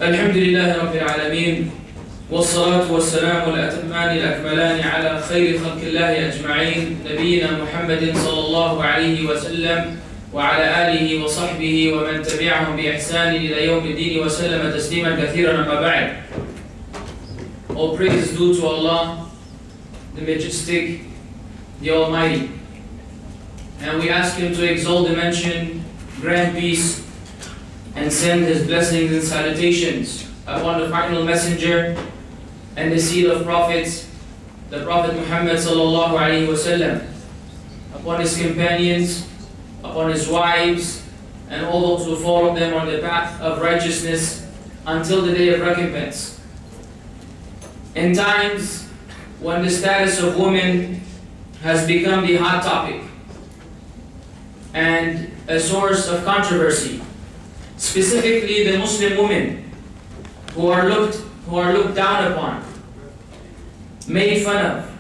الحمد لله رب العالمين والصلاة والسلام الأتمان الأكملان على خير خلق الله أجمعين نبينا محمد صلى الله عليه وسلم وعلى آله وصحبه ومن تبعهم بإحسان إلى يوم الدين وسلم تسليما كثيرا أما بعد. All praise is due to Allah, the Majestic, the Almighty. And we ask Him to exalt the mention, grant peace, and send His blessings and salutations upon the final messenger and the seal of prophets, the Prophet Muhammad sallallahu alaihi wasallam, upon his companions, upon his wives, and all those who follow them on the path of righteousness until the day of recompense. In times when the status of women has become the hot topic and a source of controversy, specifically the Muslim women who are looked down upon, made fun of,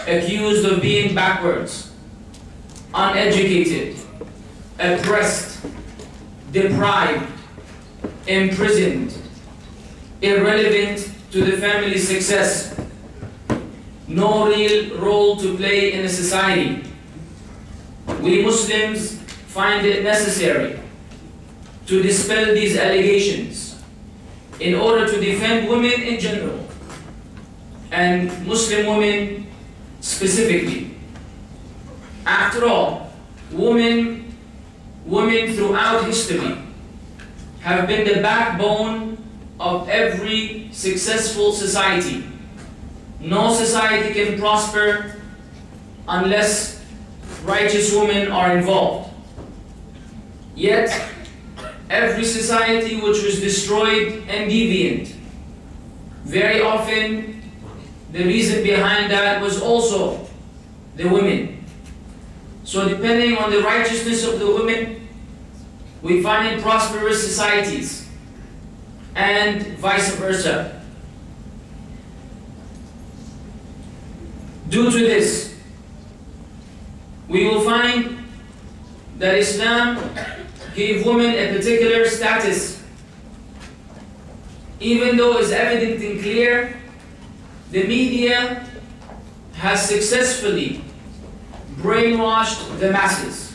accused of being backwards, uneducated, oppressed, deprived, imprisoned, irrelevant to the family's success, no real role to play in a society. We Muslims find it necessary to dispel these allegations in order to defend women in general and Muslim women specifically. After all, women throughout history have been the backbone of every successful society. No society can prosper unless righteous women are involved. Yet, every society which was destroyed and deviant, very often the reason behind that was also the women. So depending on the righteousness of the women, we find in prosperous societies and vice versa. Due to this, we will find that Islam gave women a particular status, even though it's evident and clear the media has successfully brainwashed the masses.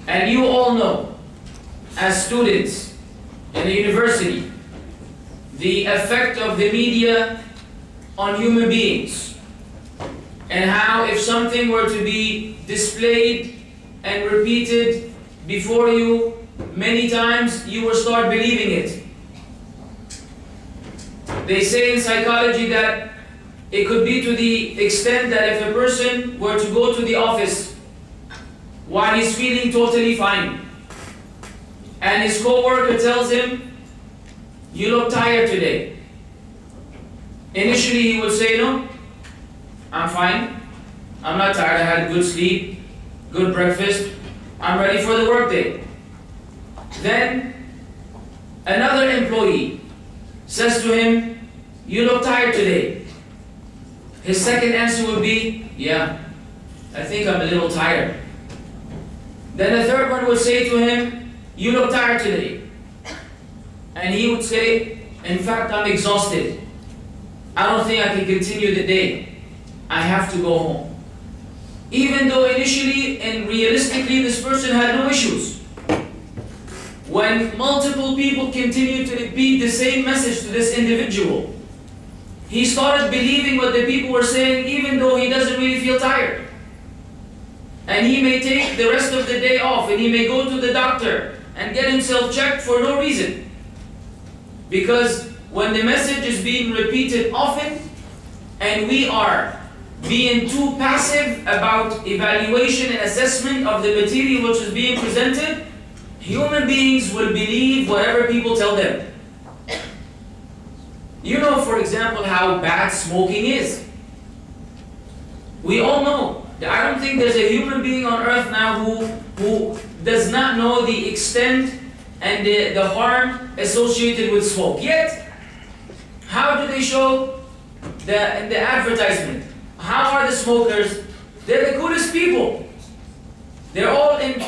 And you all know, as students in a university, the effect of the media on human beings, and how if something were to be displayed and repeated before you many times, you will start believing it. They say in psychology that it could be to the extent that if a person were to go to the office while he's feeling totally fine, and his co-worker tells him, "You look tired today." Initially he would say, "No, I'm fine. I'm not tired. I had good sleep, good breakfast. I'm ready for the workday." Then another employee says to him, "You look tired today." His second answer would be, "Yeah, I think I'm a little tired." Then the third one would say to him, "You look tired today." And he would say, "In fact, I'm exhausted. I don't think I can continue the day. I have to go home." Even though initially and realistically this person had no issues. When multiple people continued to repeat the same message to this individual, he started believing what the people were saying, even though he doesn't really feel tired. And he may take the rest of the day off, and he may go to the doctor and get himself checked for no reason. Because when the message is being repeated often, and we are being too passive about evaluation and assessment of the material which is being presented, human beings will believe whatever people tell them. You know, for example, how bad smoking is. We all know that I don't think there's a human being on earth now who does not know the extent and the harm associated with smoke. Yet, how do they show in the advertisement? How are the smokers? They're the coolest people. They're all in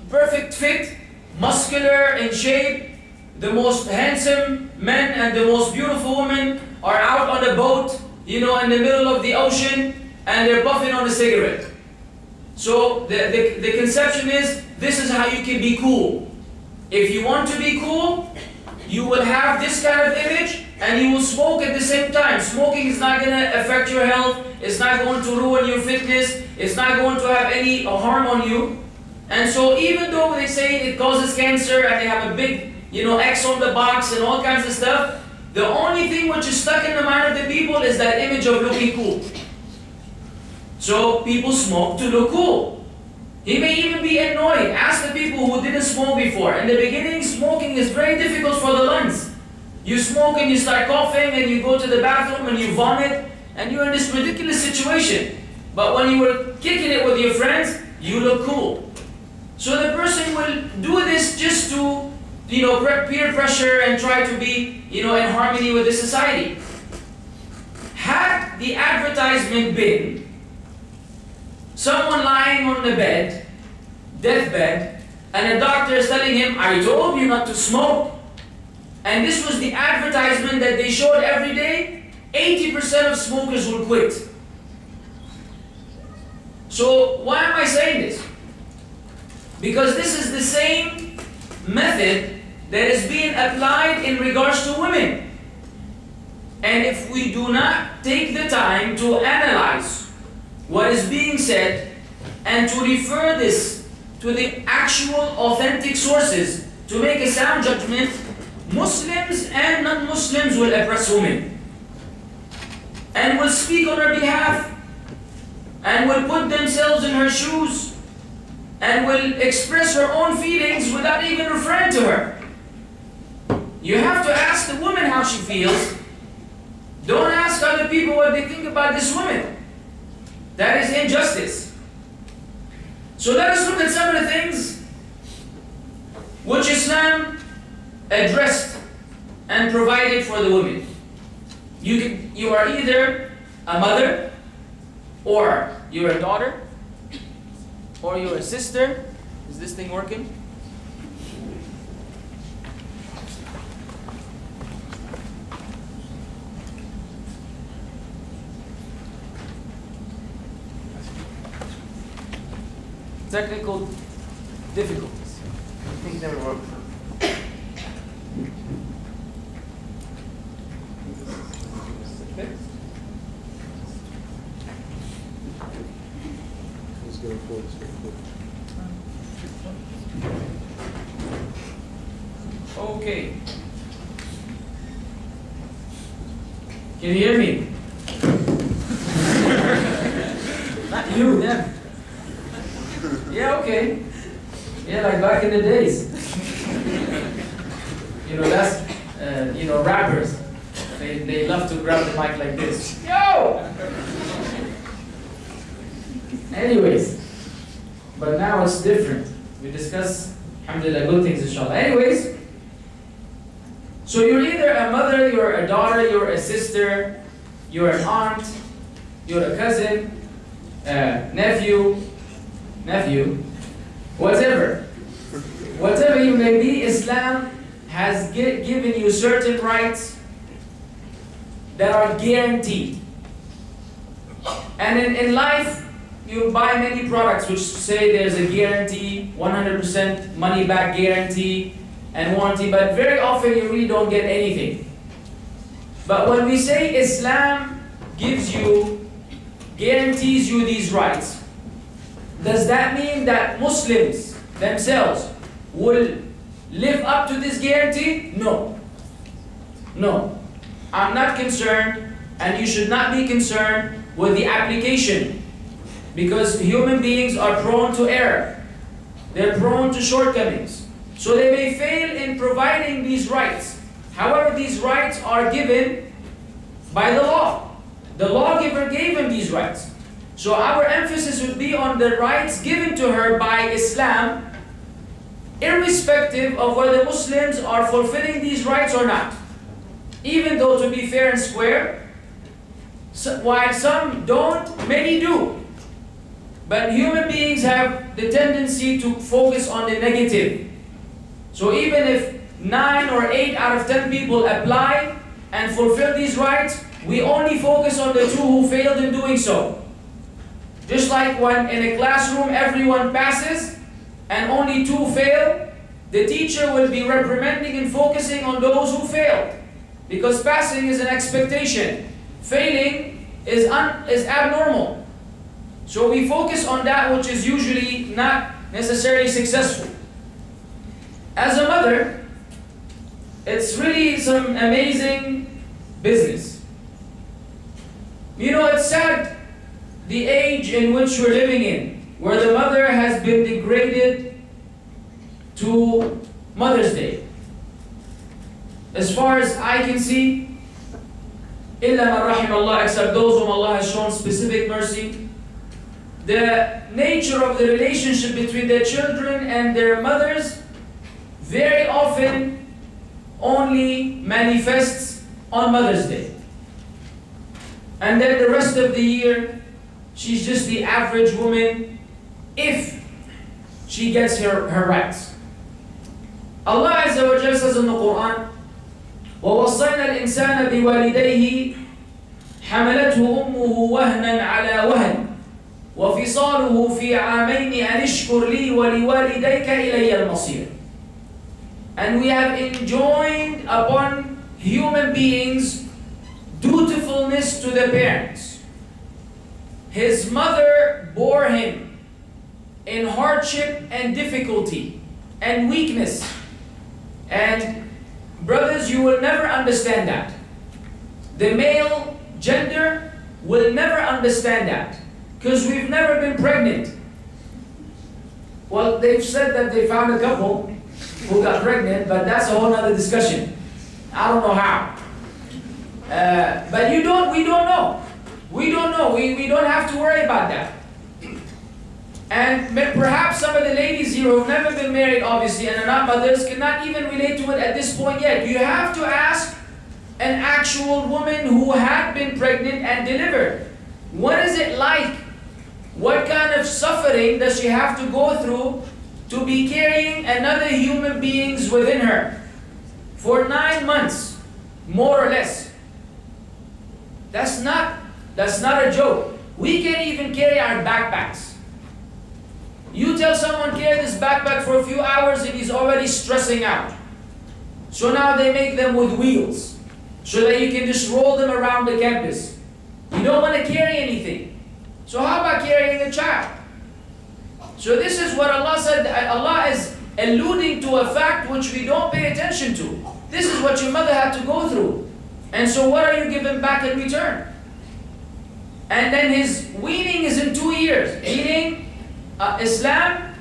perfect fit, muscular, in shape, the most handsome men and the most beautiful women are out on a boat, you know, in the middle of the ocean, and they're puffing on a cigarette. So the conception is, this is how you can be cool. If you want to be cool, you will have this kind of image, and you will smoke at the same time. Smoking is not going to affect your health. It's not going to ruin your fitness. It's not going to have any harm on you. And so even though they say it causes cancer and they have a big, you know, X on the box and all kinds of stuff, the only thing which is stuck in the mind of the people is that image of looking cool. So people smoke to look cool. He may even be annoyed. Ask the people who didn't smoke before. In the beginning, smoking is very difficult for the lungs. You smoke and you start coughing and you go to the bathroom and you vomit and you're in this ridiculous situation. But when you were kicking it with your friends, you look cool. So the person will do this just to, you know, peer pressure and try to be, you know, in harmony with the society. Had the advertisement been someone lying on the bed, deathbed, and a doctor is telling him, I told you not to smoke, and this was the advertisement that they showed every day, 80% of smokers will quit. So why am I saying this? Because this is the same method that is being applied in regards to women. And if we do not take the time to analyze what is being said and to refer this to the actual authentic sources to make a sound judgment, Muslims and non-Muslims will oppress women and will speak on her behalf and will put themselves in her shoes and will express her own feelings without even referring to her. You have to ask the woman how she feels. Don't ask other people what they think about this woman. That is injustice. So let us look at some of the things which Islam addressed and provided for the women. You are either a mother, or you're a daughter, or you're a sister. Is this thing working? Technical difficulties. Things never work. Okay. Can you hear me? Not you, them. Yeah, okay. Yeah, like back in the days. You know, that's, you know, rappers. They love to grab the mic like this. Yo! Anyways, but now it's different. We discuss, alhamdulillah, good things, inshallah. Anyways, so you're either a mother, you're a daughter, you're a sister, you're an aunt, you're a cousin, nephew, whatever. Whatever you may be, Islam has given you certain rights that are guaranteed. And in life, you buy many products which say there's a guarantee, 100% money back guarantee and warranty, but very often you really don't get anything. But when we say Islam guarantees you these rights, does that mean that Muslims themselves will live up to this guarantee? No. No. I'm not concerned, and you should not be concerned with the application, because human beings are prone to error. They're prone to shortcomings. So they may fail in providing these rights. However, these rights are given by the law. The lawgiver gave them these rights. So our emphasis would be on the rights given to her by Islam, irrespective of whether Muslims are fulfilling these rights or not. Even though, to be fair and square, while some don't, many do. But human beings have the tendency to focus on the negative. So even if 9 or 8 out of 10 people apply and fulfill these rights, we only focus on the 2 who failed in doing so. Just like when in a classroom everyone passes and only 2 fail, the teacher will be reprimanding and focusing on those who failed. Because passing is an expectation. Failing is abnormal. So we focus on that which is usually not necessarily successful. As a mother, it's really some amazing business. You know, it's sad the age in which we're living in, where the mother has been degraded to Mother's Day. As far as I can see, إِلَّا مَنْ رَحِمَ اللَّهِ, except those whom Allah has shown specific mercy, the nature of the relationship between their children and their mothers very often only manifests on Mother's Day. And then the rest of the year, she's just the average woman if she gets her rights. Allah Azza wa Jalla says in the Quran, وَوَصَّيْنَا الْإِنسَانَ بِوَالِدَيْهِ حَمَلَتْهُ أُمُّهُ وَهْنًا عَلَى وَهْنٍ وَفِصَالُهُ فِي عَامَيْنِ أَنِ اشْكُرْ لِي وَلِوَالِدَيْكَ إِلَيَّ الْمَصِيرُ. And we have enjoined upon human beings dutifulness to the parents. His mother bore him in hardship and difficulty and weakness. And brothers, you will never understand that. The male gender will never understand that, because we've never been pregnant. Well, they've said that they found a couple who got pregnant, but that's a whole other discussion. I don't know how. But we don't know. We don't know. We don't have to worry about that. And perhaps some of the ladies here who have never been married, obviously, and are not mothers, cannot even relate to it at this point yet. You have to ask an actual woman who had been pregnant and delivered. What is it like? What kind of suffering does she have to go through to be carrying another human beings within her for 9 months, more or less? That's not a joke. We can't even carry our backpacks. You tell someone carry this backpack for a few hours and he's already stressing out. So now they make them with wheels so that you can just roll them around the campus. You don't want to carry anything. So how about carrying a child? So this is what Allah said. Allah is alluding to a fact which we don't pay attention to. This is what your mother had to go through. And so what are you giving back in return? And then his weaning is in 2 years. Meaning, Islam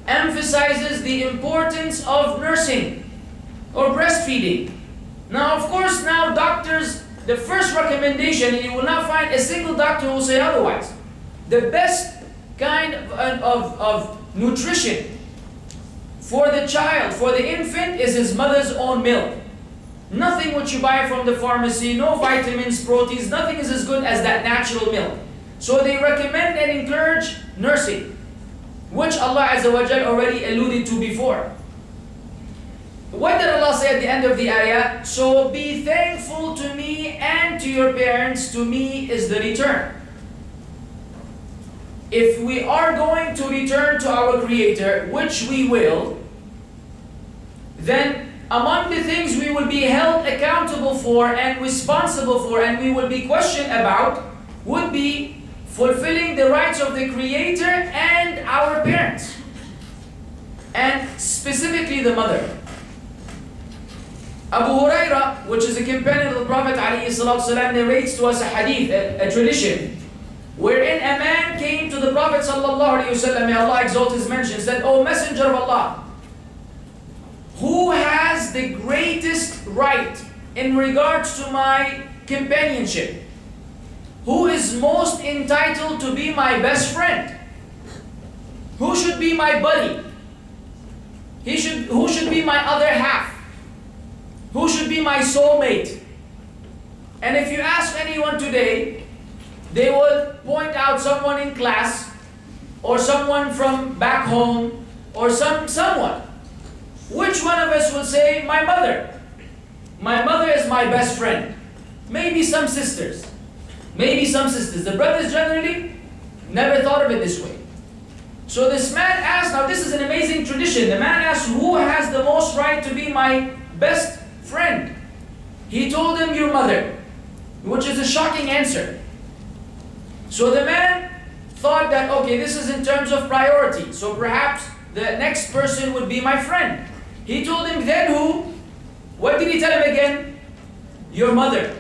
emphasizes the importance of nursing or breastfeeding. Now, of course, now doctors, the first recommendation, and you will not find a single doctor who will say otherwise, the best kind of nutrition for the child, for the infant, is his mother's own milk. Nothing which you buy from the pharmacy, no vitamins, proteins, nothing is as good as that natural milk. So they recommend and encourage nursing, which Allah Azza wa Jal already alluded to before. What did Allah say at the end of the ayah? So be thankful to me and to your parents, to me is the return. If we are going to return to our Creator, which we will, then among the things we will be held accountable for and responsible for and we will be questioned about would be fulfilling the rights of the Creator and our parents, and specifically the mother. Abu Huraira, which is a companion of the Prophet ﷺ, narrates to us a hadith, a tradition, wherein a man came to the Prophet ﷺ, may Allah exalt his mention, said, "O Messenger of Allah, who has the greatest right in regards to my companionship? Who is most entitled to be my best friend? Who should be my buddy? Who should be my other half? Who should be my soulmate?" And if you ask anyone today, they will point out someone in class or someone from back home or someone. Which one of us will say, my mother? My mother is my best friend. Maybe some sisters. Maybe some sisters. The brothers generally never thought of it this way. So this man asked, now this is an amazing tradition. The man asked, who has the most right to be my best friend? He told him, your mother, which is a shocking answer. So the man thought that, okay, this is in terms of priority. So perhaps the next person would be my friend. He told him, then who? What did he tell him again? Your mother.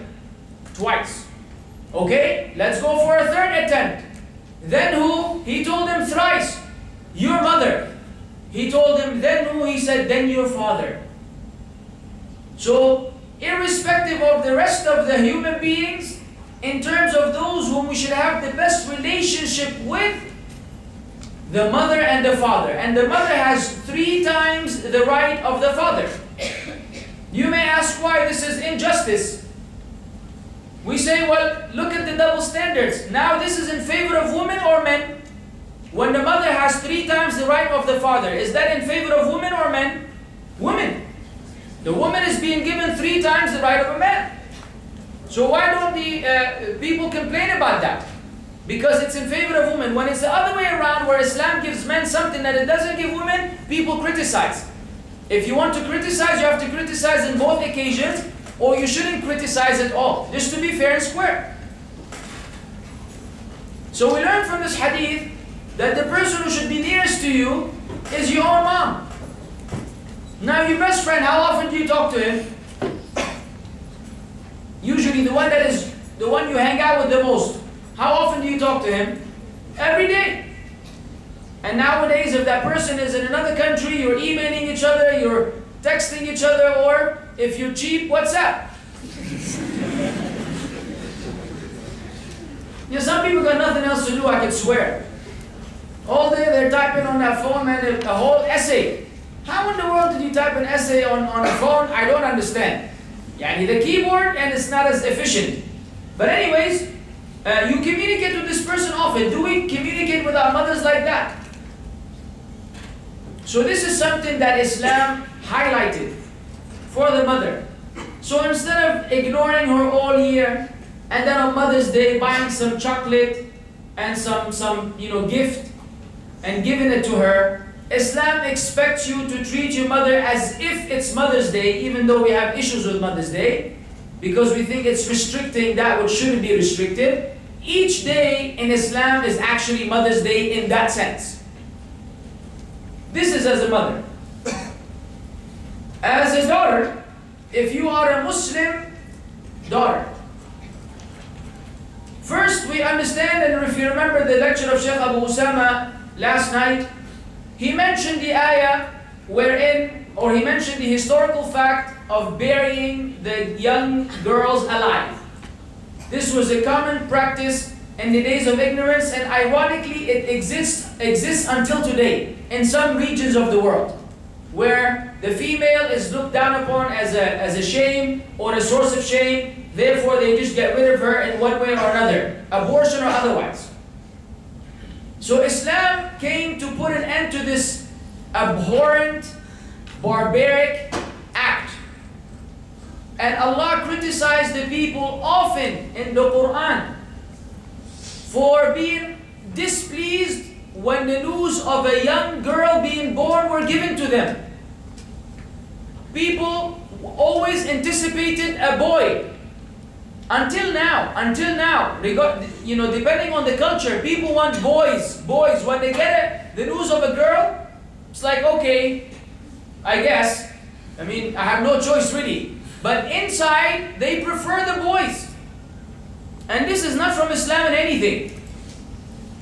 Twice. Okay, let's go for a third attempt. Then who? He told him thrice. Your mother. He told him, then who? He said, then your father. So, irrespective of the rest of the human beings, in terms of those whom we should have the best relationship with, the mother and the father. And the mother has 3 times the right of the father. You may ask why this is injustice. We say, well, look at the double standards. Now this is in favor of women or men? When the mother has 3 times the right of the father, is that in favor of women or men? Women. The woman is being given 3 times the right of a man. So why don't the people complain about that? Because it's in favor of women. When it's the other way around, where Islam gives men something that it doesn't give women, people criticize. If you want to criticize, you have to criticize in both occasions, or you shouldn't criticize at all, just to be fair and square. So we learn from this hadith that the person who should be nearest to you is your own mom. Now your best friend, how often do you talk to him? Usually the one that is the one you hang out with the most. How often do you talk to him? Every day. And nowadays, if that person is in another country, you're emailing each other, you're texting each other, or if you're cheap, WhatsApp. Yeah, some people got nothing else to do, I could swear. All day they're typing on that phone, man, a whole essay. How in the world did you type an essay on a phone? I don't understand. Yani the keyboard, and it's not as efficient. But anyways, you communicate with this person often. Do we communicate with our mothers like that? So this is something that Islam highlighted for the mother. So instead of ignoring her all year, and then on Mother's Day buying some chocolate and some gift and giving it to her, Islam expects you to treat your mother as if it's Mother's Day, even though we have issues with Mother's Day, because we think it's restricting that which shouldn't be restricted. Each day in Islam is actually Mother's Day in that sense. This is as a mother. As a daughter, if you are a Muslim daughter, first we understand, and if you remember the lecture of Sheikh Abu Usama last night, he mentioned the ayah wherein, or he mentioned the historical fact of burying the young girls alive. This was a common practice in the days of ignorance, and ironically it exists until today in some regions of the world, where the female is looked down upon as a shame or a source of shame. Therefore they just get rid of her in one way or another, abortion or otherwise. So Islam came to put an end to this abhorrent, barbaric act. And Allah criticized the people often in the Qur'an for being displeased when the news of a young girl being born were given to them. People always anticipated a boy. Until now, depending on the culture, people want boys. When they get the news of a girl, it's like, okay, I guess. I mean, I have no choice really. But inside, they prefer the boys. And this is not from Islam in anything.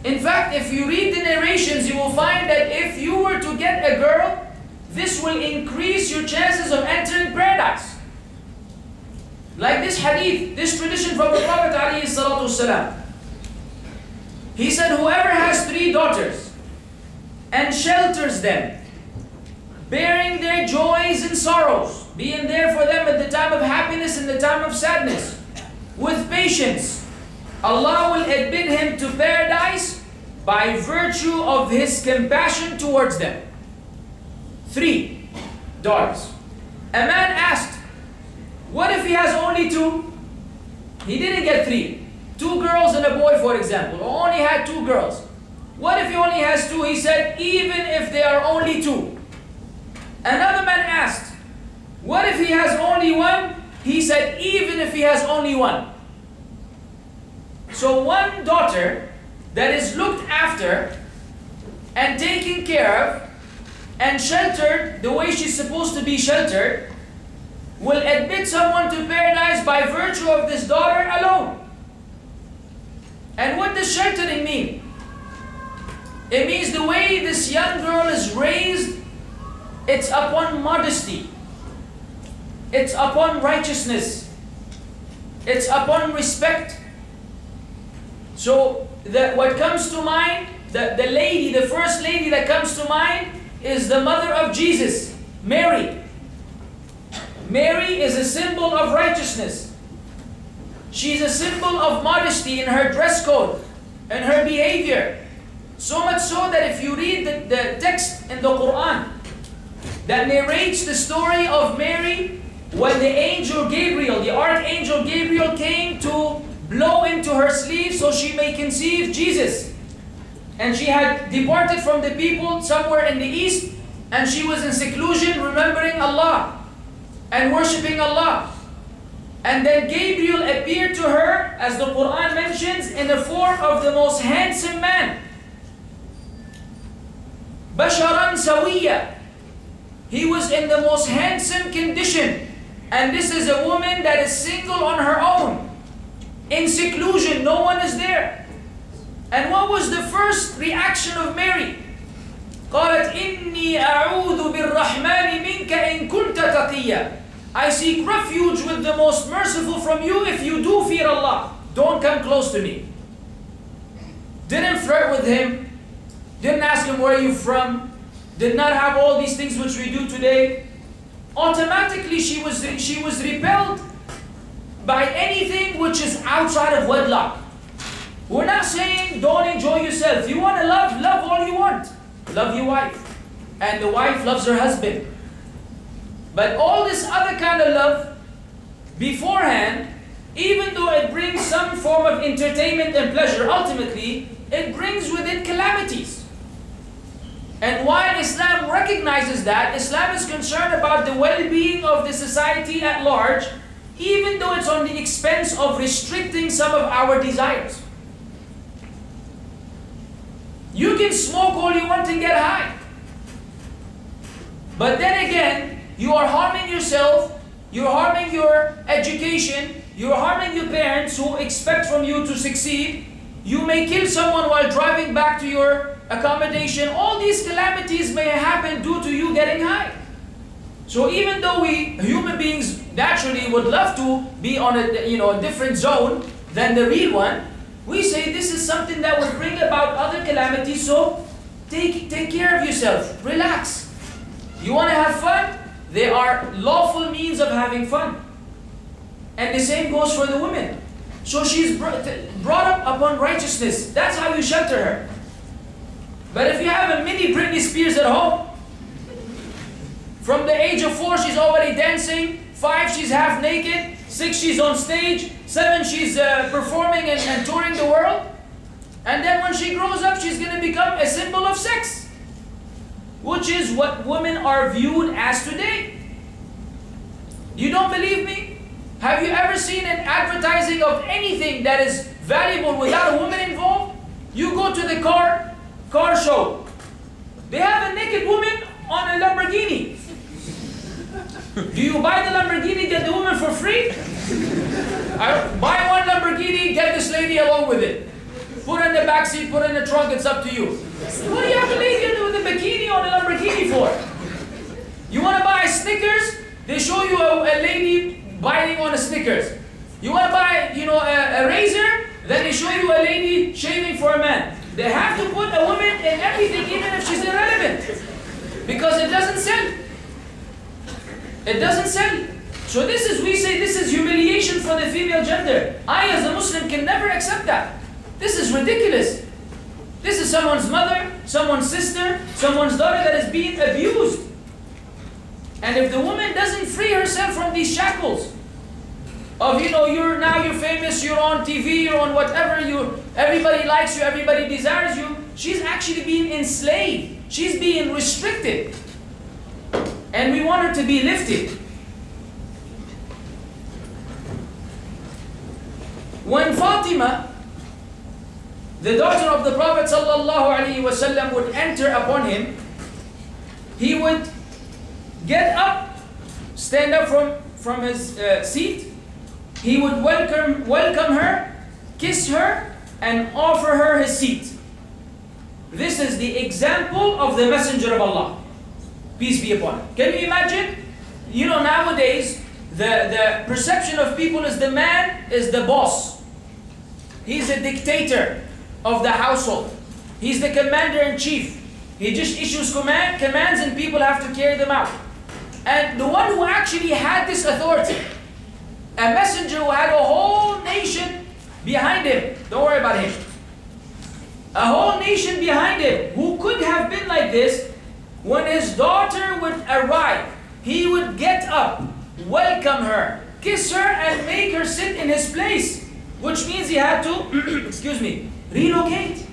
In fact, if you read the narrations, you will find that if you were to get a girl, this will increase your chances of entering paradise. Like this hadith, this tradition from the Prophet ﷺ. He said, whoever has 3 daughters and shelters them, bearing their joys and sorrows, being there for them at the time of happiness and the time of sadness, with patience, Allah will admit him to paradise by virtue of His compassion towards them. 3. daughters. A man asked, what if he has only 2? He didn't get 3. 2 girls and a boy, for example, or only had 2 girls. What if he only has 2? He said, even if they are only 2. Another man asked, what if he has only 1? He said, even if he has only 1. So one daughter that is looked after and taken care of and sheltered the way she's supposed to be sheltered will admit someone to paradise by virtue of this daughter alone. And what does sheltering mean? It means the way this young girl is raised, it's upon modesty, it's upon righteousness, it's upon respect. So what comes to mind, the first lady that comes to mind is the mother of Jesus, Mary. Mary is a symbol of righteousness. She's a symbol of modesty in her dress code and her behavior. So much so that if you read the text in the Qur'an that narrates the story of Mary when the angel Gabriel, the archangel Gabriel, came to blow into her sleeve so she may conceive Jesus. And she had departed from the people somewhere in the east, and she was in seclusion remembering Allah and worshipping Allah. And then Gabriel appeared to her, as the Qur'an mentions, in the form of the most handsome man. Basharan Sawiya. He was in the most handsome condition. And this is a woman that is single on her own, in seclusion, no one is there. And what was the first reaction of Mary? قالت إني أعوذ بالرحمن منك إن كنت تقيا. I seek refuge with the most merciful from you if you do fear Allah. Don't come close to me. Didn't flirt with him. Didn't ask him where are you from. Did not have all these things which we do today. Automatically she was repelled by anything which is outside of wedlock. We're not saying don't enjoy yourself. You want to love, love all you want. Love your wife. And the wife loves her husband. But all this other kind of love beforehand, even though it brings some form of entertainment and pleasure, ultimately it brings with it calamities. And while Islam recognizes that, Islam is concerned about the well-being of the society at large, even though it's on the expense of restricting some of our desires. You can smoke all you want and get high. But then again, you are harming yourself, you're harming your education, you're harming your parents who expect from you to succeed. You may kill someone while driving back to your accommodation. All these calamities may happen due to you getting high. So even though we human beings naturally would love to be on a different zone than the real one, we say this is something that will bring about other calamities. So take care of yourself, relax. You want to have fun? There are lawful means of having fun. And the same goes for the women. So she's brought up upon righteousness. That's how you shelter her. But if you have a mini Britney Spears at home, from the age of 4 she's already dancing, 5 she's half naked, 6 she's on stage, 7 she's performing and touring the world, and then when she grows up she's going to become a symbol of sex, which is what women are viewed as today. You don't believe me? Have you ever seen an advertising of anything that is valuable without a woman involved? You go to the car show. They have a naked woman on a Lamborghini. Do you buy the Lamborghini, get the woman for free? Buy one Lamborghini, get this lady along with it. Put her in the back seat, put her in the trunk, it's up to you. What do you have a lady with a bikini on a Lamborghini for? You want to buy Snickers? They show you a lady biting on a Snickers. You want to buy, a razor? Then they show you a lady shaving for a man. They have to put a woman in everything, even if she's irrelevant. Because it doesn't sell. It doesn't sell. So we say this is humiliation for the female gender. I as a Muslim can never accept that. This is ridiculous. This is someone's mother, someone's sister, someone's daughter that is being abused. And if the woman doesn't free herself from these shackles of, you're famous, you're on TV, you're on whatever, everybody likes you, everybody desires you, she's actually being enslaved. She's being restricted. And we want her to be lifted. When Fatima, the daughter of the Prophet ﷺ, would enter upon him, he would get up, stand up from his seat. He would welcome her, kiss her, and offer her his seat. This is the example of the Messenger of Allah, peace be upon him. Can you imagine? Nowadays, the perception of people is the man is the boss. He's a dictator of the household. He's the commander-in-chief. He just issues commands and people have to carry them out. And the one who actually had this authority, a messenger who had a whole nation behind him, don't worry about him, a whole nation behind him, who could have been like this, when his daughter would arrive, he would get up, welcome her, kiss her, and make her sit in his place, which means he had to, excuse me, relocate.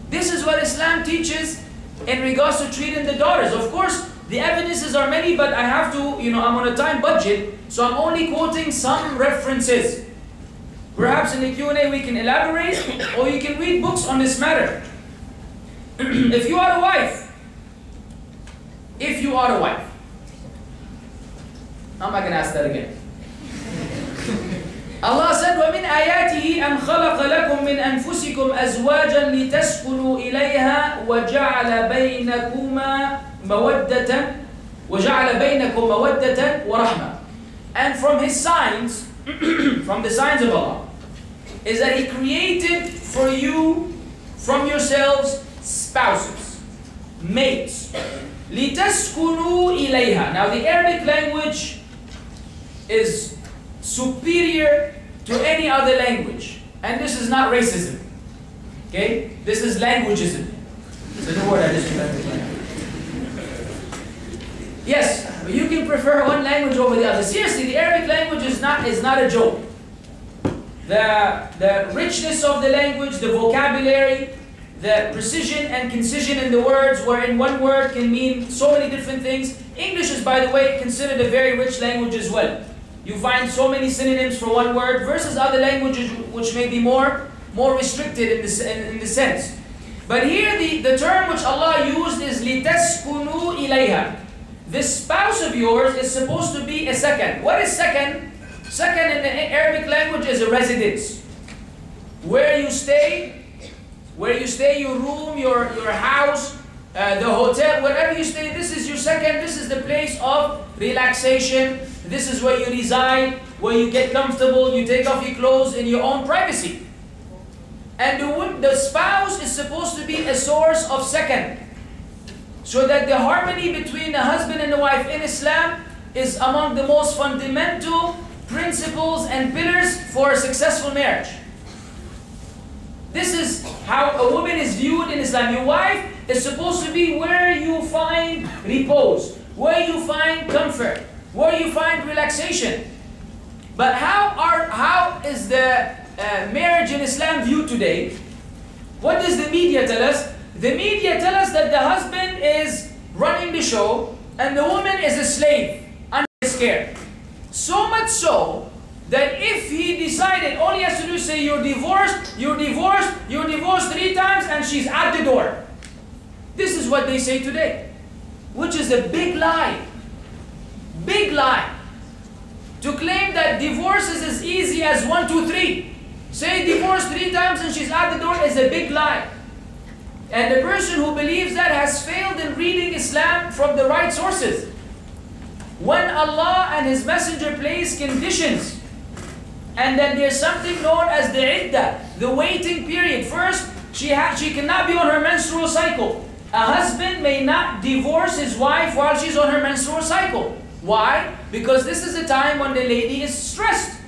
This is what Islam teaches in regards to treating the daughters. Of course, the evidences are many, but I have to, I'm on a time budget, so I'm only quoting some references. Perhaps in the Q&A we can elaborate, or you can read books on this matter. If you are a wife, I'm not going to ask that again. Allah said, وَمِنْ آيَاتِهِ أَنْ خَلَقَ لَكُم مِّنْ أَنفُسِكُمْ أَزْوَاجًا لِتَسْكُنُوا إِلَيْهَا وَجَعَلَ بَيْنَكُم مَّوَدَّةً وَرَحْمَةً. And from His signs, from the signs of Allah, is that He created for you, from yourselves, spouses, mates. لِتَسْكُنُوا إِلَيْهَا. Now the Arabic language is superior to any other language. And this is not racism. Okay? This is languageism. It's a new word I just invented. Yes, you can prefer one language over the other. Seriously, the Arabic language is not a joke. The richness of the language, the vocabulary, the precision and concision in the words, wherein one word can mean so many different things. English is, by the way, considered a very rich language as well. You find so many synonyms for one word versus other languages which may be more restricted in the sense. But here the term which Allah used is لِتَسْكُنُوا إِلَيْهَا. This spouse of yours is supposed to be a second. What is second? Second in the Arabic language is a residence. Where you stay, your room, your house, the hotel, wherever you stay, this is your second. This is the place of relaxation. This is where you reside, where you get comfortable, you take off your clothes in your own privacy. And the spouse is supposed to be a source of second. So that the harmony between the husband and the wife in Islam is among the most fundamental principles and pillars for a successful marriage. This is how a woman is viewed in Islam. Your wife is supposed to be where you find repose, where you find comfort, where you find relaxation. But how is the marriage in Islam viewed today? What does the media tell us? The media tell us that the husband is running the show and the woman is a slave under his care. So much so that if he decided, all he has to do is say, you're divorced, you're divorced, you're divorced 3 times, and she's at the door. This is what they say today, which is a big lie. Big lie. To claim that divorce is as easy as 1, 2, 3. Say divorce 3 times and she's at the door is a big lie. And the person who believes that has failed in reading Islam from the right sources. When Allah and His Messenger place conditions, and then there's something known as the iddah, the waiting period. First, she cannot be on her menstrual cycle. A husband may not divorce his wife while she's on her menstrual cycle. Why? Because this is a time when the lady is stressed.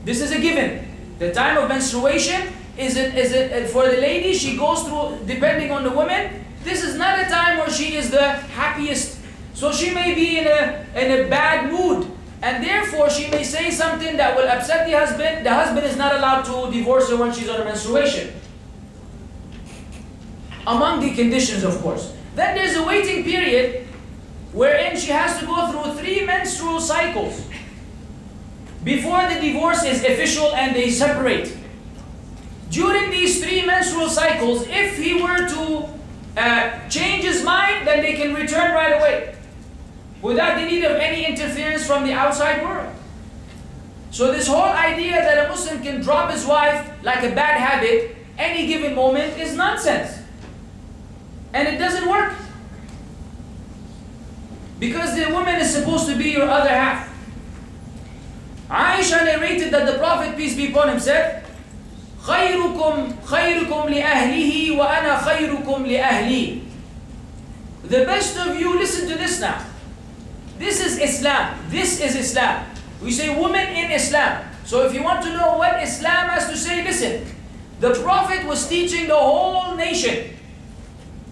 This is a given. The time of menstruation is it for the lady, she goes through, depending on the woman, this is not a time where she is the happiest. So she may be in a bad mood, and therefore she may say something that will upset the husband. The husband is not allowed to divorce her when she's on a menstruation. Among the conditions, of course. Then there's a waiting period wherein she has to go through 3 menstrual cycles before the divorce is official and they separate. During these 3 menstrual cycles, if he were to change his mind, then they can return right away without the need of any interference from the outside world. So this whole idea that a Muslim can drop his wife like a bad habit any given moment is nonsense. And it doesn't work. Because the woman is supposed to be your other half. Aisha narrated that the Prophet, peace be upon him, said, خَيْرُكُمْ لِأَهْلِهِ وَأَنَا خَيْرُكُمْ لِأَهْلِي. The best of you, listen to this now. This is Islam. This is Islam. We say woman in Islam. So if you want to know what Islam has to say, listen. The Prophet was teaching the whole nation,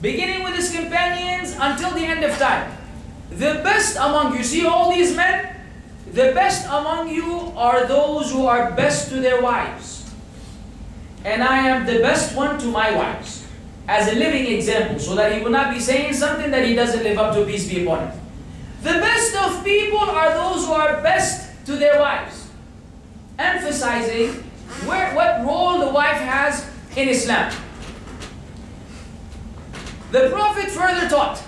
beginning with his companions until the end of time. The best among you, see all these men? The best among you are those who are best to their wives. And I am the best one to my wives, as a living example, so that he will not be saying something that he doesn't live up to, peace be upon him. The best of people are those who are best to their wives, emphasizing what role the wife has in Islam. The Prophet further taught,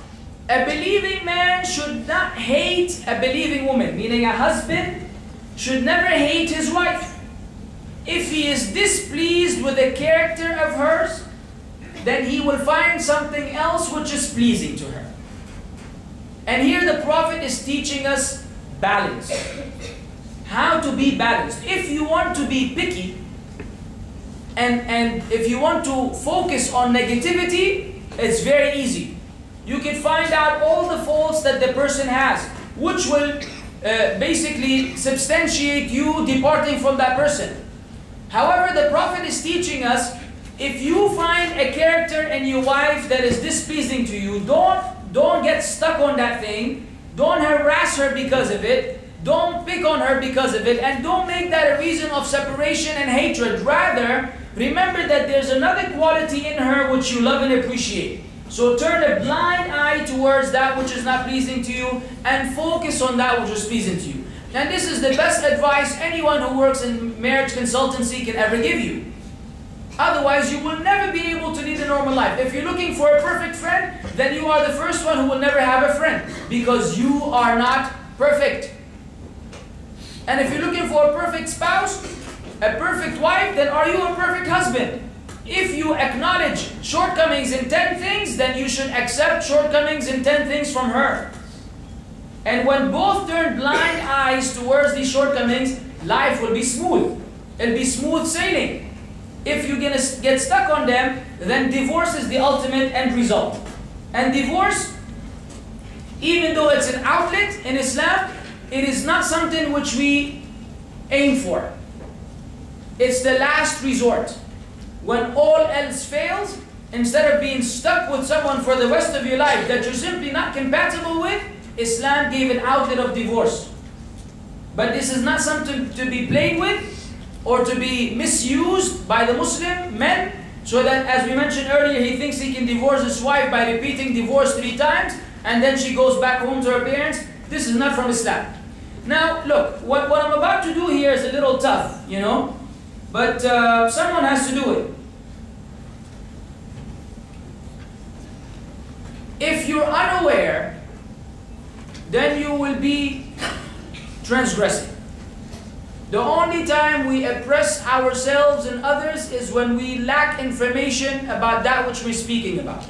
a believing man should not hate a believing woman, meaning a husband should never hate his wife. If he is displeased with the character of hers, then he will find something else which is pleasing to her. And here the Prophet is teaching us balance. How to be balanced. If you want to be picky, and if you want to focus on negativity, it's very easy. You can find out all the faults that the person has, which will basically substantiate you departing from that person. However, the Prophet is teaching us, if you find a character in your wife that is displeasing to you, don't get stuck on that thing. Don't harass her because of it. Don't pick on her because of it. And don't make that a reason of separation and hatred. Rather, remember that there's another quality in her which you love and appreciate. So turn a blind eye towards that which is not pleasing to you and focus on that which is pleasing to you. And this is the best advice anyone who works in marriage consultancy can ever give you. Otherwise, you will never be able to lead a normal life. If you're looking for a perfect friend, then you are the first one who will never have a friend, because you are not perfect. And if you're looking for a perfect spouse, a perfect wife, then are you a perfect husband? If you acknowledge shortcomings in 10 things, then you should accept shortcomings in 10 things from her. And when both turn blind eyes towards these shortcomings, life will be smooth. It'll be smooth sailing. If you're going to get stuck on them, then divorce is the ultimate end result. And divorce, even though it's an outlet in Islam, it is not something which we aim for. It's the last resort. When all else fails, instead of being stuck with someone for the rest of your life that you're simply not compatible with, Islam gave an outlet of divorce. But this is not something to be played with or to be misused by the Muslim men, so that, as we mentioned earlier, he thinks he can divorce his wife by repeating divorce 3 times, and then she goes back home to her parents. This is not from Islam. Now, look, what I'm about to do here is a little tough, you know, but someone has to do it. If you're unaware, then you will be transgressing. The only time we oppress ourselves and others is when we lack information about that which we're speaking about.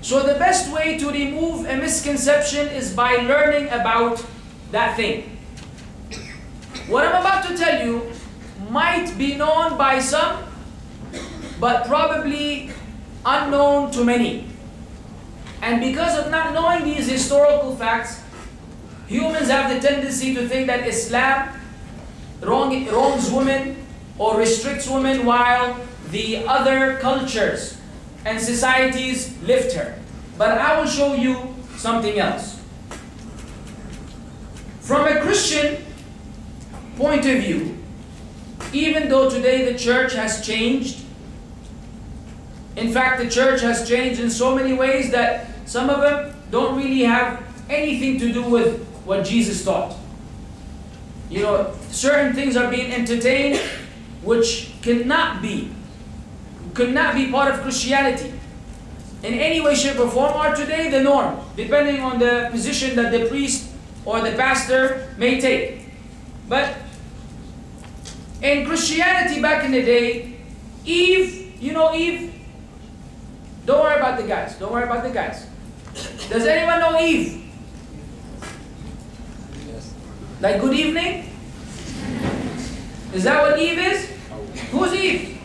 So the best way to remove a misconception is by learning about that thing. What I'm about to tell you might be known by some, but probably unknown to many. And because of not knowing these historical facts, humans have the tendency to think that Islam wrongs women or restricts women, while the other cultures and societies lift her. But I will show you something else. From a Christian point of view, even though today the church has changed, in fact the church has changed in so many ways that some of them don't really have anything to do with what Jesus taught. You know, certain things are being entertained which cannot be part of Christianity in any way, shape or form, are today the norm, depending on the position that the priest or the pastor may take. But in Christianity back in the day, Eve, you know Eve? Don't worry about the guys. Don't worry about the guys. Does anyone know Eve? Yes. Like good evening? Is that what Eve is? Who's Eve?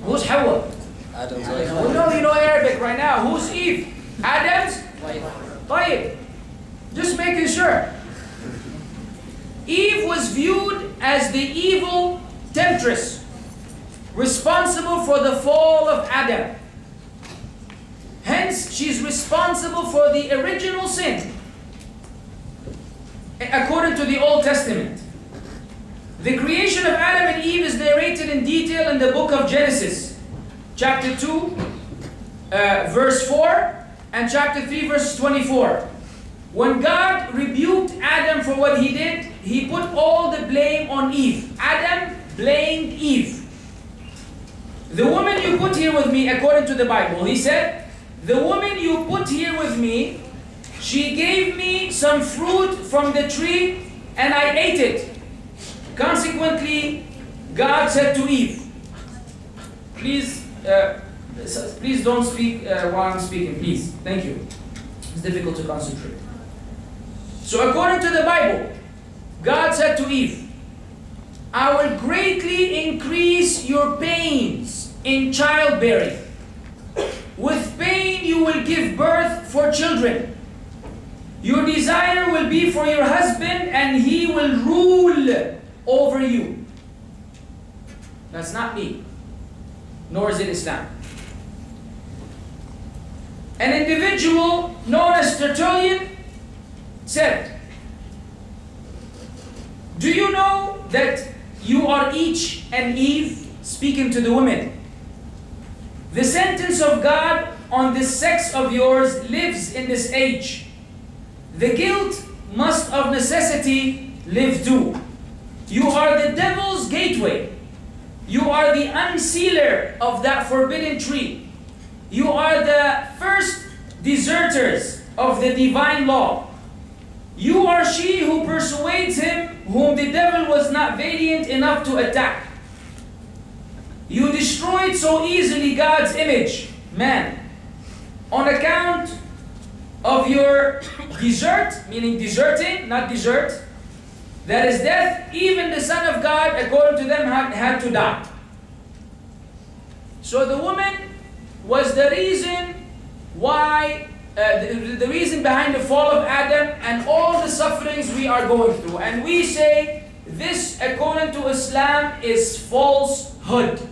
Who's Hawa? Adam's We know you know Arabic right now. Who's Eve? Adam's? Tayyib. Just making sure. Eve was viewed as the evil temptress, responsible for the fall of Adam. Hence, she's responsible for the original sin, according to the Old Testament. The creation of Adam and Eve is narrated in detail in the book of Genesis, chapter 2, verse 4, and chapter 3, verse 24. When God rebuked Adam for what he did, he put all the blame on Eve. Adam blamed Eve. The woman you put here with me, according to the Bible, he said, the woman you put here with me, she gave me some fruit from the tree and I ate it. Consequently, God said to Eve, please don't speak while I'm speaking, please. Thank you. It's difficult to concentrate. So according to the Bible, God said to Eve, I will greatly increase your pains in childbearing. With pain you will give birth for children. Your desire will be for your husband and he will rule over you. That's not me, nor is it Islam. An individual known as Tertullian said, do you know that you are each an Eve? Speaking to the women. The sentence of God on this sex of yours lives in this age. The guilt must of necessity live too. You are the devil's gateway. You are the unsealer of that forbidden tree. You are the first deserters of the divine law. You are she who persuades him whom the devil was not valiant enough to attack. You destroyed so easily God's image, man, on account of your desert, meaning deserting, not desert, that is death. Even the Son of God, according to them, had to die. So the woman was the reason why, the reason behind the fall of Adam and all the sufferings we are going through. And we say this, according to Islam, is falsehood.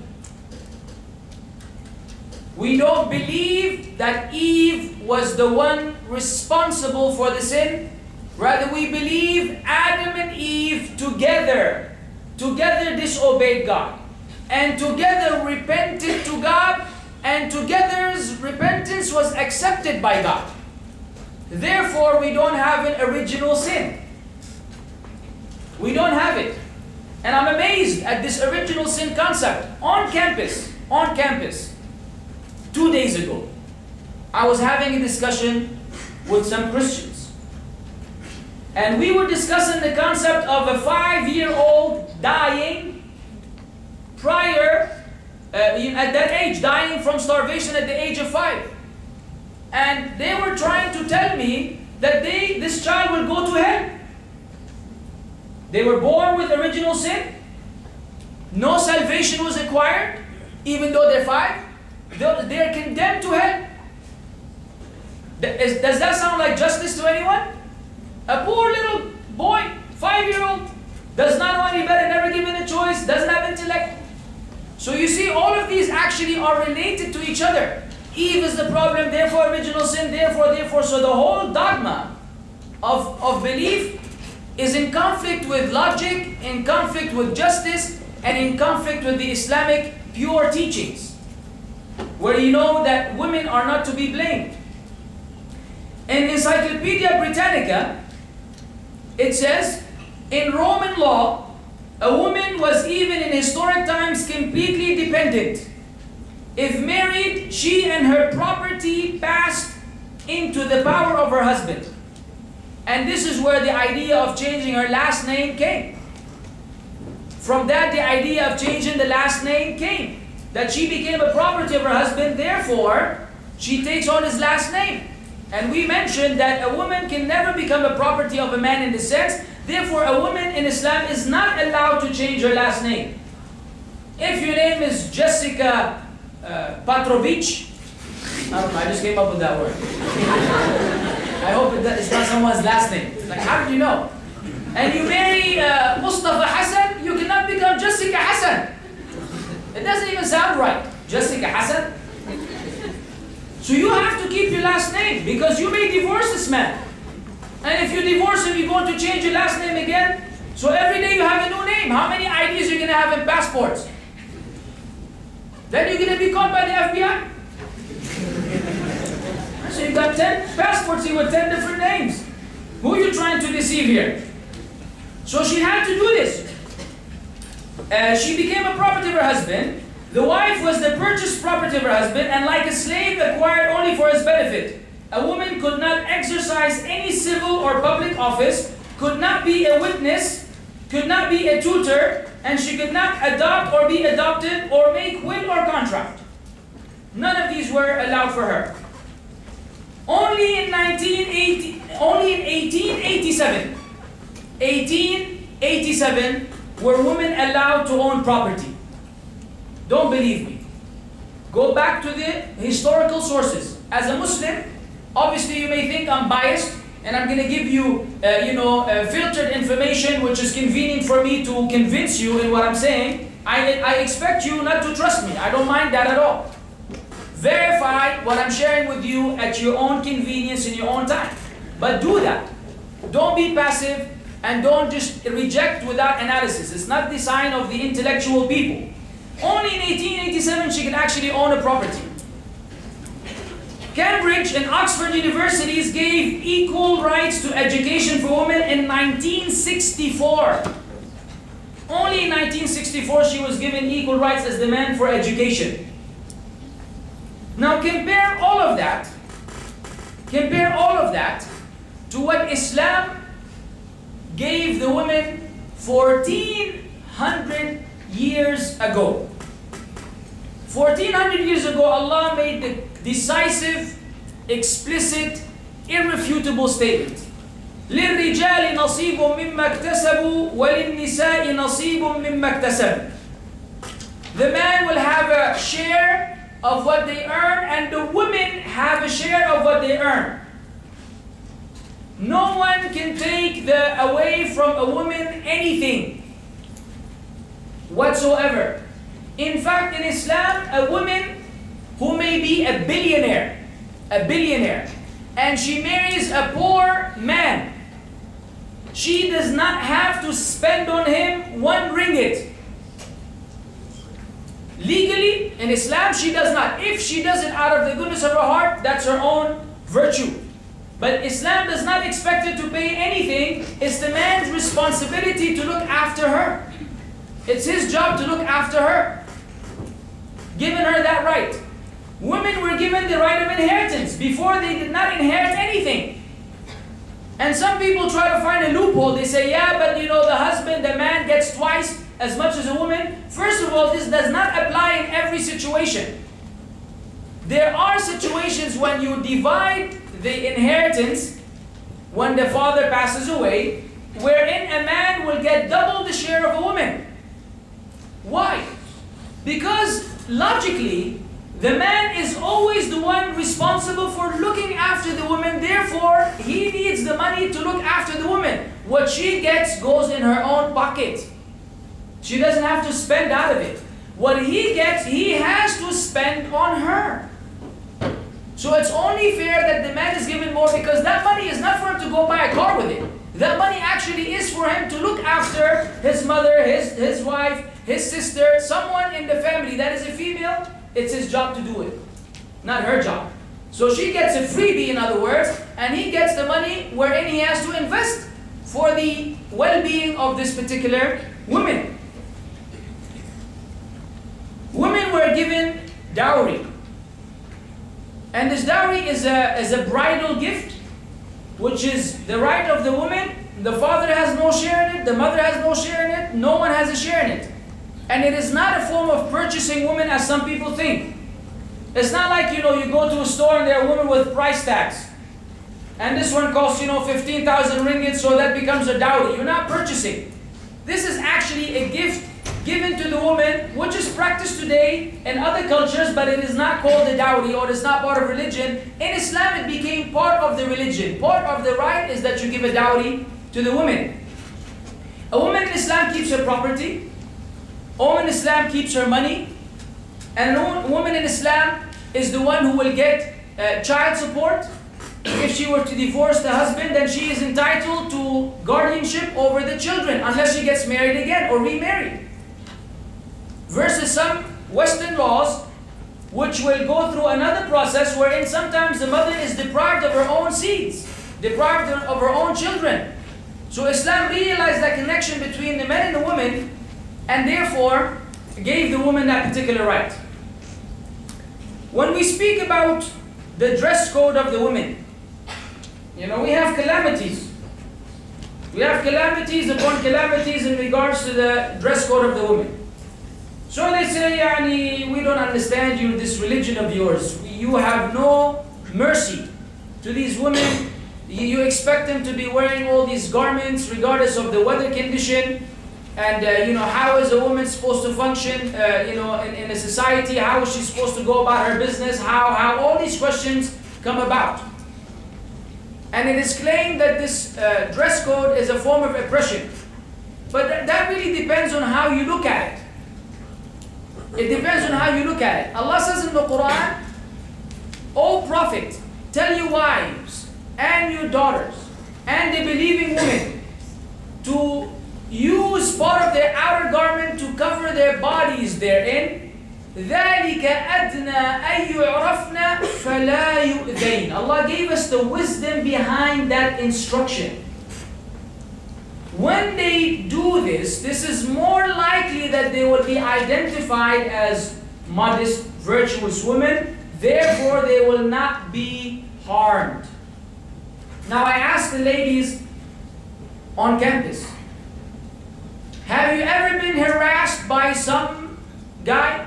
We don't believe that Eve was the one responsible for the sin. Rather, we believe Adam and Eve together disobeyed God. And together repented to God. And together's repentance was accepted by God. Therefore, we don't have an original sin. We don't have it. And I'm amazed at this original sin concept. On campus, 2 days ago, I was having a discussion with some Christians. And we were discussing the concept of a 5-year-old dying prior, at that age, dying from starvation at the age of 5. And they were trying to tell me that this child will go to hell. They were born with original sin. No salvation was acquired, even though they're 5. They're condemned to hell. Does that sound like justice to anyone? A poor little boy, 5-year-old, does not know any better, never given a choice, doesn't have intellect. So you see, all of these actually are related to each other. Eve is the problem, therefore original sin, therefore. So the whole dogma of belief is in conflict with logic, in conflict with justice, and in conflict with the Islamic pure teachings, where you know that women are not to be blamed. In Encyclopedia Britannica, it says, in Roman law, a woman was even in historic times completely dependent. If married, she and her property passed into the power of her husband. And this is where the idea of changing her last name came. From that, the idea of changing the last name came. That she became a property of her husband, therefore, she takes on his last name. And we mentioned that a woman can never become a property of a man in this sense. Therefore, a woman in Islam is not allowed to change her last name. If your name is Jessica Patrovich, I don't know, I just came up with that word. I hope it's not someone's last name. Like, how did you know? And you marry Mustafa Hassan, you cannot become Jessica Hassan. It doesn't even sound right. Jessica Hassan. So you have to keep your last name, because you may divorce this man. And if you divorce him, you're going to change your last name again. So every day you have a new name. How many IDs are you going to have in passports? Then you're going to be caught by the FBI. So you got 10 passports here with 10 different names. Who are you trying to deceive here? So she had to do this. She became a property of her husband. The wife was the purchased property of her husband, and like a slave acquired only for his benefit. A woman could not exercise any civil or public office, could not be a witness, could not be a tutor, and she could not adopt or be adopted or make will or contract. None of these were allowed for her. Only in 1887 were women allowed to own property. Don't believe me. Go back to the historical sources. As a Muslim, obviously you may think I'm biased and I'm going to give you, filtered information which is convenient for me to convince you in what I'm saying. I expect you not to trust me. I don't mind that at all. Verify what I'm sharing with you at your own convenience in your own time. But do that. Don't be passive and don't just reject without analysis. It's not the sign of the intellectual people. Only in 1887 she could actually own a property. Cambridge and Oxford universities gave equal rights to education for women in 1964. Only in 1964 she was given equal rights as the man for education. Now compare all of that to what Islam gave the women 1400 years ago. 1400 years ago, Allah made the decisive, explicit, irrefutable statement. لِلرِّجَالِ نَصِيبٌ مِّمَّا اكْتَسَبُوا وَلِلنِّسَاءِ نَصِيبٌ مِّمَّا اكْتَسَبُوا. The man will have a share of what they earn, and the women have a share of what they earn. No one can take away from a woman anything whatsoever. In fact, in Islam, a woman who may be a billionaire, and she marries a poor man, she does not have to spend on him 1 ringgit. Legally, in Islam, she does not. If she does it out of the goodness of her heart, that's her own virtue. But Islam does not expect her to pay anything. It's the man's responsibility to look after her. It's his job to look after her. Given her that right. Women were given the right of inheritance. Before, they did not inherit anything. And some people try to find a loophole. They say, yeah, but the husband, the man gets twice as much as a woman. First of all, this does not apply in every situation. There are situations when you divide the inheritance when the father passes away, wherein a man will get double the share of a woman. Why? Because logically, the man is always the one responsible for looking after the woman. Therefore, he needs the money to look after the woman. What she gets goes in her own pocket. She doesn't have to spend out of it. what he gets, he has to spend on her. So it's only fair that the man is given more, because that money is not for him to go buy a car with it. That money actually is for him to look after his mother, his wife, his sister, someone in the family that is a female. It's his job to do it, not her job. So she gets a freebie, in other words, and he gets the money wherein he has to invest for the well-being of this particular woman. Women were given dowry. And this dowry is a bridal gift, which is the right of the woman. The father has no share in it, the mother has no share in it, no one has a share in it. And it is not a form of purchasing women as some people think. It's not like, you go to a store and there are women with price tags. And this one costs, 15,000 ringgit, so that becomes a dowry. You're not purchasing. This is actually a gift given to the woman, which is practiced today in other cultures, but it is not called a dowry, or it's not part of religion. In Islam, it became part of the religion. Part of the right is that you give a dowry to the woman. A woman in Islam keeps her property. A woman in Islam keeps her money. And a woman in Islam is the one who will get child support. If she were to divorce the husband, then she is entitled to guardianship over the children, unless she gets married again or remarried. Versus some Western laws, which will go through another process wherein sometimes the mother is deprived of her own seeds, deprived of her own children. So Islam realized that connection between the man and the woman, and therefore gave the woman that particular right. When we speak about the dress code of the women, we have calamities. We have calamities upon calamities in regards to the dress code of the women. So they say, we don't understand you, this religion of yours. You have no mercy to these women. You expect them to be wearing all these garments regardless of the weather condition. And how is a woman supposed to function in a society? How is she supposed to go about her business? How all these questions come about. And it is claimed that this dress code is a form of oppression. But that really depends on how you look at it. It depends on how you look at it. Allah says in the Qur'an, O Prophet, tell your wives and your daughters and the believing women to use part of their outer garment to cover their bodies therein. ذَلِكَ أَدْنَى أَن يُعْرَفْنَ فَلَا يُؤْذَيْنَ. Allah gave us the wisdom behind that instruction. When they do this, this is more likely that they will be identified as modest, virtuous women. Therefore, they will not be harmed. Now, I ask the ladies on campus, have you ever been harassed by some guy?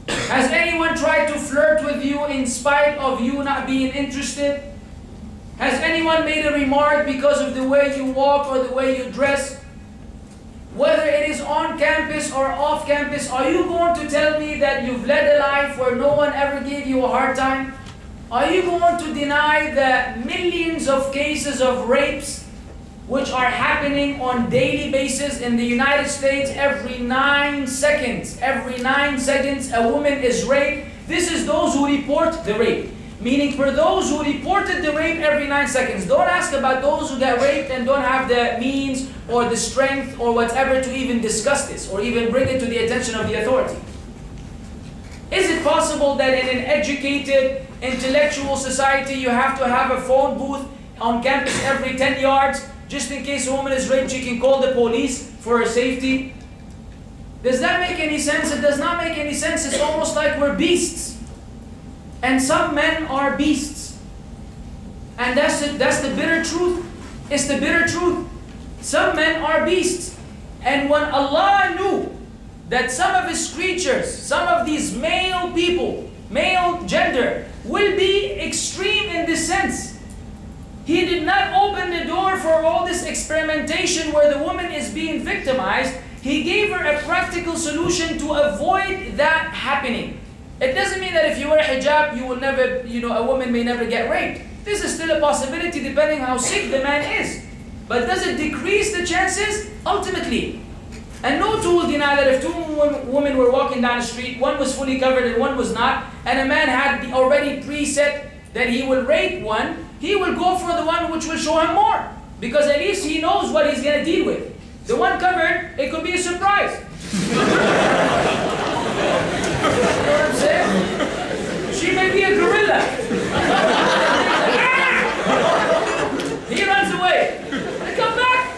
Has anyone tried to flirt with you in spite of you not being interested? Has anyone made a remark because of the way you walk or the way you dress? Whether it is on campus or off campus, are you going to tell me that you've led a life where no one ever gave you a hard time? Are you going to deny the millions of cases of rapes which are happening on daily basis in the United States? Every 9 seconds, a woman is raped. This is those who report the rape. Meaning for those who reported the rape every 9 seconds. Don't ask about those who get raped and don't have the means or the strength or whatever to even discuss this or even bring it to the attention of the authority. Is it possible that in an educated, intellectual society you have to have a phone booth on campus every 10 yards just in case a woman is raped, she can call the police for her safety? Does that make any sense? It does not make any sense. It's almost like we're beasts. And some men are beasts. And that's the bitter truth. It's the bitter truth. Some men are beasts. And when Allah knew that some of His creatures, some of these male people, male gender, will be extreme in this sense, He did not open the door for all this experimentation where the woman is being victimized. He gave her a practical solution to avoid that happening. It doesn't mean that if you wear hijab, you will never, a woman may never get raped. This is still a possibility depending how sick the man is. But does it decrease the chances? Ultimately. And no two will deny that if two women were walking down the street, one was fully covered and one was not, and a man had already preset that he will rape one, he will go for the one which will show him more. Because at least he knows what he's going to deal with. The one covered, it could be a surprise. You know what I'm saying? She may be a gorilla. He runs away. They come back.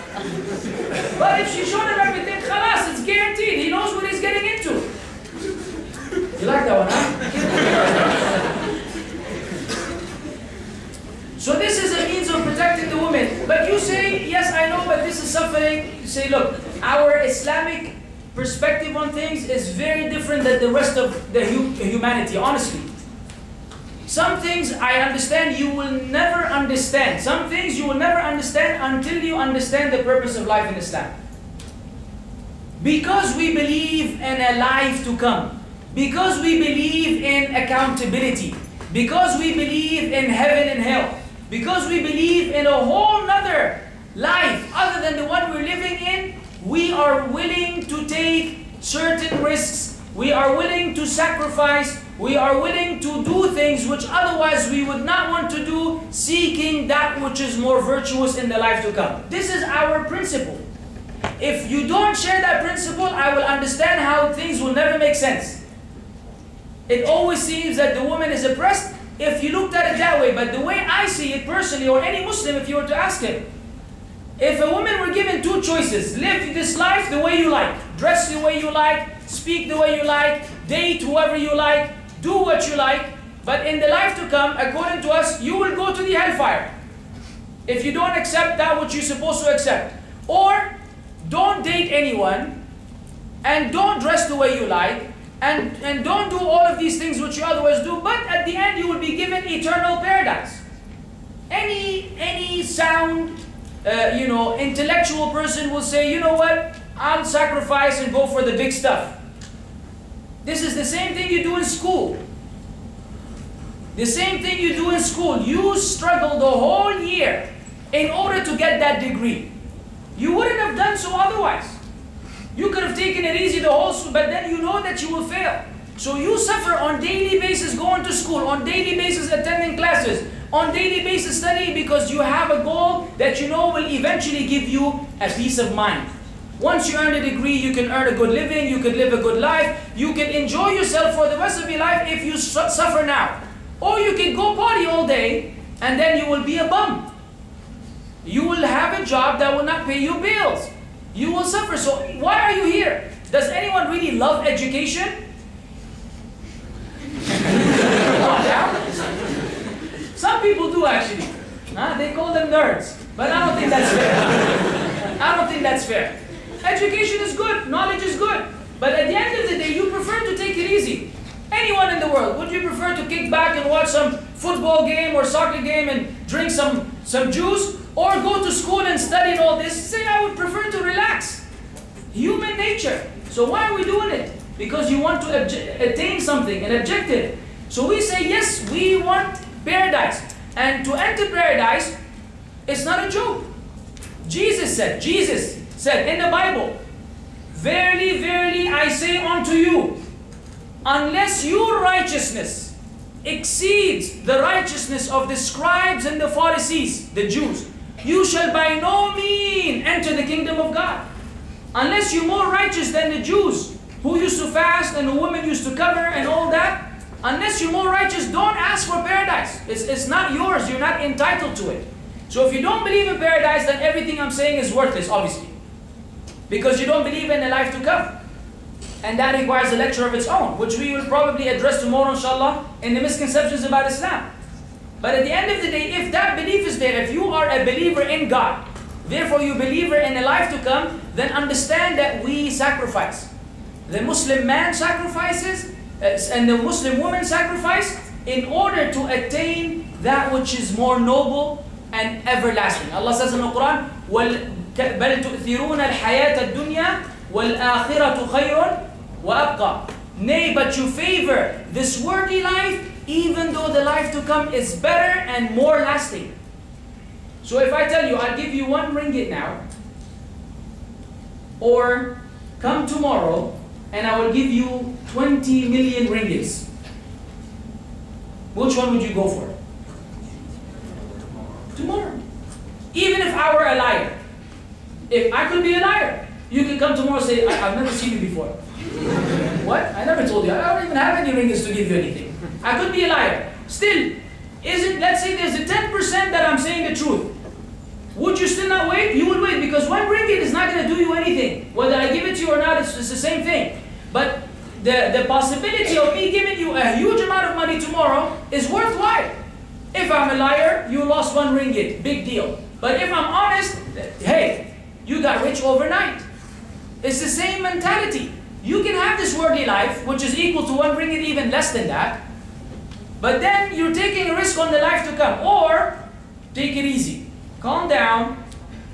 But if she showed him everything, khalas, it's guaranteed. He knows what he's getting into. You like that one, huh? So this is a means of protecting the woman. But you say, yes, I know, but this is suffering. You say, look, our Islamic perspective on things is very different than the rest of the humanity, honestly. Some things I understand you will never understand. Some things you will never understand until you understand the purpose of life in Islam. Because we believe in a life to come. Because we believe in accountability. Because we believe in heaven and hell. Because we believe in a whole nother life other than the one we're living in, we are willing to take certain risks. We are willing to sacrifice. We are willing to do things which otherwise we would not want to do, seeking that which is more virtuous in the life to come. This is our principle. If you don't share that principle, I will understand how things will never make sense. It always seems that the woman is oppressed if you looked at it that way. But the way I see it personally, or any Muslim, if you were to ask him, if a woman were given two choices, live this life the way you like, dress the way you like, speak the way you like, date whoever you like, do what you like, but in the life to come, according to us, you will go to the hellfire if you don't accept that which you're supposed to accept. Or don't date anyone, and don't dress the way you like, and don't do all of these things which you otherwise do, but at the end you will be given eternal paradise. Any sound, intellectual person will say, you know what, I'll sacrifice and go for the big stuff. This is the same thing you do in school. The same thing you do in school. You struggle the whole year in order to get that degree. You wouldn't have done so otherwise. You could have taken it easy the whole school, but then you know that you will fail. So you suffer on daily basis going to school, on daily basis attending classes, on daily basis studying, because you have a goal that you know will eventually give you a peace of mind. Once you earn a degree, you can earn a good living, you can live a good life, you can enjoy yourself for the rest of your life if you suffer now. Or you can go party all day, and then you will be a bum. You will have a job that will not pay you bills. You will suffer. So why are you here? Does anyone really love education? Some people do actually. They call them nerds. But I don't think that's fair. I don't think that's fair. Education is good. Knowledge is good. But at the end of the day, you prefer to take it easy. Anyone in the world, would you prefer to kick back and watch some football game or soccer game and drink some juice? Or go to school and study all this? Say, I would prefer to relax. Human nature. So why are we doing it? Because you want to attain something, an objective. So we say, yes, we want paradise. And to enter paradise, it's not a joke. Jesus said in the Bible, verily, verily, I say unto you, unless your righteousness exceeds the righteousness of the scribes and the Pharisees, the Jews, you shall by no means enter the kingdom of God. Unless you're more righteous than the Jews, who used to fast and the women used to cover and all that, unless you're more righteous, don't ask for paradise. It's not yours. You're not entitled to it. So if you don't believe in paradise, then everything I'm saying is worthless, obviously. Because you don't believe in a life to come. And that requires a lecture of its own, which we will probably address tomorrow, inshallah, in the misconceptions about Islam. But at the end of the day, if that belief is there, if you are a believer in God, therefore you believer in a life to come, then understand that we sacrifice. The Muslim man sacrifices, and the Muslim woman sacrifice in order to attain that which is more noble and everlasting. Allah says in the Quran, بَلْ تُؤْثِرُونَ الْحَيَاةَ الدُّنْيَا وَالْآخِرَةُ خَيْرٌ وَأَبْقَى. Nay, but you favor this worldly life, even though the life to come is better and more lasting. So if I tell you, I'll give you 1 ringgit now, or come tomorrow and I will give you 20 million ringgits. Which one would you go for? Tomorrow. Even if I were a liar. If I could be a liar, you can come tomorrow and say, I've never seen you before. What? I never told you. I don't even have any ringgits to give you anything. I could be a liar. Still, let's say there's a 10% that I'm saying the truth. Would you still not wait? You would wait, because 1 ringgit is not going to do you anything. Whether I give it to you or not, it's the same thing. But the possibility of me giving you a huge amount of money tomorrow is worthwhile. If I'm a liar, you lost 1 ringgit. Big deal. But if I'm honest, hey, you got rich overnight. It's the same mentality. You can have this worldly life, which is equal to 1 ringgit, even less than that. But then you're taking a risk on the life to come. Or, take it easy. Calm down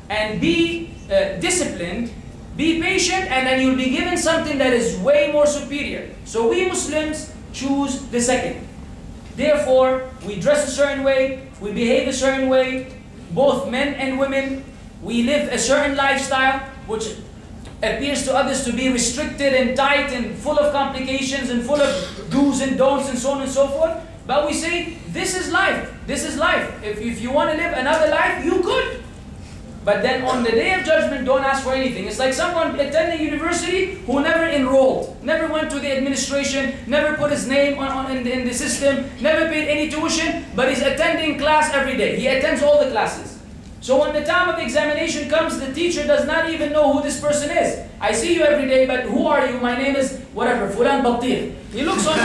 and be disciplined. Be patient, and then you'll be given something that is way more superior. So we Muslims choose the second. Therefore, we dress a certain way, we behave a certain way, both men and women. We live a certain lifestyle, which appears to others to be restricted and tight and full of complications and full of do's and don'ts and so on and so forth. But we say, this is life. This is life. If you want to live another life, you could. But then on the day of judgment, don't ask for anything. It's like someone attending university who never enrolled, never went to the administration, never put his name in the system, never paid any tuition, but he's attending class every day. He attends all the classes. So when the time of examination comes, the teacher does not even know who this person is. I see you every day, but who are you? My name is whatever, Fulan Battir. He looks on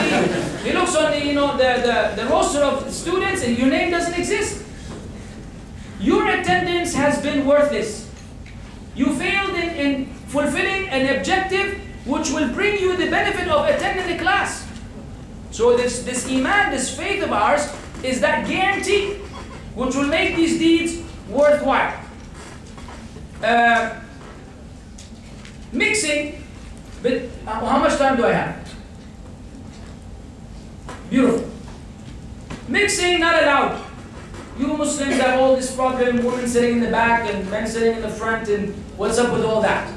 the roster of students, and your name doesn't exist. Your attendance has been worthless. You failed in fulfilling an objective which will bring you the benefit of attending the class. So this iman, this faith of ours, is that guarantee which will make these deeds worthwhile. Mixing, but how much time do I have? Beautiful. Mixing, not allowed. You Muslims have all this problem, women sitting in the back and men sitting in the front, and what's up with all that?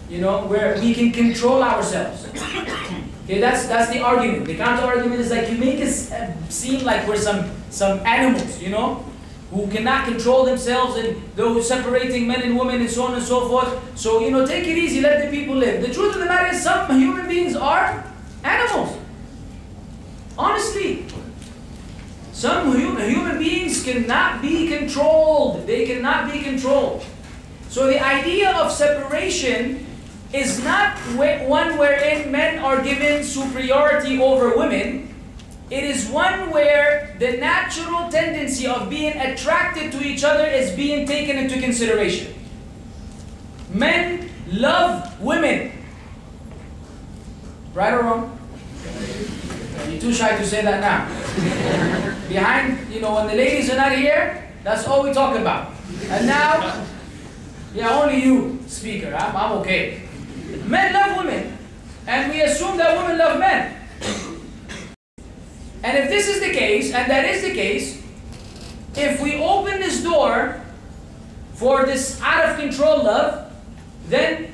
You know, where we can control ourselves. Okay, that's the argument. The counter argument is like, you make us seem like we're some animals, you know, who cannot control themselves, and those separating men and women and so on and so forth. So, you know, take it easy, let the people live. The truth of the matter is, some human beings are animals. Honestly. Some human beings cannot be controlled. They cannot be controlled. So the idea of separation is not one wherein men are given superiority over women. It is one where the natural tendency of being attracted to each other is being taken into consideration. Men love women. Right or wrong? You're too shy to say that now. Behind, you know, when the ladies are not here, that's all we talk about. And now, yeah, only you, speaker, I'm okay. Men love women, and we assume that women love men. And if this is the case, and that is the case, if we open this door for this out-of-control love, then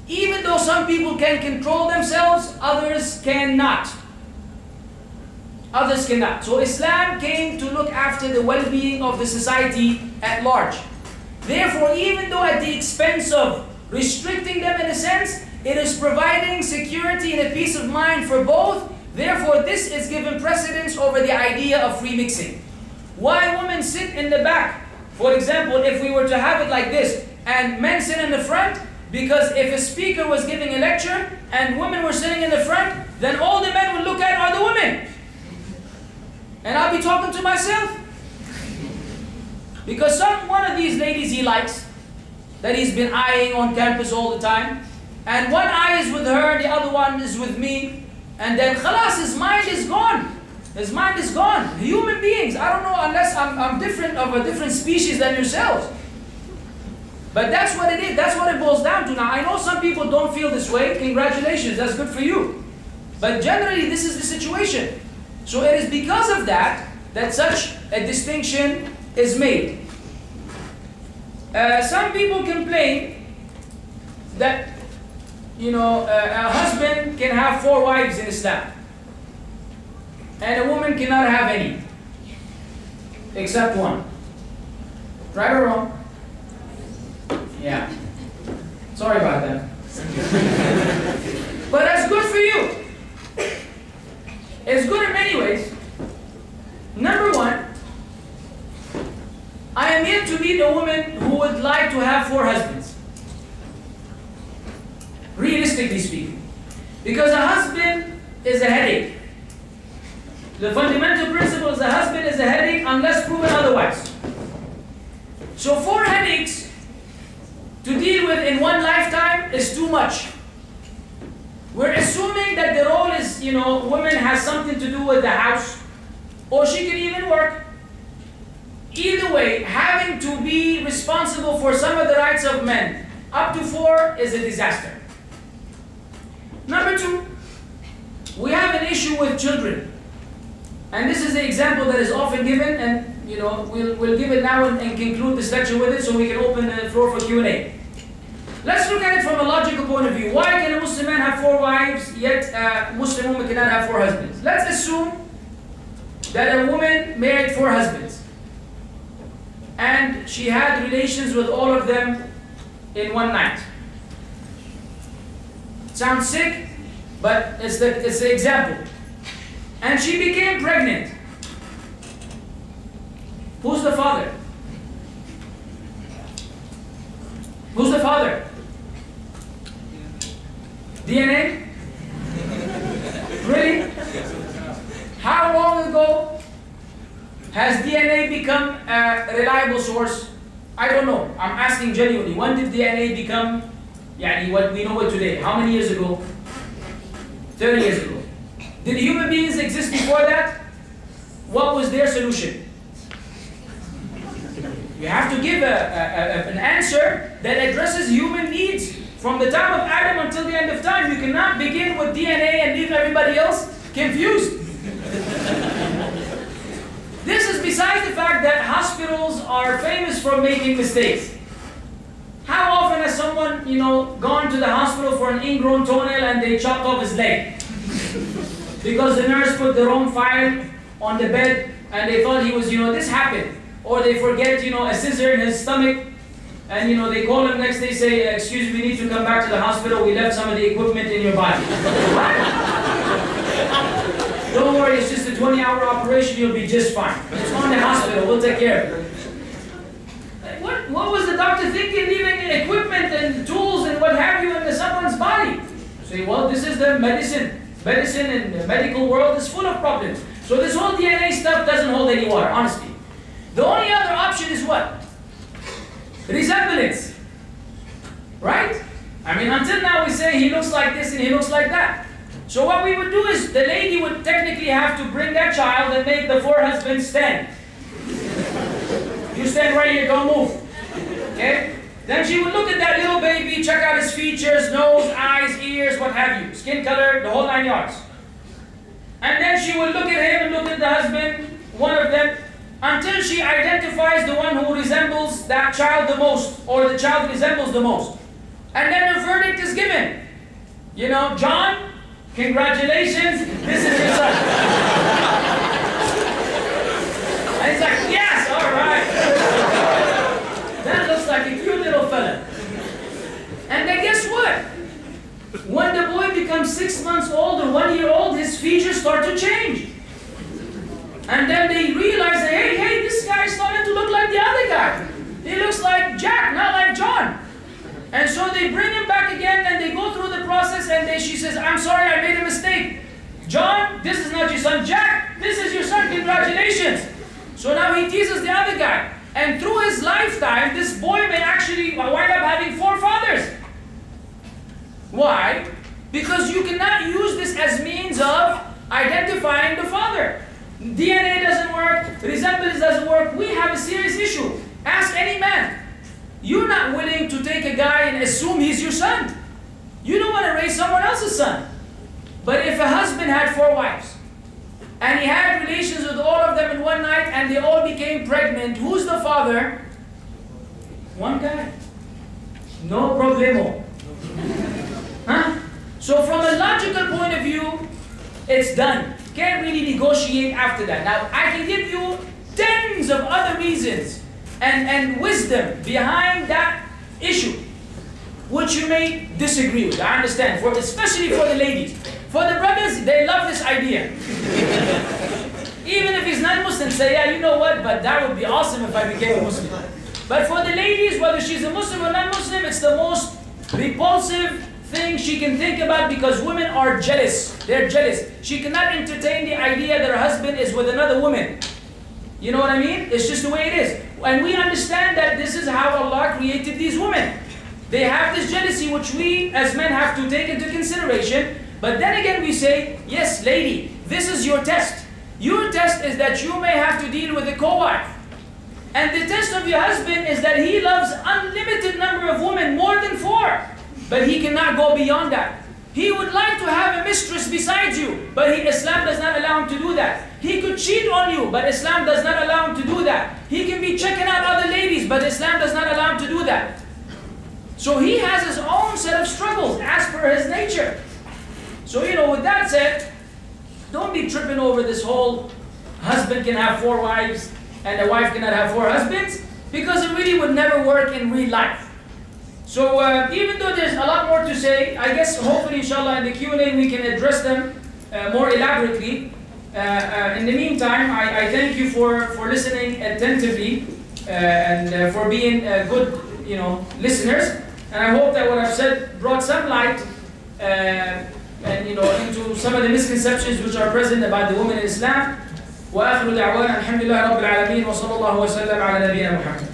even though some people can control themselves, others cannot. Others cannot. So Islam came to look after the well-being of the society at large. Therefore, even though at the expense of restricting them in a sense, it is providing security and a peace of mind for both. Therefore, this is given precedence over the idea of free mixing. Why women sit in the back? For example, if we were to have it like this, and men sit in the front, because if a speaker was giving a lecture and women were sitting in the front, then all the men would look at are the women. And I'll be talking to myself. Because one of these ladies he likes, that he's been eyeing on campus all the time, and one eye is with her, the other one is with me, and then khalas, his mind is gone. His mind is gone. Human beings, I don't know, unless I'm different, of a different species than yourselves. But that's what it is. That's what it boils down to. Now, I know some people don't feel this way. Congratulations, that's good for you. But generally, this is the situation. So it is because of that such a distinction is made. Some people complain that a husband can have 4 wives in Islam. And a woman cannot have any. Except one. Right or wrong? Yeah. Sorry about that. But that's good for you. It's good in many ways. Number one, I am yet to meet a woman who would like to have 4 husbands. Realistically speaking. Because a husband is a headache. The fundamental principle is a husband is a headache unless proven otherwise. So 4 headaches to deal with in one lifetime is too much. We're assuming that the role is, woman has something to do with the house, or she can even work. Either way, having to be responsible for some of the rights of men, up to 4 is a disaster. Number 2, we have an issue with children. And this is the example that is often given, and we'll give it now and conclude this lecture with it so we can open the floor for Q&A. Let's look at it from a logical point of view. Why can a Muslim man have 4 wives, yet a Muslim woman cannot have 4 husbands? Let's assume that a woman married 4 husbands, and she had relations with all of them in one night. Sounds sick, but it's the example. And she became pregnant. Who's the father? Who's the father? DNA? Really? How long ago has DNA become a reliable source? I don't know. I'm asking genuinely. When did DNA become, what we know it today? How many years ago? 30 years ago. Did human beings exist before that? What was their solution? You have to give an answer that addresses human needs from the time of Adam until the end of time. You cannot begin with DNA and leave everybody else confused. This is besides the fact that hospitals are famous for making mistakes. How often has someone, gone to the hospital for an ingrown toenail and they chopped off his leg? Because the nurse put the wrong file on the bed and they thought he was, this happened. Or they forget, a scissor in his stomach, and they call him next day, say, excuse me, we need to come back to the hospital, we left some of the equipment in your body. What? Don't worry, it's just a 20-hour operation, you'll be just fine. It's on the hospital, we'll take care of it. What was the doctor thinking, leaving equipment and tools and what have you in someone's body? Say, well, this is the medicine. Medicine and the medical world is full of problems. So this whole DNA stuff doesn't hold any water, honestly. The only other option is what? Resemblance. Right? Until now we say he looks like this and he looks like that. So what we would do is the lady would technically have to bring that child and make the 4 husbands stand. You stand right here, don't move. Okay? Then she would look at that little baby, check out his features, nose, eyes, ears, what have you, skin color, the whole 9 yards. And then she would look at him and look at the husband, one of them, until she identifies the one who resembles that child the most, or the child resembles the most. And then her verdict is given. John, congratulations, this is your son. And he's like, yes, all right. That looks like a cute little fella. And then guess what? When the boy becomes 6 months old or 1 year old, his features start to change. And then they realize that, hey, this guy is starting to look like the other guy. He looks like Jack, not like John. And so they bring him back again and they go through the process and she says, I'm sorry, I made a mistake. John, this is not your son. Jack, this is your son, congratulations. So now he teases the other guy. And through his lifetime, this boy may actually wind up having 4 fathers. Why? Because you cannot use this as means of identifying the father. DNA doesn't work, resemblance doesn't work. We have a serious issue. Ask any man. You're not willing to take a guy and assume he's your son. You don't want to raise someone else's son. But if a husband had 4 wives, and he had relations with all of them in one night, and they all became pregnant, who's the father? One guy. No problemo. Huh? So from a logical point of view, it's done. Can't really negotiate after that. Now, I can give you tens of other reasons and wisdom behind that issue, which you may disagree with. I understand, especially for the ladies. For the brothers, they love this idea. Even if he's not Muslim, say, yeah, you know what, but that would be awesome if I became a Muslim. But for the ladies, whether she's a Muslim or not Muslim, it's the most repulsive thing she can think about, because women are jealous. They're jealous. She cannot entertain the idea that her husband is with another woman. You know what I mean? It's just the way it is. And we understand that this is how Allah created these women. They have this jealousy, which we as men have to take into consideration. But then again we say, yes, lady, this is your test. Your test is that you may have to deal with a co-wife. And the test of your husband is that he loves unlimited number of women, more than 4. But he cannot go beyond that. He would like to have a mistress besides you, but Islam does not allow him to do that. He could cheat on you, but Islam does not allow him to do that. He can be checking out other ladies, but Islam does not allow him to do that. So he has his own set of struggles as per his nature. So, with that said, don't be tripping over this whole husband can have 4 wives and a wife cannot have 4 husbands, because it really would never work in real life. So even though there's a lot more to say, I guess hopefully inshallah in the Q&A we can address them more elaborately. In the meantime, I thank you for listening attentively and for being good listeners. And I hope that what I've said brought some light into some of the misconceptions which are present about the women in Islam. وآخر دعوانا الحمد لله رب العالمين وصلى الله وسلم على نبينا محمد.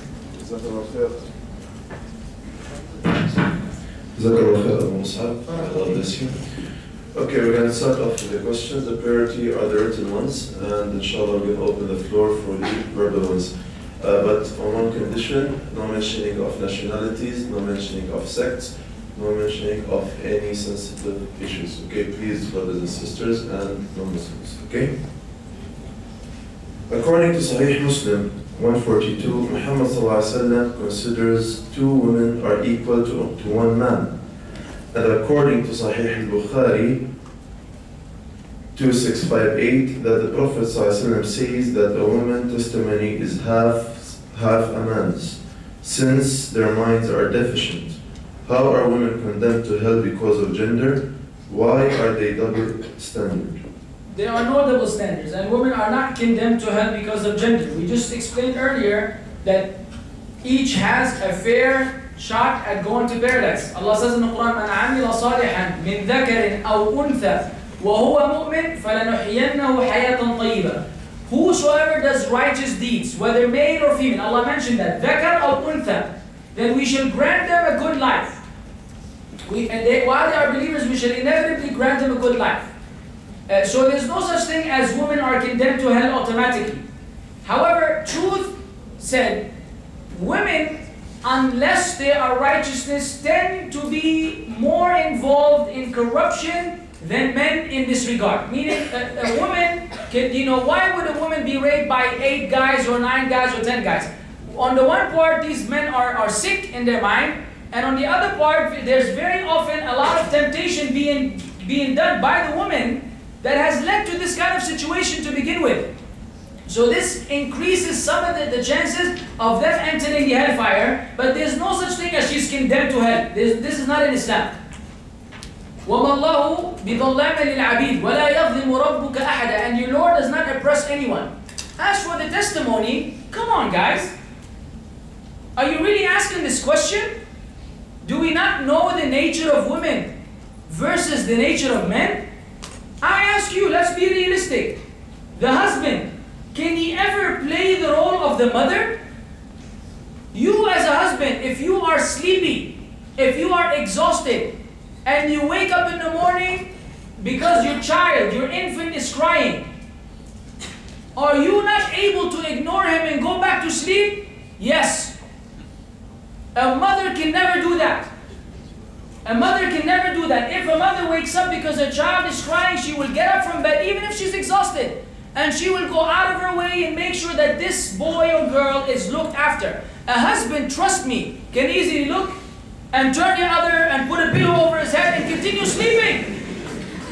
Okay, we're going to start off with the questions. The priority are the written ones, and inshallah we're going to open the floor for the verbal ones. But on one condition: no mentioning of nationalities, no mentioning of sects, no mentioning of any sensitive issues. Okay, please, brothers and sisters and non-Muslims. Okay? According to Sahih Muslim 142, Muhammad ﷺ considers 2 women are equal to 1 man. And according to Sahih al-Bukhari 2658, that the Prophet ﷺ says that a woman's testimony is half a man's, since their minds are deficient. How are women condemned to hell because of gender? Why are they double standard? There are no double standards, and women are not condemned to hell because of gender. We just explained earlier that each has a fair shot at going to paradise. Allah says in the Quran, "Man amila salihan min dhakarin aw untha wa huwa mu'min falanuhyiyannahu hayatan tayyibah." Whosoever does righteous deeds, whether male or female, Allah mentioned that, dhakar aw untha, then we shall grant them a good life. While they are believers, we shall inevitably grant them a good life. So there's no such thing as women are condemned to hell automatically. However, truth said, women, unless they are righteousness, tend to be more involved in corruption than men in this regard. Meaning, a woman can, why would a woman be raped by 8 guys or 9 guys or 10 guys? On the one part, these men are sick in their mind, and on the other part, there's very often a lot of temptation being done by the woman that has led to this kind of situation to begin with. So this increases some of the chances of them entering the hellfire, but there's no such thing as she's condemned to hell. This is not in Islam. وَمَا اللَّهُ بِظَلَّامٍ لِلْعَبِيدِ وَلَا يَظْلِمُ رَبُّكَ أَحَدًا. And your Lord does not oppress anyone. As for the testimony, come on guys. Are you really asking this question? Do we not know the nature of women versus the nature of men? I ask you, let's be realistic. The husband, can he ever play the role of the mother? You as a husband, if you are sleepy, if you are exhausted, and you wake up in the morning because your child, your infant is crying, are you not able to ignore him and go back to sleep? Yes. A mother can never do that. A mother can never do that. If a mother wakes up because her child is crying, she will get up from bed even if she's exhausted. And she will go out of her way and make sure that this boy or girl is looked after. A husband, trust me, can easily look and turn the other and put a pillow over his head and continue sleeping.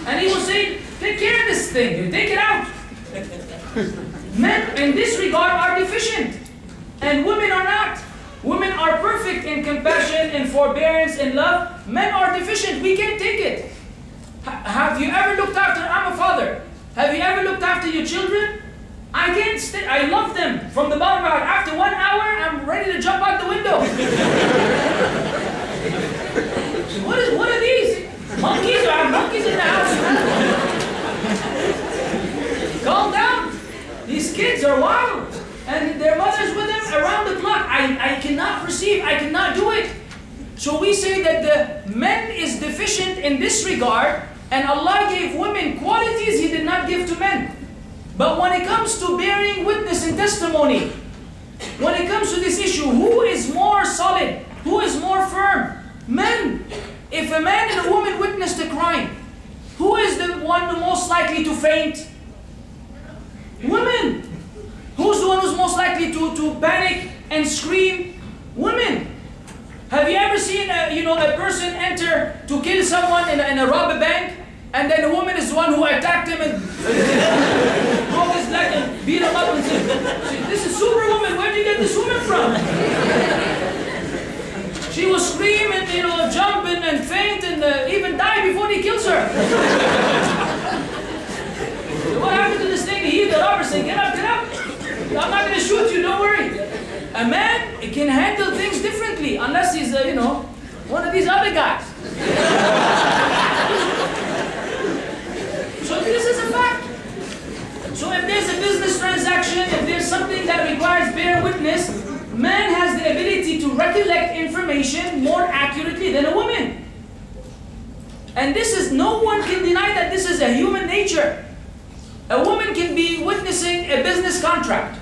And he will say, take care of this thing, take it out. Men in this regard are deficient, and women are not. Women are perfect in compassion, in forbearance, in love. Men are deficient, we can't take it. Have you ever looked after, I'm a father, have you ever looked after your children? I can't stay, I love them from the bottom of my heart. After 1 hour, I'm ready to jump out the window. What are these? Monkeys? I have monkeys in the house. Calm down. These kids are wild. And their mothers with them around the clock. I cannot perceive, I cannot do it. So we say that the man is deficient in this regard, and Allah gave women qualities He did not give to men. But when it comes to bearing witness and testimony, when it comes to this issue, who is more solid? Who is more firm? Men. If a man and a woman witnessed a crime, who is the one most likely to faint? Women. Who's the one who's most likely to panic and scream? Women. Have you ever seen a person enter to kill someone in a rob a bank, and then the woman is the one who attacked him and broke his leg and beat him up and said, "This is Superwoman. Where did you get this woman from?" She was screaming, jumping and faint, and even died before he kills her. So what happened to this thing? He, the robber, said, "Get up, get up. I'm not going to shoot you, don't worry." A man can handle things differently, unless he's, one of these other guys. So this is a fact. So if there's a business transaction, if there's something that requires bear witness, man has the ability to recollect information more accurately than a woman. And no one can deny that this is a human nature. A woman can be witnessing a business contract,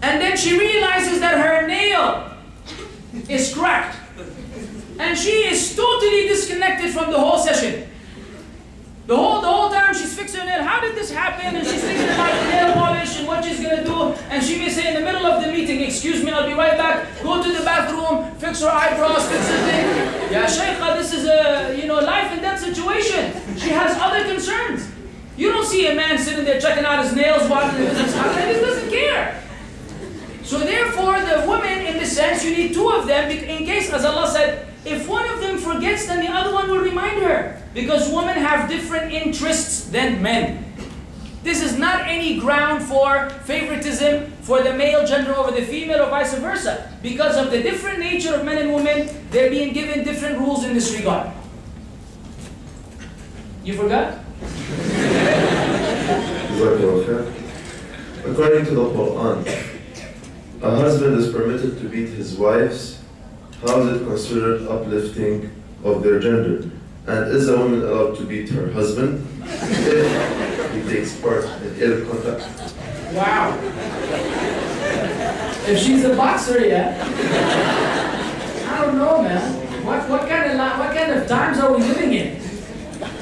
and then she realizes that her nail is cracked, and she is totally disconnected from the whole session. The whole time she's fixing her nail. How did this happen? And she's thinking about the nail polish and what she's going to do. And she may say in the middle of the meeting, "Excuse me, I'll be right back. Go to the bathroom, fix her eyebrows, fix her thing." "Ya Shaykha, this is a life and death situation." She has other concerns. You don't see a man sitting there checking out his nails while the business happens. He doesn't care. So therefore, the women, in this sense, you need two of them in case, as Allah said, if one of them forgets, then the other one will remind her. Because women have different interests than men. This is not any ground for favoritism for the male gender over the female or vice versa. Because of the different nature of men and women, they're being given different rules in this regard. You forgot? According to the Qur'an, a husband is permitted to beat his wives. How is it considered uplifting of their gender? And is a woman allowed to beat her husband if he takes part in ill conduct? Wow. If she's a boxer, yeah. I don't know, man. What kind of times are we living in?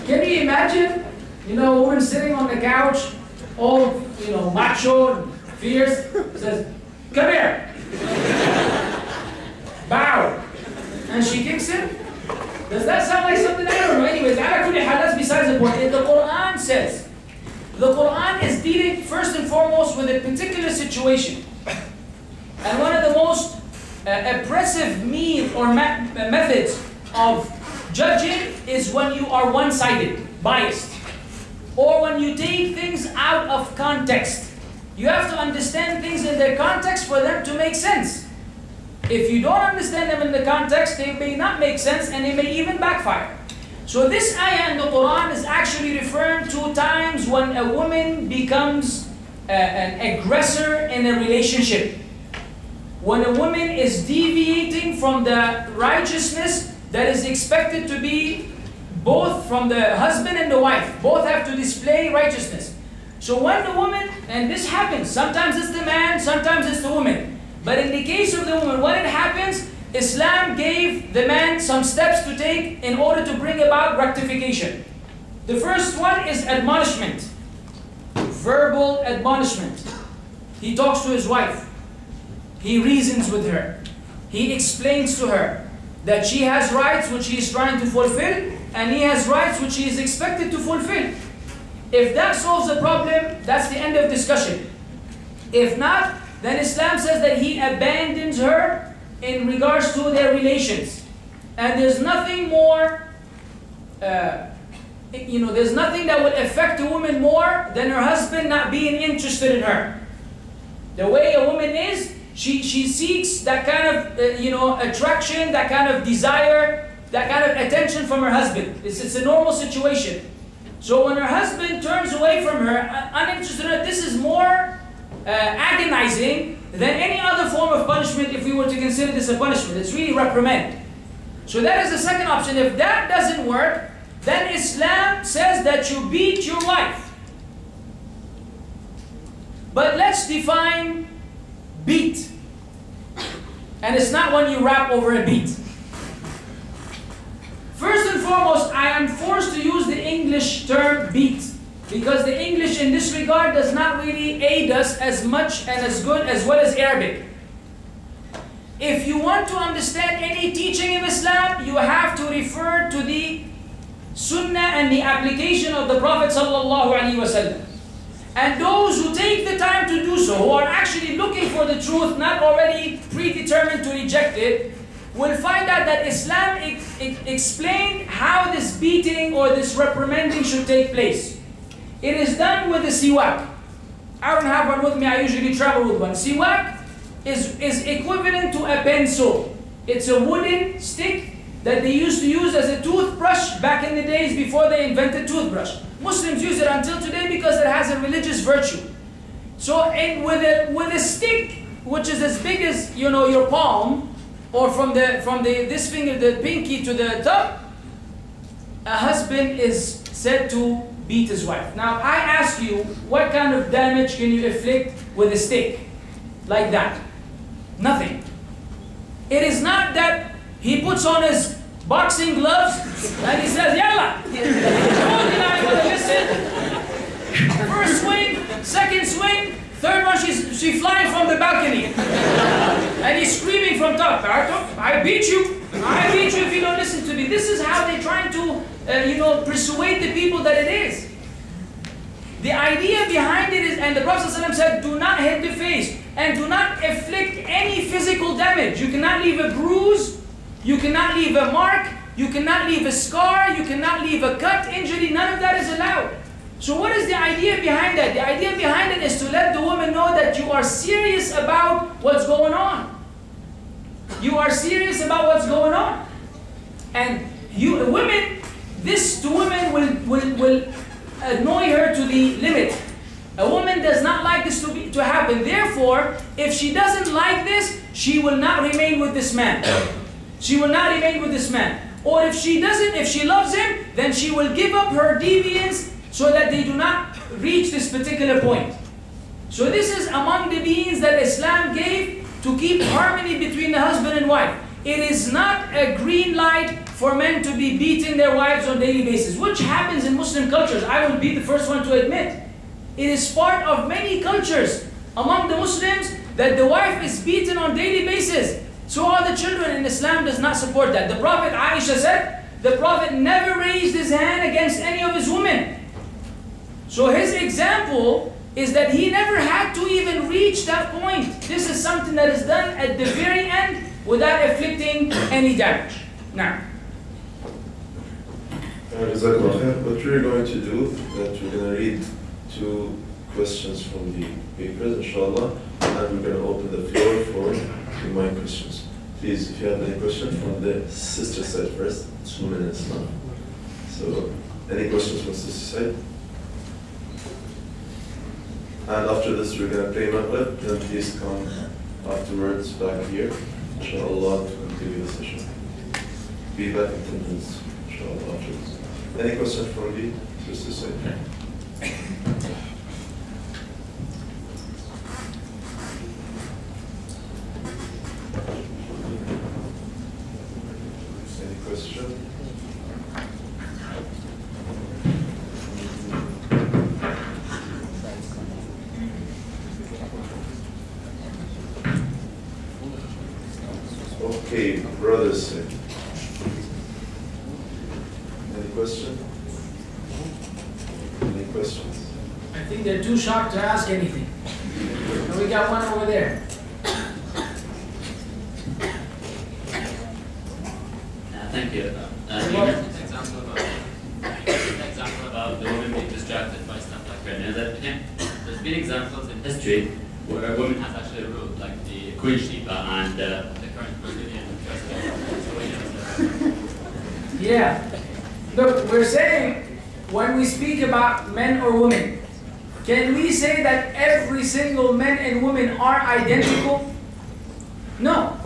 Can you imagine, a woman sitting on the couch, all, macho and fierce, says, "Come here." Bow. And she kicks him? Does that sound like something? I don't know. Anyways, that's besides the point. The Qur'an says, the Qur'an is dealing first and foremost with a particular situation. And one of the most oppressive methods of judging is when you are one-sided, biased, or when you take things out of context. You have to understand things in their context for them to make sense. If you don't understand them in the context, they may not make sense and they may even backfire. So this ayah in the Quran is actually referring to times when a woman becomes an aggressor in a relationship. When a woman is deviating from the righteousness that is expected to be both from the husband and the wife. Both have to display righteousness. So when the woman, and this happens, sometimes it's the man, sometimes it's the woman. But in the case of the woman, when it happens, Islam gave the man some steps to take in order to bring about rectification. The first one is admonishment, verbal admonishment. He talks to his wife. He reasons with her. He explains to her. That she has rights which he is trying to fulfill, and he has rights which he is expected to fulfill. If that solves the problem, that's the end of discussion. If not, then Islam says that he abandons her in regards to their relations. And there's nothing more, there's nothing that will affect a woman more than her husband not being interested in her. The way a woman is, she seeks that kind of, attraction, that kind of desire, that kind of attention from her husband. It's a normal situation. So when her husband turns away from her, uninterested in her, this is more agonizing than any other form of punishment if we were to consider this a punishment. It's really reprimand. So that is the second option. If that doesn't work, then Islam says that you beat your wife. But let's define beat. And it's not when you rap over a beat. First and foremost, I am forced to use the English term beat, because the English in this regard does not really aid us as much and as good as well as Arabic. If you want to understand any teaching of Islam, you have to refer to the Sunnah and the application of the Prophet ﷺ. And those who take the time to do so, who are actually looking for the truth, not already predetermined to reject it, will find out that Islam explained how this beating or this reprimanding should take place. It is done with a siwak. I don't have one with me, I usually travel with one. Siwak is equivalent to a pencil. It's a wooden stick that they used to use as a toothbrush back in the days before they invented toothbrush. Muslims use it until today because it has a religious virtue. So with a stick, which is as big as your palm, or from this finger, the pinky to the top, a husband is said to beat his wife. Now I ask you, what kind of damage can you inflict with a stick like that? Nothing. It is not that he puts on his boxing gloves and he says, "Yalla, listen." First swing, second swing, third one, she's flying from the balcony. And he's screaming from top, "I beat you. I beat you if you don't listen to me." This is how they're trying to, persuade the people that it is. The idea behind it is, and the Prophet ﷺ said, do not hit the face and do not inflict any physical damage. You cannot leave a bruise, you cannot leave a mark, you cannot leave a scar, you cannot leave a cut, injury, none of that is allowed. So what is the idea behind that? The idea behind it is to let the woman know that you are serious about what's going on. You are serious about what's going on. And this to women will annoy her to the limit. A woman does not like this to happen. Therefore, if she doesn't like this, she will not remain with this man. She will not remain with this man. Or if she loves him, then she will give up her deviance so that they do not reach this particular point. So this is among the means that Islam gave to keep harmony between the husband and wife. It is not a green light for men to be beating their wives on a daily basis, which happens in Muslim cultures. I will be the first one to admit. It is part of many cultures among the Muslims that the wife is beaten on a daily basis. So are the children, and Islam does not support that. The Prophet, Aisha said, the Prophet never raised his hand against any of his women. So his example is that he never had to even reach that point. This is something that is done at the very end without inflicting any damage. Now, what we're going to do is that we're going to read 2 questions from the papers, inshallah, and we're going to open the floor for my questions. Please, if you have any questions from the sister side first, it's women in Islam. So, any questions from sister side? And after this, we're going to play Maghrib, then please come afterwards back here, inshallah, to continue the session. Be back in 10 minutes, inshallah, afterwards. Any questions from the sister side? Any question? Okay, brothers. question? Any questions? I think they're too shocked to ask anything. And we got one over there. Thank you. You mentioned an example about the woman being distracted by stuff like that. There's been examples in history where a woman has actually ruled, like the Queen Sheba and the current Brazilian president. Yeah. Look, we're saying when we speak about men or women, can we say that every single man and woman are identical? No.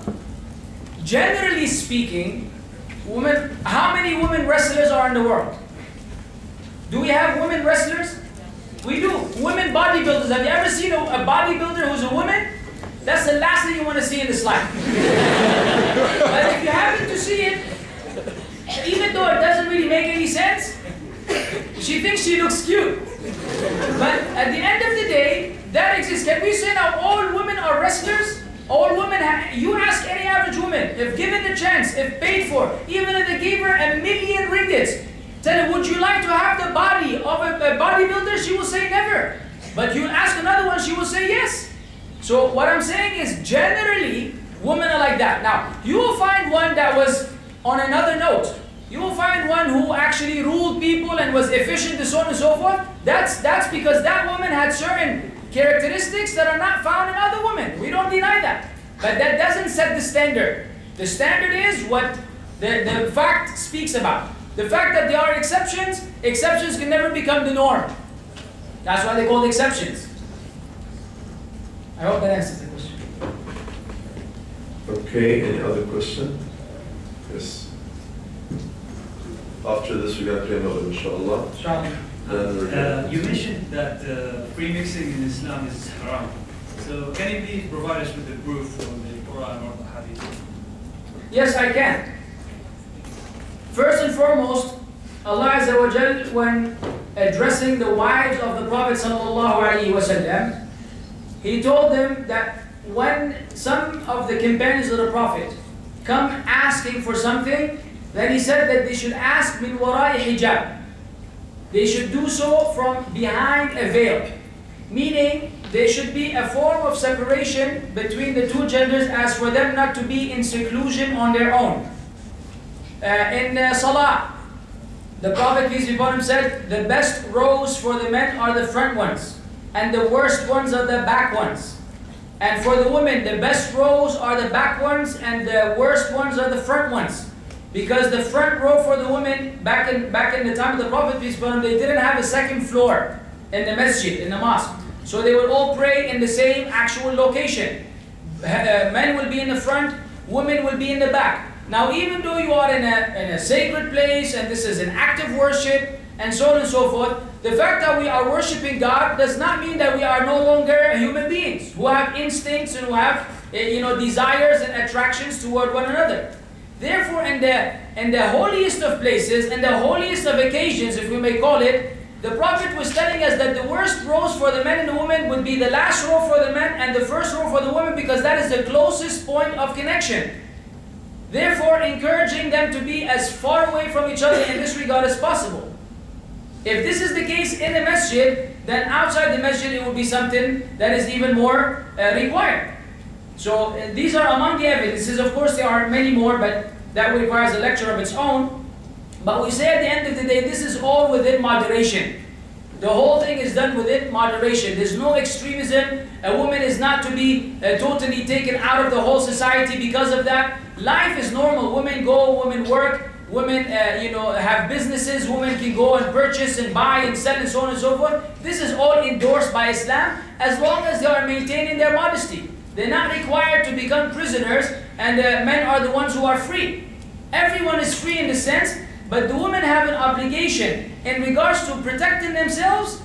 Generally speaking, women, how many women wrestlers are in the world? Do we have women wrestlers? We do. Women bodybuilders. Have you ever seen a bodybuilder who's a woman? That's the last thing you want to see in this life. But if you happen to see it, even though it doesn't really make any sense, she thinks she looks cute. But at the end of the day, that exists. Can we say now all women are wrestlers? All women, you ask any average woman, if given the chance, if paid for, even if they gave her 1,000,000 ringgits, tell her, would you like to have the body of a bodybuilder? She will say never. But you ask another one, she will say yes. So what I'm saying is, generally, women are like that. Now, you will find one that was on another note. You will find one who actually ruled people and was efficient and so on and so forth. That's because that woman had certain characteristics that are not found in other women. We don't deny that. But that doesn't set the standard. The standard is what the fact speaks about. The fact that there are exceptions, exceptions can never become the norm. That's why they call exceptions. I hope that answers the question. Okay, any other question? Yes. After this, we're going to pray Maghrib, inshallah. You mentioned that free mixing in Islam is haram. So can you please provide us with the proof from the Quran or the Hadith? Yes, I can. First and foremost, Allah Azza wa Jal, when addressing the wives of the Prophet sallallahu alaihi wasallam, He told them that when some of the companions of the Prophet come asking for something, then He said that they should ask min wara'i hijab. They should do so from behind a veil. Meaning, there should be a form of separation between the two genders as for them not to be in seclusion on their own. In Salah, the Prophet, peace be upon him, said, the best rows for the men are the front ones, and the worst ones are the back ones. And for the women, the best rows are the back ones, and the worst ones are the front ones. Because the front row for the women, back in the time of the Prophet, peace be upon him, they didn't have a second floor in the masjid, in the mosque. So they would all pray in the same actual location. Men will be in the front, women will be in the back. Now, even though you are in a sacred place, and this is an act of worship, and so on and so forth, the fact that we are worshiping God does not mean that we are no longer human beings who have instincts and who have desires and attractions toward one another. Therefore, in the holiest of places, and the holiest of occasions, if we may call it, the Prophet was telling us that the worst rows for the men and the women would be the last row for the men and the first row for the women, because that is the closest point of connection. Therefore, encouraging them to be as far away from each other in this regard as possible. If this is the case in the masjid, then outside the masjid it will be something that is even more required. So these are among the evidences. Of course, there are many more, but that requires a lecture of its own. But we say at the end of the day, this is all within moderation. The whole thing is done within moderation. There's no extremism. A woman is not to be totally taken out of the whole society because of that. Life is normal. Women go, women work, women have businesses, women can go and purchase and buy and sell and so on and so forth. This is all endorsed by Islam as long as they are maintaining their modesty. They're not required to become prisoners, and men are the ones who are free. Everyone is free in the sense, but the women have an obligation in regards to protecting themselves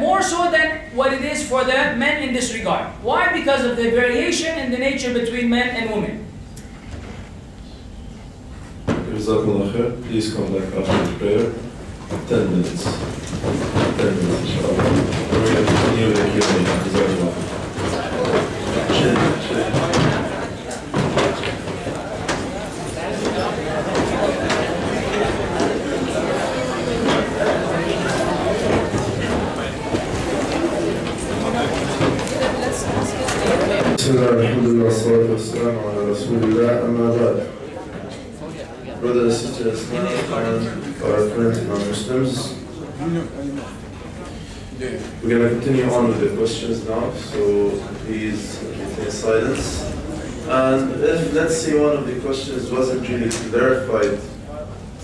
more so than what it is for the men in this regard. Why? Because of the variation in the nature between men and women. Please come back after the prayer. 10 minutes. 10 minutes, inshallah. We're going to continue the Q&A. بسم الله الحمد لله والصلاة والسلام على رسول الله أما بعد. Brothers and sisters, and our friends and our Muslims, we're going to continue on with the questions now, so please maintain silence. And if, let's say, one of the questions wasn't really clarified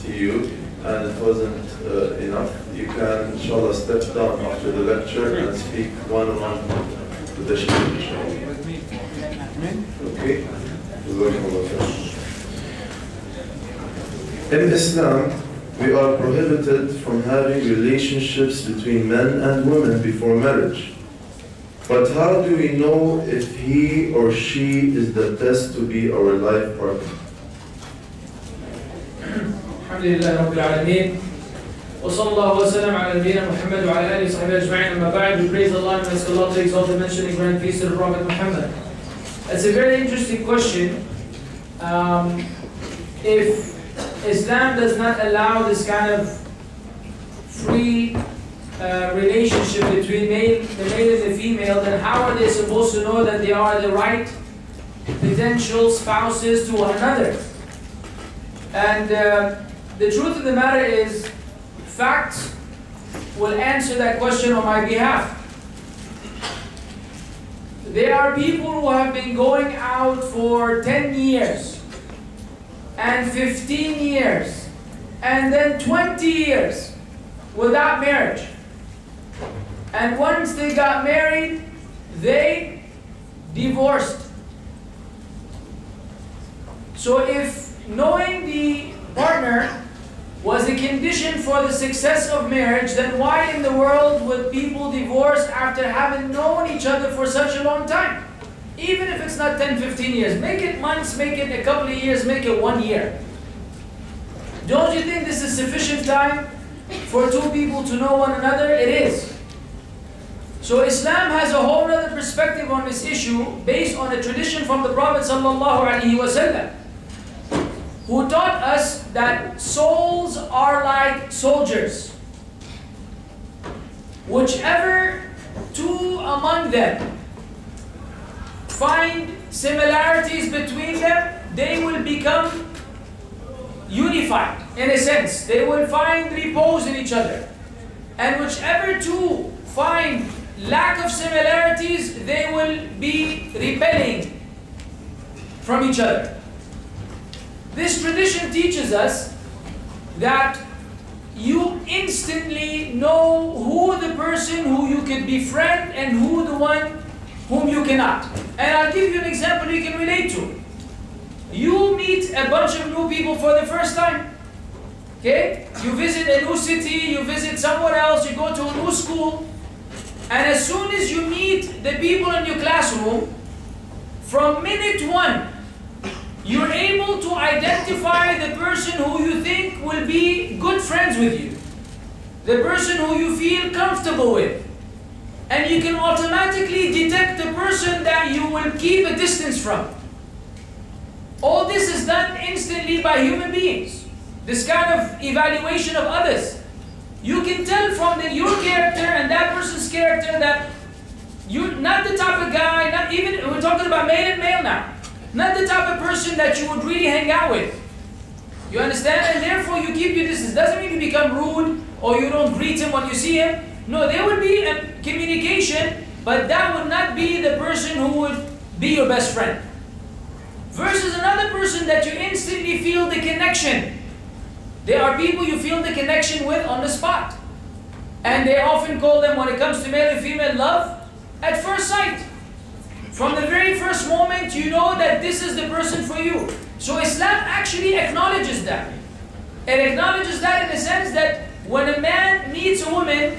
to you and it wasn't enough, you can, inshallah, step down after the lecture and speak one-on-one with the Shaykh, inshallah. Okay? In Islam, we are prohibited from having relationships between men and women before marriage. But how do we know if he or she is the best to be our life partner? Alhamdulillah Rabbil Alameen. وصلى الله وسلم على نبينا محمد وعلى آله وصحبه أجمعين. أما بعد, we praise Allah and ask Allah to exalt and mention and grant peace to the Prophet Muhammad. It's a very interesting question. If Islam does not allow this kind of free relationship between the male and the female, then how are they supposed to know that they are the right potential spouses to one another? And the truth of the matter is, facts will answer that question on my behalf. There are people who have been going out for 10 years, and 15 years, and then 20 years without marriage. And once they got married, they divorced. So if knowing the partner was a condition for the success of marriage, then why in the world would people divorce after having known each other for such a long time? Even if it's not 10, 15 years, make it months, make it a couple of years, make it 1 year. Don't you think this is sufficient time for two people to know one another? It is. So Islam has a whole other perspective on this issue based on a tradition from the Prophet ﷺ, who taught us that souls are like soldiers. Whichever two among them find similarities between them, they will become unified in a sense. They will find repose in each other. And whichever two find lack of similarities, they will be repelling from each other. This tradition teaches us that you instantly know who the person who you can befriend and who the one whom you cannot. And I'll give you an example you can relate to. You meet a bunch of new people for the first time. Okay? You visit a new city, you visit somewhere else, you go to a new school. And as soon as you meet the people in your classroom, from minute one, you're able to identify the person who you think will be good friends with you. The person who you feel comfortable with. And you can automatically detect the person that you will keep a distance from. All this is done instantly by human beings. This kind of evaluation of others. You can tell from your character and that person's character that you're not the type of guy, not even, we're talking about male and male now, not the type of person that you would really hang out with. You understand? And therefore you keep your distance. Doesn't mean you become rude or you don't greet him when you see him. No, there would be a communication, but that would not be the person who would be your best friend. Versus another person that you instantly feel the connection. There are people you feel the connection with on the spot. And they often call them, when it comes to male and female, love at first sight. From the very first moment, you know that this is the person for you. So Islam actually acknowledges that. It acknowledges that in the sense that when a man meets a woman,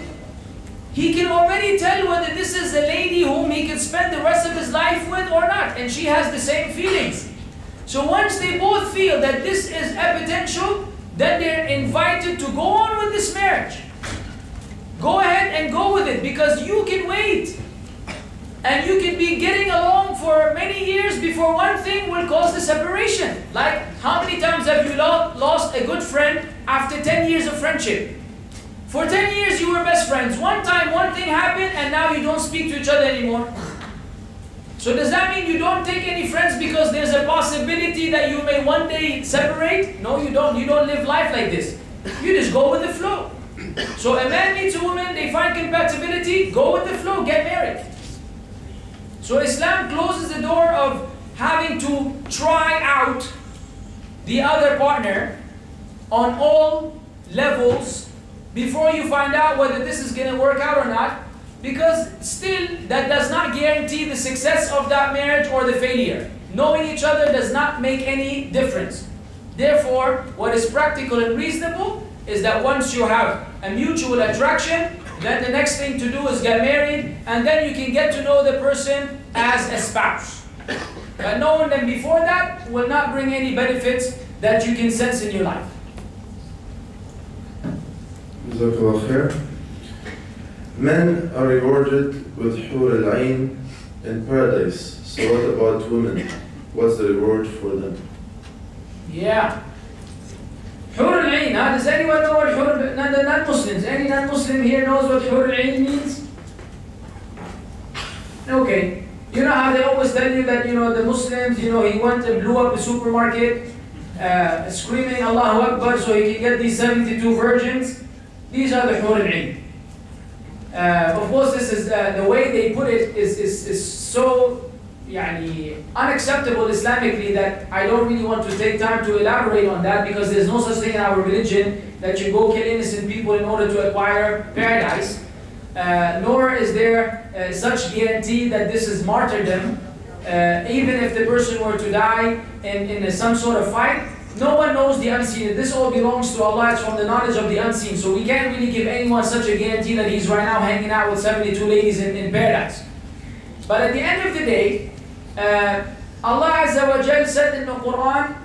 he can already tell whether this is a lady whom he can spend the rest of his life with or not. And she has the same feelings. So once they both feel that this is a potential, then they're invited to go on with this marriage. Go ahead and go with it, because you can wait. And you can be getting along for many years before one thing will cause the separation. Like, how many times have you lost a good friend after 10 years of friendship? For 10 years you were best friends. One time one thing happened and now you don't speak to each other anymore. So does that mean you don't take any friends because there's a possibility that you may one day separate? No, you don't. You don't live life like this. You just go with the flow. So a man meets a woman, they find compatibility, go with the flow, get married. So Islam closes the door of having to try out the other partner on all levels before you find out whether this is going to work out or not, because still that does not guarantee the success of that marriage or the failure. Knowing each other does not make any difference. Therefore, what is practical and reasonable is that once you have a mutual attraction, then the next thing to do is get married, and then you can get to know the person as a spouse. But knowing them before that will not bring any benefits that you can sense in your life. Jazakallah khair. Men are rewarded with hur al-ain in paradise. So what about women? What's the reward for them? Yeah. Hur al-ain, does anyone know what hur al-ain? The non-Muslims, any non-Muslim here knows what hur al-ain means? Okay. You know how they always tell you that, the Muslims, he went and blew up a supermarket, screaming Allahu Akbar so he can get these 72 virgins? These are the hur al-ain. Of course, this is the way they put it is so unacceptable Islamically that I don't really want to take time to elaborate on that, because there's no such thing in our religion that you go kill innocent people in order to acquire paradise. Nor is there such guarantee that this is martyrdom. Even if the person were to die in some sort of fight, no one knows the unseen. This all belongs to Allah. It's from the knowledge of the unseen. So we can't really give anyone such a guarantee that he's right now hanging out with 72 ladies in paradise. But at the end of the day, Allah Azza wa Jal said in the Qur'an,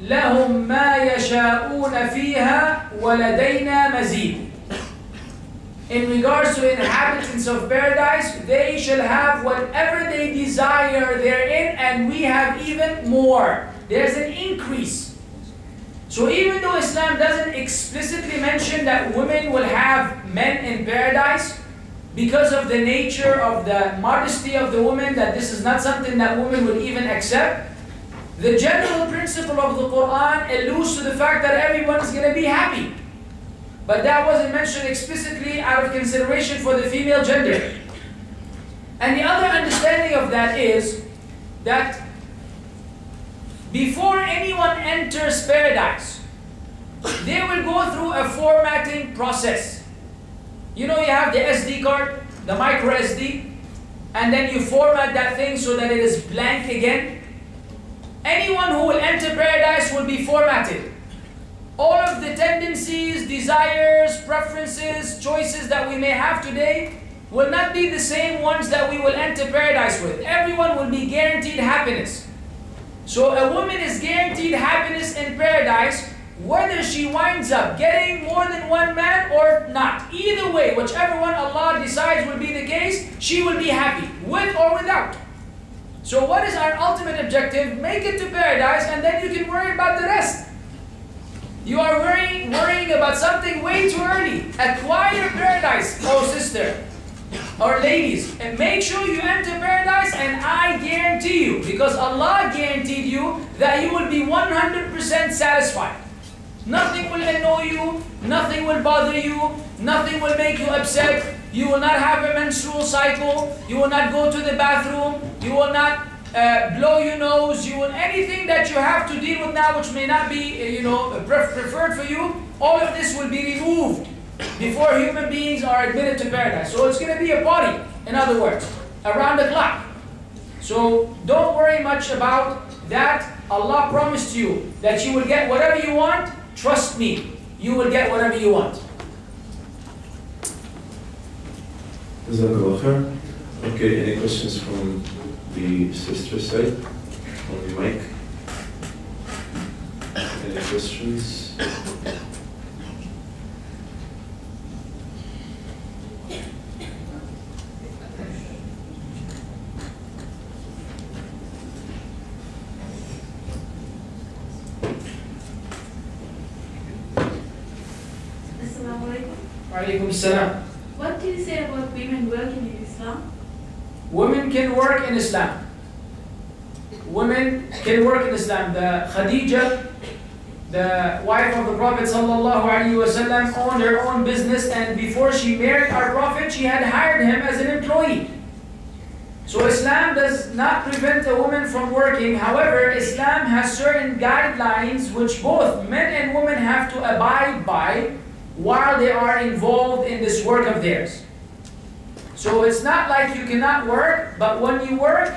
لَهُمْ مَا يَشَاءُونَ فِيهَا وَلَدَيْنَا مَزِيدٌ. In regards to inhabitants of paradise, they shall have whatever they desire therein, and we have even more. There's an increase. So even though Islam doesn't explicitly mention that women will have men in paradise, because of the nature of the modesty of the woman, that this is not something that women would even accept, the general principle of the Qur'an alludes to the fact that everyone is going to be happy. But that wasn't mentioned explicitly out of consideration for the female gender. And the other understanding of that is that before anyone enters paradise, they will go through a formatting process. You have the SD card, the micro SD, and then you format that thing so that it is blank again. Anyone who will enter paradise will be formatted. All of the tendencies, desires, preferences, choices that we may have today will not be the same ones that we will enter paradise with. Everyone will be guaranteed happiness. So a woman is guaranteed happiness in paradise whether she winds up getting more than one man or not. Either way, whichever one Allah decides will be the case, she will be happy, with or without. So what is our ultimate objective? Make it to paradise, and then you can worry about the rest. You are worrying about something way too early. Acquire paradise, oh sister, or ladies, and make sure you enter paradise, and I guarantee you, because Allah guaranteed you, that you will be 100% satisfied. Nothing will annoy you, nothing will bother you, nothing will make you upset. You will not have a menstrual cycle, you will not go to the bathroom, you will not blow your nose, anything that you have to deal with now which may not be preferred for you, all of this will be removed before human beings are admitted to paradise. So it's going to be a party, in other words, around the clock. So don't worry much about that. Allah promised you that you will get whatever you want. Trust me, you will get whatever you want. Jazakallah khair. Okay, any questions from the sister side on the mic? Any questions? Walaikum salam. What do you say about women working in Islam? Women can work in Islam. Women can work in Islam. The Khadija, the wife of the Prophet ﷺ, owned her own business, and before she married our Prophet, she had hired him as an employee. So Islam does not prevent a woman from working. However, Islam has certain guidelines which both men and women have to abide by while they are involved in this work of theirs. So it's not like you cannot work, but when you work,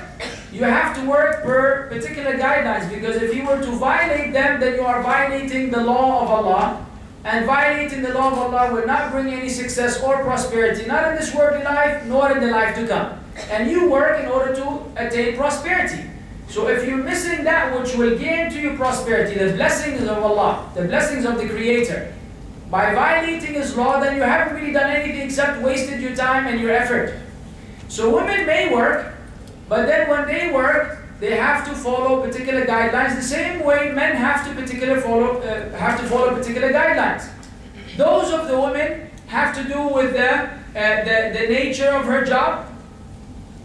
you have to work per particular guidelines, because if you were to violate them, then you are violating the law of Allah, and violating the law of Allah will not bring any success or prosperity, not in this worldly life, nor in the life to come. And you work in order to attain prosperity. So if you're missing that which will guarantee you prosperity, the blessings of Allah, the blessings of the Creator, by violating His law, then you haven't really done anything except wasted your time and your effort. So women may work, but then when they work, they have to follow particular guidelines, the same way men have to follow particular guidelines. Those of the women have to do with the nature of her job,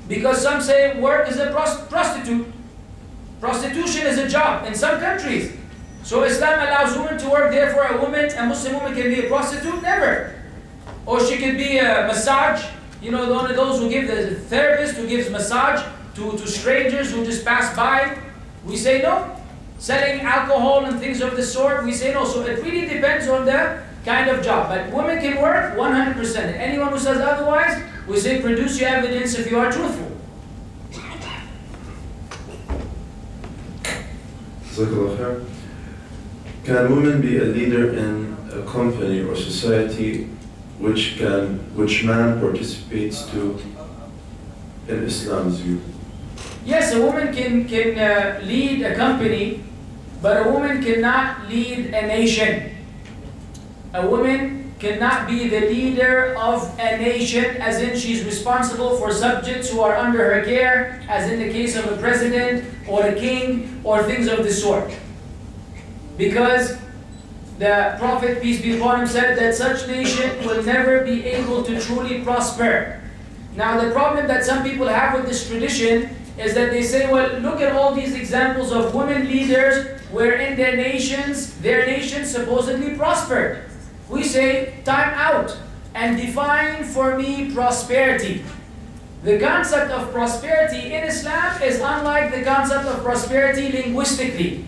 because some say work is a prostitute. Prostitution is a job in some countries. So Islam allows women to work, therefore a Muslim woman can be a prostitute? Never. Or she could be a massage, one of those who give, the therapist who gives massage to strangers who just pass by. We say no. Selling alcohol and things of the sort, we say no. So it really depends on the kind of job. But women can work 100%. And anyone who says otherwise, we say produce your evidence if you are truthful. Can women be a leader in a company or society which man participates to in Islam's view? Yes, a woman can lead a company, but a woman cannot lead a nation. A woman cannot be the leader of a nation, as in she's responsible for subjects who are under her care, as in the case of a president or a king or things of the sort. Because the Prophet, peace be upon him, said that such nation will never be able to truly prosper. Now the problem that some people have with this tradition is that they say, well, look at all these examples of women leaders wherein their nations supposedly prospered. We say, time out and define for me prosperity. The concept of prosperity in Islam is unlike the concept of prosperity linguistically.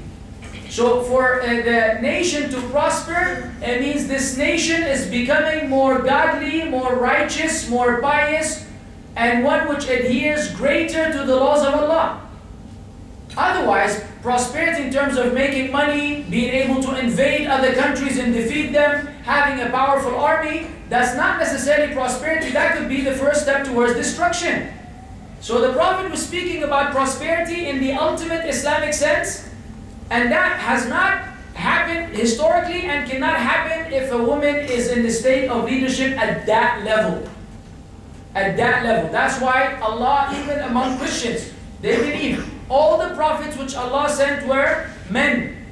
So for the nation to prosper, it means this nation is becoming more godly, more righteous, more pious, and one which adheres greater to the laws of Allah. Otherwise, prosperity in terms of making money, being able to invade other countries and defeat them, having a powerful army, that's not necessarily prosperity. That could be the first step towards destruction. So the Prophet was speaking about prosperity in the ultimate Islamic sense, and that has not happened historically and cannot happen if a woman is in the state of leadership at that level. At that level. That's why Allah, even among Christians, they believe all the prophets which Allah sent were men.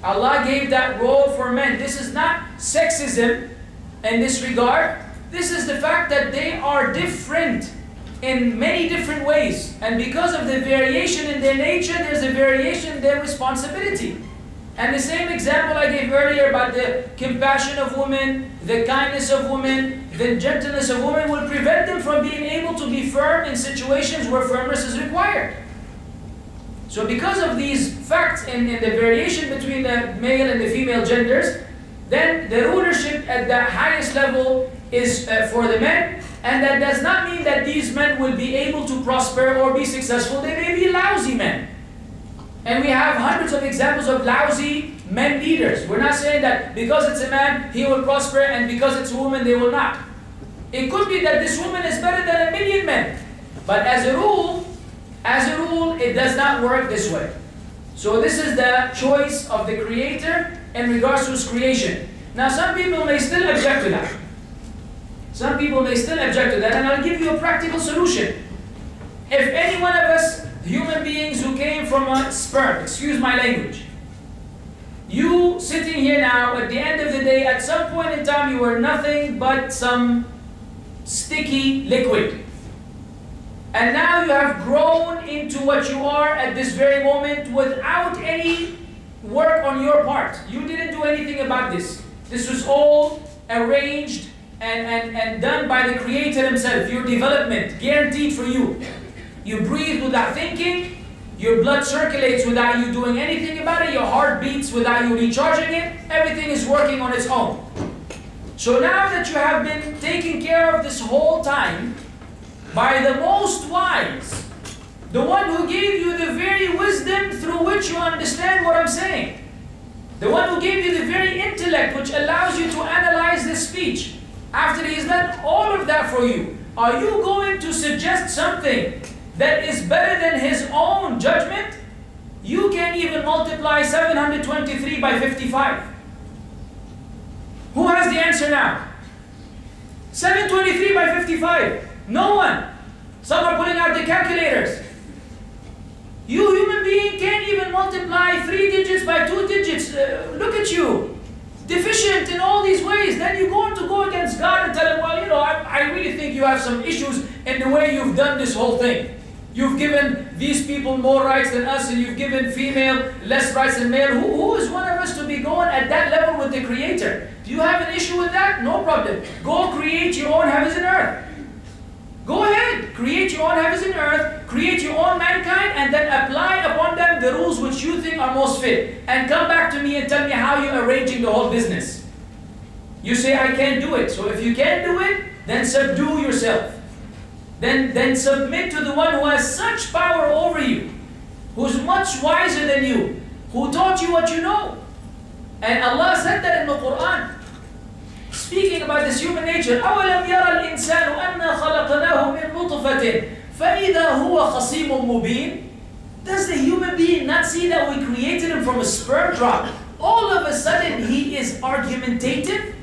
Allah gave that role for men. This is not sexism in this regard. This is the fact that they are different in many different ways. And because of the variation in their nature, there's a variation in their responsibility. And the same example I gave earlier about the compassion of women, the kindness of women, the gentleness of women will prevent them from being able to be firm in situations where firmness is required. So because of these facts in the variation between the male and the female genders, then the rulership at the highest level is for the men, and that does not mean that these men will be able to prosper or be successful. They may be lousy men. And we have hundreds of examples of lousy men leaders. We're not saying that because it's a man, he will prosper, and because it's a woman, they will not. It could be that this woman is better than a million men. But as a rule, it does not work this way. So this is the choice of the Creator in regards to His creation. Now some people may still object to that. Some people may still object to that, and I'll give you a practical solution. If any one of us, human beings who came from a sperm, excuse my language, you sitting here now, at the end of the day, at some point in time, you were nothing but some sticky liquid. And now you have grown into what you are at this very moment without any work on your part. You didn't do anything about this. This was all arranged and done by the Creator Himself. Your development, guaranteed for you. You breathe without thinking. Your blood circulates without you doing anything about it. Your heart beats without you recharging it. Everything is working on its own. So now that you have been taken care of this whole time by the most wise, the one who gave you the very wisdom through which you understand what I'm saying, the one who gave you the very intellect which allows you to analyze this speech, after He's done all of that for you, are you going to suggest something that is better than His own judgment? You can't even multiply 723 by 55. Who has the answer now? 723 by 55. No one. Some are pulling out the calculators. You human being can't even multiply 3 digits by 2 digits. Look at you. Deficient in all these ways. Then you're going to go against God and tell Him, well, you know, I really think you have some issues in the way you've done this whole thing. You've given these people more rights than us, and you've given female less rights than male. Who is one of us to be going at that level with the Creator? Do you have an issue with that? No problem. Go create your own heavens and earth. Go ahead. Create your own heavens and earth. Create your own mankind, and then apply upon them the rules which you think are most fit. And come back to me and tell me how you're arranging the whole business. You say, I can't do it. So if you can't do it, then subdue yourself. Then submit to the one who has such power over you, who's much wiser than you, who taught you what you know. And Allah said that in the Qur'an, speaking about this human nature. أَوَلَمْ يَرَ الْإِنسَانُ أَنَّا خَلَقْنَاهُ مِنْ نُطْفَةٍ فَإِذَا هُوَ خَصِيمٌ مُبِينٌ. Does the human being not see that we created him from a sperm drop? All of a sudden he is argumentative.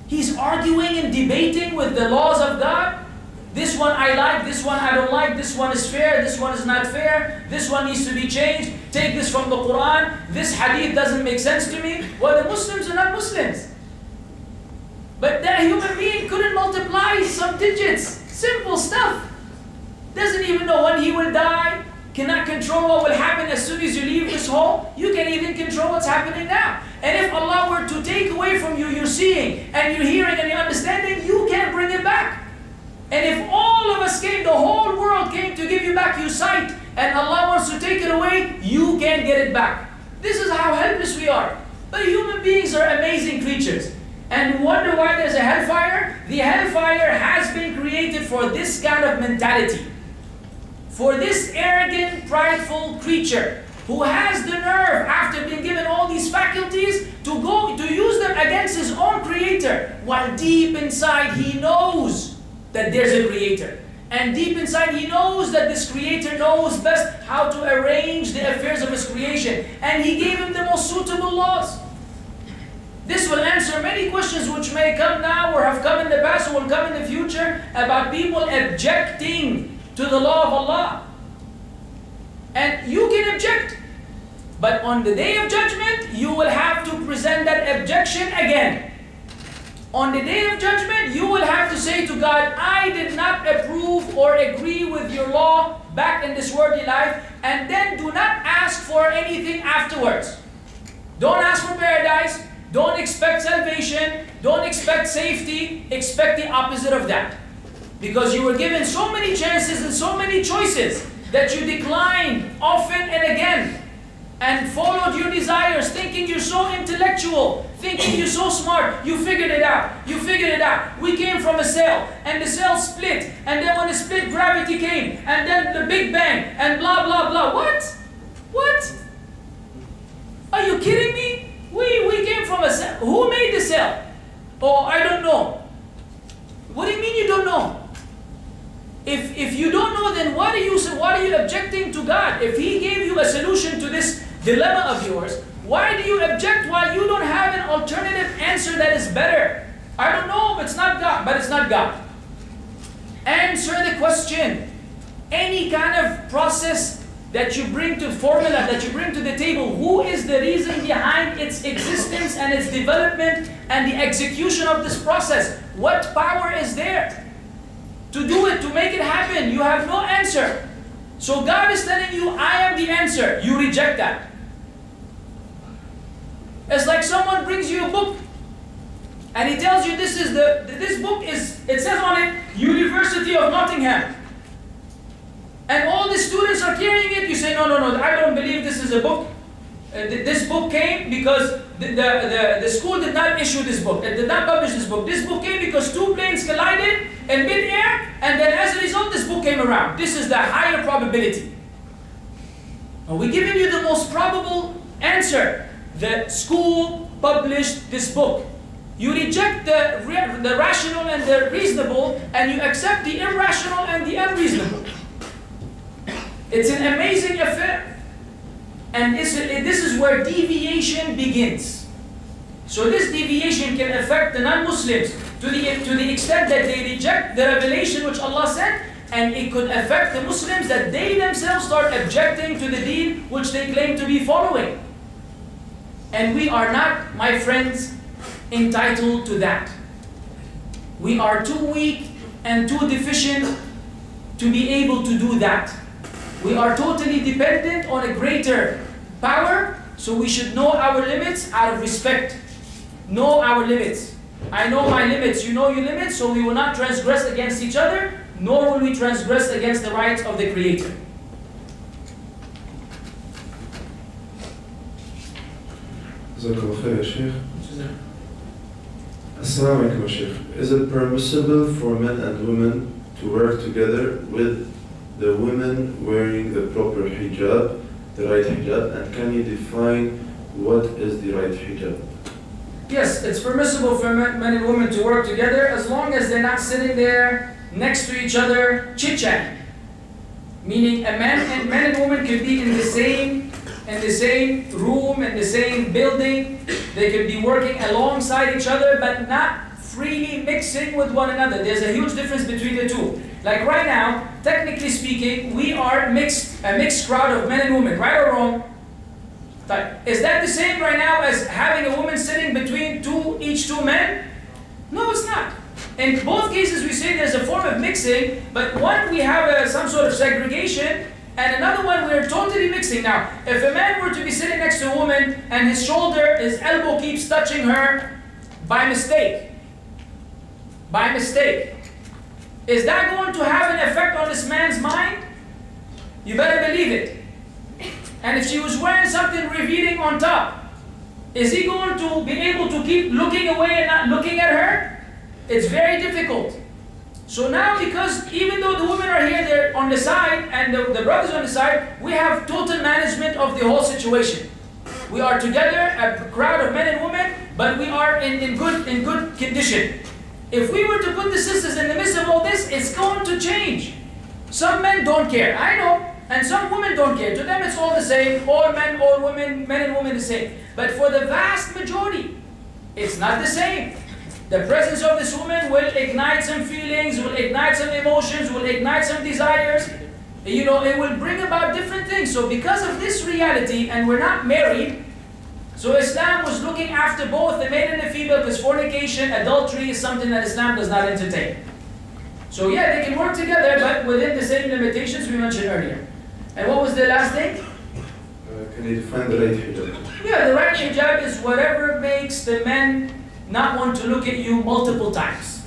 He's arguing and debating with the laws of God. This one I like, this one I don't like, this one is fair, this one is not fair, this one needs to be changed, take this from the Qur'an, this hadith doesn't make sense to me. Well, the Muslims are not Muslims. But that human being couldn't multiply some digits, simple stuff. Doesn't even know when he will die, cannot control what will happen as soon as you leave this home. You can't even control what's happening now. And if Allah were to take away from you your seeing and your hearing and your understanding, you can't bring it back. And if all of us came, the whole world came to give you back your sight, and Allah wants to take it away, you can't get it back. This is how helpless we are. But human beings are amazing creatures. And wonder why there's a hellfire? The hellfire has been created for this kind of mentality. For this arrogant, prideful creature who has the nerve, after being given all these faculties, to use them against his own Creator, while deep inside he knows that there's a Creator. And deep inside he knows that this Creator knows best how to arrange the affairs of His creation. And He gave him the most suitable laws. This will answer many questions which may come now, or have come in the past, or will come in the future, about people objecting to the law of Allah. And you can object, but on the day of judgment, you will have to present that objection again. On the day of judgment, you will have to say to God, I did not approve or agree with your law back in this worldly life, and then do not ask for anything afterwards. Don't ask for paradise, don't expect salvation, don't expect safety, expect the opposite of that. Because you were given so many chances and so many choices that you declined often and again, and followed your desires, thinking you're so intellectual, thinking you're so smart. You figured it out. You figured it out. We came from a cell, and the cell split, and then when the split, gravity came, and then the Big Bang, and blah, blah, blah. What? What? Are you kidding me? We came from a cell. Who made the cell? Oh, I don't know. What do you mean you don't know? If you don't know, then what are you objecting to God? If He gave you a solution to this dilemma of yours, why do you object while you don't have an alternative answer that is better? I don't know, it's not God, but it's not God. Answer the question. Any kind of process that you bring to formula, that you bring to the table, who is the reason behind its existence and its development and the execution of this process? What power is there? to do it, to make it happen. You have no answer. So God is telling you, I am the answer. You reject that. It's like someone brings you a book and he tells you this book is, it says on it, University of Nottingham. And all the students are carrying it. You say, no, I don't believe this is a book. This book came because the school did not issue this book. It did not publish this book. This book came because two planes collided in mid-air, and then as a result, this book came around. This is the higher probability. And we're giving you the most probable answer. The school published this book. You reject the rational and the reasonable, and you accept the irrational and the unreasonable. It's an amazing affair. And this is where deviation begins. So this deviation can affect the non-Muslims to the extent that they reject the revelation which Allah sent, and it could affect the Muslims that they themselves start objecting to the deen which they claim to be following. And we are not, my friends, entitled to that. We are too weak and too deficient to be able to do that. We are totally dependent on a greater power, so we should know our limits out of respect. Know our limits. I know my limits, you know your limits, so we will not transgress against each other, nor will we transgress against the rights of the Creator. Assalamu alaikum, Sheikh. Is it permissible for men and women to work together with the women wearing the proper hijab, the right hijab, and can you define what is the right hijab? Yes, it's permissible for men and women to work together as long as they're not sitting there next to each other chit-chatting. Meaning a man and woman could be in the same room, in the same building. They could be working alongside each other but not freely mixing with one another. There's a huge difference between the two. Like right now, technically speaking, we are a mixed crowd of men and women, right or wrong? Is that the same right now as having a woman sitting between each two men? No, it's not. In both cases, we say there's a form of mixing, but one we have some sort of segregation, and another one we're totally mixing. Now, if a man were to be sitting next to a woman and his elbow keeps touching her by mistake, is that going to have an effect on this man's mind? You better believe it. And if she was wearing something revealing on top, is he going to be able to keep looking away and not looking at her? It's very difficult. So now, because even though the women are here, they're on the side, and the brothers on the side, we have total management of the whole situation. We are together, a crowd of men and women, but we are in good condition. If we were to put the sisters in the midst of all this, it's going to change. Some men don't care, I know, and some women don't care. To them it's all the same, all men, all women, men and women the same. But for the vast majority, it's not the same. The presence of this woman will ignite some feelings, will ignite some emotions, will ignite some desires. You know, it will bring about different things. So because of this reality, and we're not married, so Islam was looking after both the male and the female, because fornication, adultery is something that Islam does not entertain. So yeah, they can work together, but within the same limitations we mentioned earlier. And what was the last thing? Can you define the right hijab? Yeah, the right hijab is whatever makes the men not want to look at you multiple times.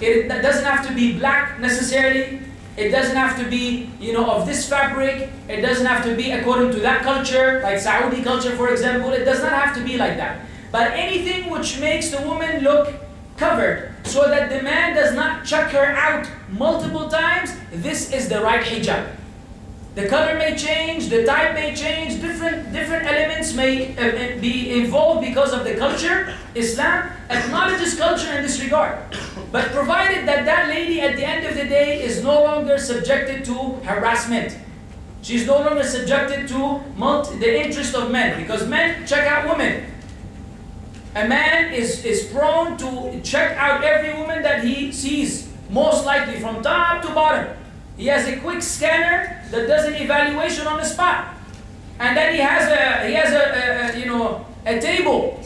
It doesn't have to be black necessarily. It doesn't have to be, you know, of this fabric. It doesn't have to be according to that culture, like Saudi culture, for example. It does not have to be like that. But anything which makes the woman look covered, so that the man does not check her out multiple times, this is the right hijab. The color may change, the type may change, different elements may be involved because of the culture. Islam acknowledges culture in this regard. But provided that that lady at the end of the day is no longer subjected to harassment. She's no longer subjected to the interest of men, because men check out women. A man is prone to check out every woman that he sees, most likely from top to bottom. He has a quick scanner that does an evaluation on the spot, and then he has a table.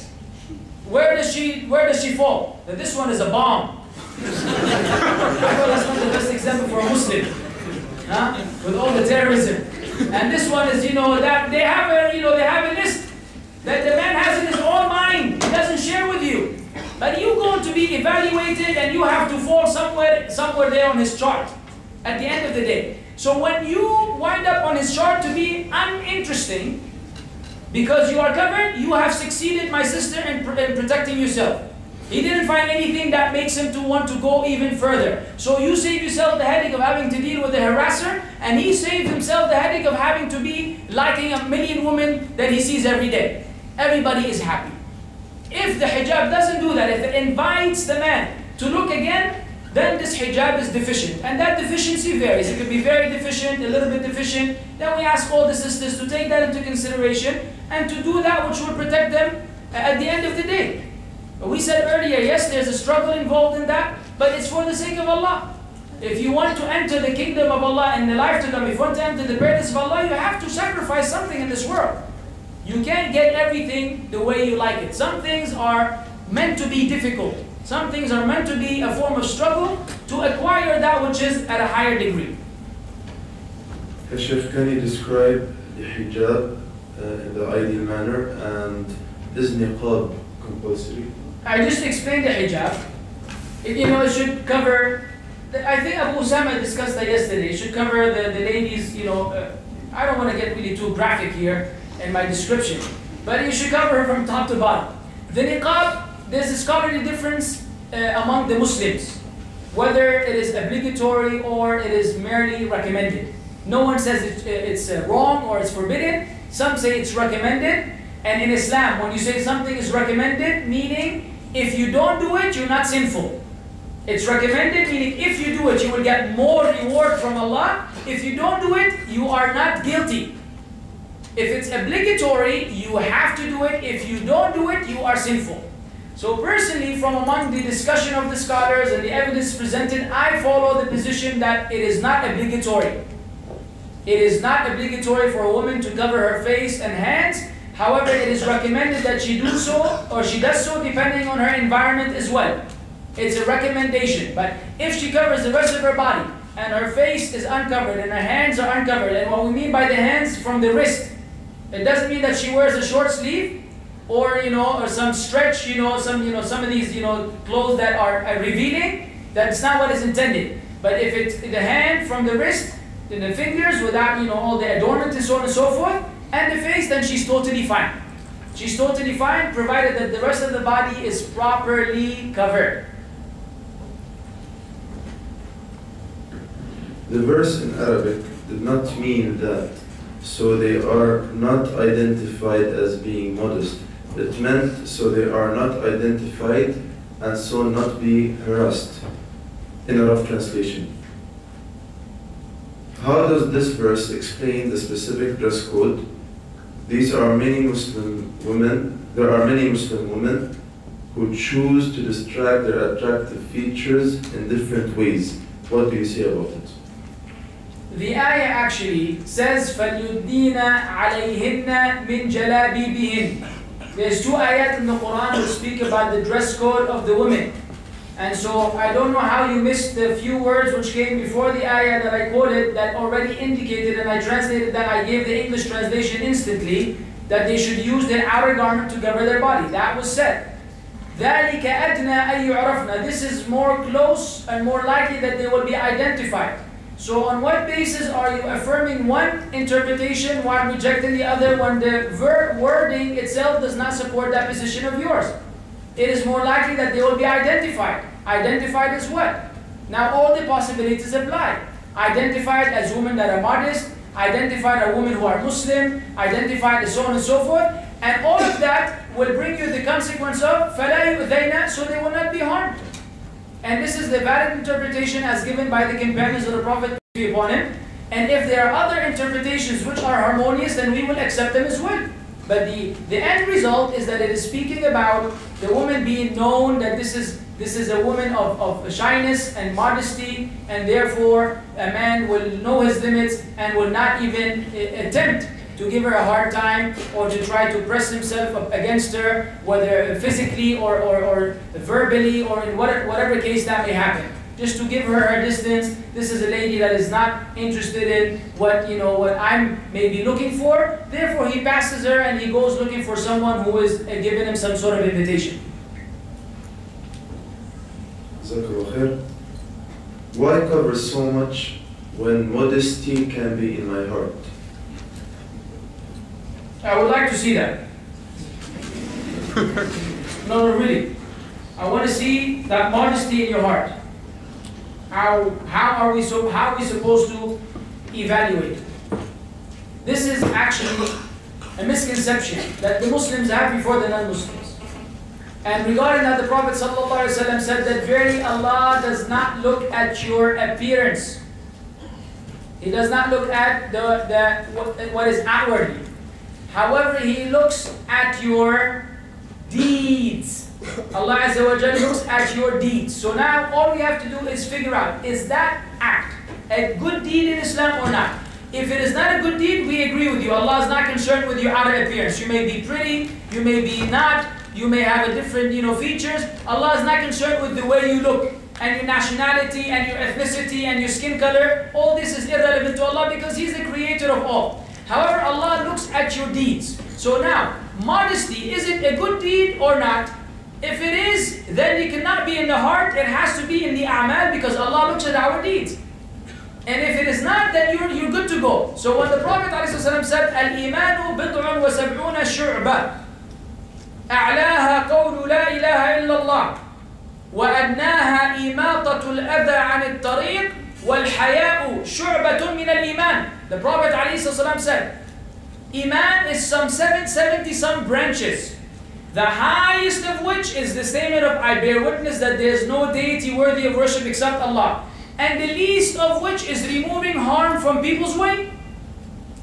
Where does she fall? That this one is a bomb. I know that's not the best example for a Muslim, huh? With all the terrorism. And this one is, that they have a list that the man has in his own mind. He doesn't share with you. But you're going to be evaluated and you have to fall somewhere there on his chart at the end of the day. So when you wind up on his chart to be uninteresting, because you are covered, you have succeeded, my sister, in protecting yourself. He didn't find anything that makes him to want to go even further. So you save yourself the headache of having to deal with a harasser, and he saved himself the headache of having to be liking 1 million women that he sees every day. Everybody is happy. If the hijab doesn't do that, if it invites the man to look again, then this hijab is deficient. And that deficiency varies. It could be very deficient, a little bit deficient. Then we ask all the sisters to take that into consideration and to do that which will protect them at the end of the day. We said earlier, yes, there's a struggle involved in that, but it's for the sake of Allah. If you want to enter the kingdom of Allah in the life to come, if you want to enter the paradise of Allah, you have to sacrifice something in this world. You can't get everything the way you like it. Some things are meant to be difficult. Some things are meant to be a form of struggle to acquire that which is at a higher degree. Sheikh, can you describe the hijab in the ideal manner, and is niqab compulsory? I just explained the hijab. It should cover, I think Abu Usama discussed that yesterday. It should cover the ladies, I don't want to get really too graphic here in my description, but it should cover her from top to bottom. The niqab, there's a scholarly difference among the Muslims, whether it is obligatory or it is merely recommended. No one says it's wrong or it's forbidden. Some say it's recommended. And in Islam, when you say something is recommended, meaning if you don't do it, you're not sinful. It's recommended, meaning if you do it, you will get more reward from Allah. If you don't do it, you are not guilty. If it's obligatory, you have to do it. If you don't do it, you are sinful. So personally, from among the discussion of the scholars and the evidence presented, I follow the position that it is not obligatory. It is not obligatory for a woman to cover her face and hands. However, it is recommended that she do so, or she does so depending on her environment as well. It's a recommendation. But if she covers the rest of her body, and her face is uncovered, and her hands are uncovered, and what we mean by the hands, from the wrist, it doesn't mean that she wears a short sleeve, or or some stretch, some of these clothes that are revealing. That's not what is intended. But if it's the hand from the wrist to the fingers, without all the adornment and so on and so forth, and the face, then she's totally fine. She's totally fine, provided that the rest of the body is properly covered. The verse in Arabic did not mean that, so they are not identified as being modest. It meant, so they are not identified and so not be harassed, in a rough translation. How does this verse explain the specific dress code? There are many Muslim women who choose to distract their attractive features in different ways. What do you say about it? The ayah actually says, فَلْيُدِّينَ عَلَيْهِنَّ مِنْ جَلَابِيبِهِنَّ. There's 2 ayat in the Quran that speak about the dress code of the women. And so I don't know how you missed the few words which came before the ayah that I quoted that already indicated, and I translated that, I gave the English translation instantly, that they should use their outer garment to cover their body. That was said. ذَلِكَ أَدْنَى أَن يُعْرَفْنَا. This is more close and more likely that they will be identified. So on what basis are you affirming one interpretation while rejecting the other, when the wording itself does not support that position of yours? It is more likely that they will be identified. Identified as what? Now all the possibilities apply. Identified as women that are modest, identified as women who are Muslim, identified as so on and so forth, and all of that will bring you the consequence of فَلَا يُؤْذَيْنَ, so they will not be harmed. And this is the valid interpretation as given by the companions of the Prophet peace be upon him. And if there are other interpretations which are harmonious, then we will accept them as well. But the end result is that it is speaking about the woman being known that this is a woman of shyness and modesty, and therefore a man will know his limits and will not even attempt to give her a hard time or to try to press himself up against her, whether physically or verbally or in whatever case that may happen. just to give her her distance. This is a lady that is not interested in what I'm maybe looking for. Therefore, he passes her and he goes looking for someone who is giving him some sort of invitation. Why cover so much when modesty can be in my heart? I would like to see that. No, really. I want to see that modesty in your heart. How are we supposed to evaluate? This is actually a misconception that the Muslims have before the non-Muslims. And regarding that, the Prophet ﷺ said that verily Allah does not look at your appearance. He does not look at what is outwardly. However, He looks at your deeds. Allah Azza wa Jalla looks at your deeds. So now all we have to do is figure out, is that act a good deed in Islam or not? If it is not a good deed, we agree with you. Allah is not concerned with your outer appearance. You may be pretty, you may be not, you may have a different features. Allah is not concerned with the way you look and your nationality and your ethnicity and your skin color. All this is irrelevant to Allah because He's the creator of all. However, Allah looks at your deeds. So now, modesty, is it a good deed or not? If it is, then it cannot be in the heart, it has to be in the a'mal because Allah looks at our deeds. And if it is not, then you're good to go. So when the Prophet ﷺ said, Al-imanu bid'un wa sab'una shu'ba, a'laha qawlu la ilaha illallah, wa adnaha imatatul adha an al-tariq, wal haya'u shu'batun min al-iman. The Prophet ﷺ said, Iman is some 770 some branches. The highest of which is the statement of I bear witness that there is no deity worthy of worship except Allah. And the least of which is removing harm from people's way.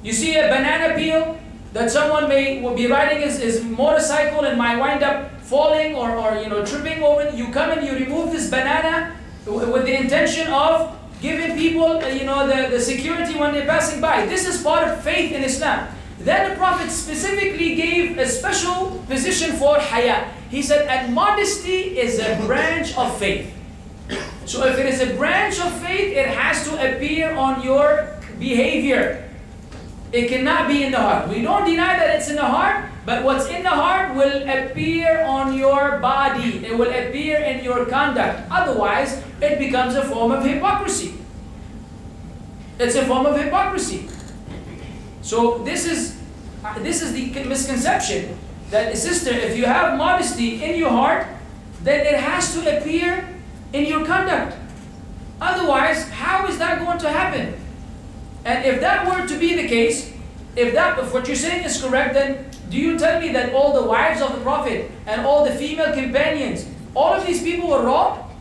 You see a banana peel that someone will be riding his motorcycle and might wind up falling or tripping over it. You come and you remove this banana with the intention of giving people the security when they're passing by. This is part of faith in Islam. Then the Prophet specifically gave a special position for haya. He said, and modesty is a branch of faith. So if it is a branch of faith, it has to appear on your behavior. It cannot be in the heart. We don't deny that it's in the heart, but what's in the heart will appear on your body. It will appear in your conduct. Otherwise, it becomes a form of hypocrisy. It's a form of hypocrisy. So this is the misconception that, sister, if you have modesty in your heart, then it has to appear in your conduct. Otherwise, how is that going to happen? And if that were to be the case, if what you're saying is correct, then do you tell me that all the wives of the Prophet and all the female companions, all of these people were wrong?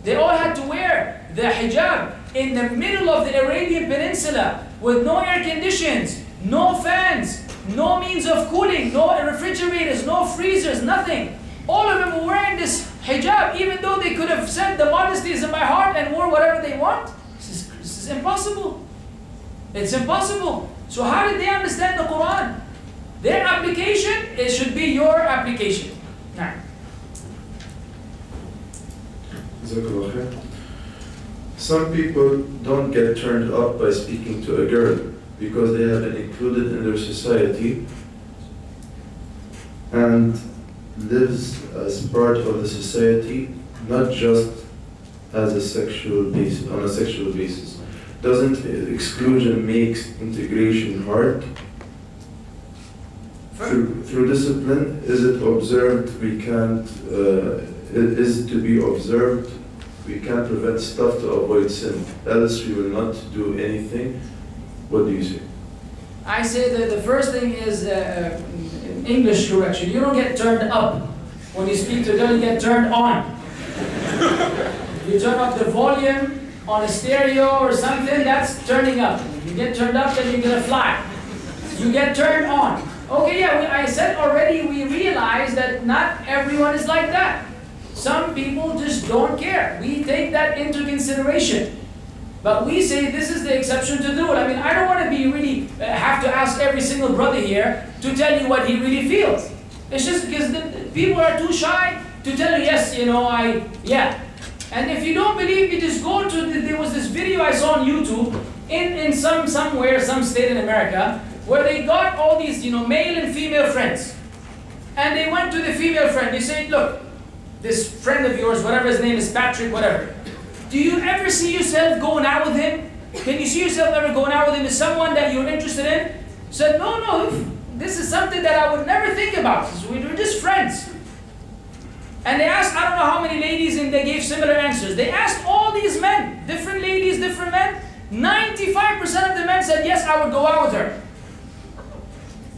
They all had to wear the hijab in the middle of the Arabian Peninsula with no air conditions, no fans, no means of cooling, no refrigerators, no freezers, nothing. All of them were wearing this hijab, even though they could have said the modesty is in my heart and wore whatever they want. This is impossible. It's impossible. So how did they understand the Quran? Their application, it should be your application. Now. Some people don't get turned up by speaking to a girl because they have been included in their society and lives as part of the society, not just as a sexual basis, on a sexual basis. Doesn't exclusion make integration hard? Through discipline, is it observed? We can't. Is it to be observed? We can't prevent stuff to avoid sin. Else we will not do anything. What do you say? I say that the first thing is English correction. You don't get turned up when you speak to a girl. You get turned on. You turn up the volume on a stereo or something. That's turning up. You get turned up, then you're gonna fly. You get turned on. Okay, yeah. I said already. We realize that not everyone is like that. Some people just don't care. We take that into consideration. But we say this is the exception to the rule. I mean, I don't want to be really have to ask every single brother here to tell you what he really feels. It's just because the people are too shy to tell you, yes, yeah. And if you don't believe me, just go to, there was this video I saw on YouTube in somewhere, some state in America, where they got all these, male and female friends. And they went to the female friend. They said, look, this friend of yours, whatever his name is, Patrick, whatever. Do you ever see yourself going out with him? Can you see yourself ever going out with him? Is someone that you're interested in? Said, no, this is something that I would never think about. We're just friends. And they asked, I don't know how many ladies, and they gave similar answers. They asked all these men, different ladies, different men. 95% of the men said, yes, I would go out with her.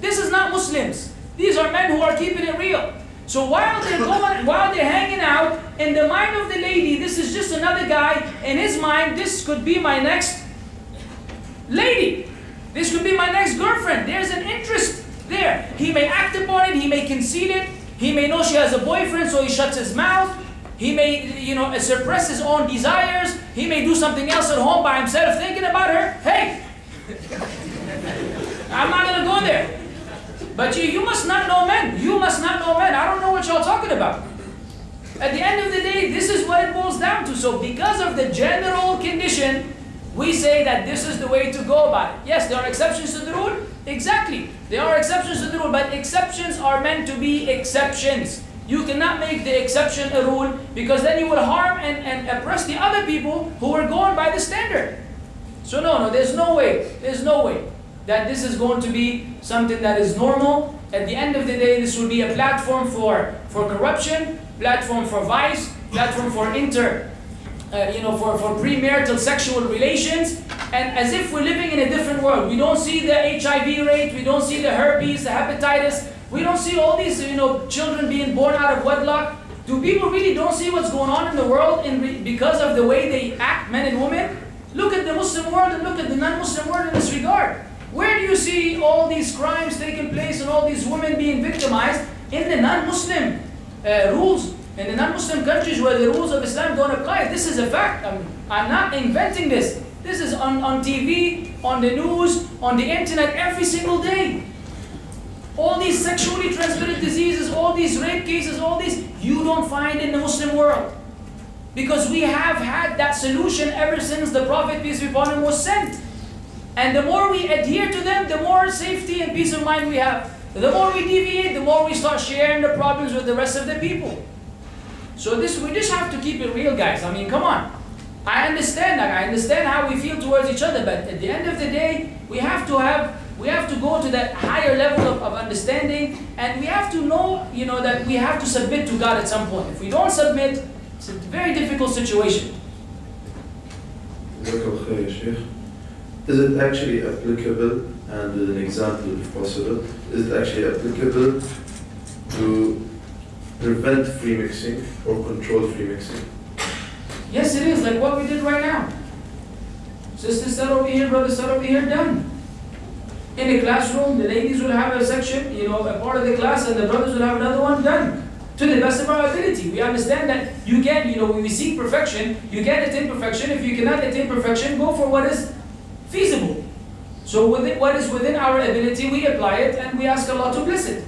This is not Muslims. These are men who are keeping it real. So while they're hanging out, in the mind of the lady, this is just another guy. In his mind, this could be my next lady. This could be my next girlfriend. There's an interest there. He may act upon it. He may conceal it. He may know she has a boyfriend, so he shuts his mouth. He may, suppress his own desires. He may do something else at home by himself, thinking about her. Hey, I'm not going to go there. But you must not know men. You must not know men. I don't know what y'all talking about. At the end of the day, this is what it boils down to. So because of the general condition, we say that this is the way to go about it. Yes, there are exceptions to the rule. Exactly. There are exceptions to the rule, but exceptions are meant to be exceptions. You cannot make the exception a rule, because then you will harm and oppress the other people who are going by the standard. So no, there's no way that this is going to be something that is normal. At the end of the day, this will be a platform for corruption, platform for vice, platform for for premarital sexual relations, and as if we're living in a different world. We don't see the HIV rate, we don't see the herpes, the hepatitis, we don't see all these children being born out of wedlock. Do people really don't see what's going on in the world because of the way they act, men and women? Look at the Muslim world and look at the non-Muslim world in this regard. Where do you see all these crimes taking place and all these women being victimized? In the non-Muslim rules, in the non-Muslim countries where the rules of Islam don't apply. This is a fact. I'm not inventing this. This is on TV, on the news, on the internet every single day. All these sexually transmitted diseases, all these rape cases, all these, you don't find in the Muslim world. Because we have had that solution ever since the Prophet, peace be upon him, was sent. And the more we adhere to them, the more safety and peace of mind we have. The more we deviate, the more we start sharing the problems with the rest of the people. So we just have to keep it real, guys. I mean, come on. I understand how we feel towards each other, but at the end of the day, we have to go to that higher level of understanding, and we have to know, that we have to submit to God at some point. If we don't submit, it's a very difficult situation. Is it actually applicable, and an example if possible, is it actually applicable to prevent free mixing or control free mixing? Yes, it is, like what we did right now. Sisters sat over here, brothers sat over here, done. In the classroom, the ladies will have a section, a part of the class, and the brothers will have another one, done. To the best of our ability. We understand that you can, when we seek perfection, you can attain perfection. If you cannot attain perfection, go for what is feasible. So what is within our ability, we apply it, and we ask Allah to bless it.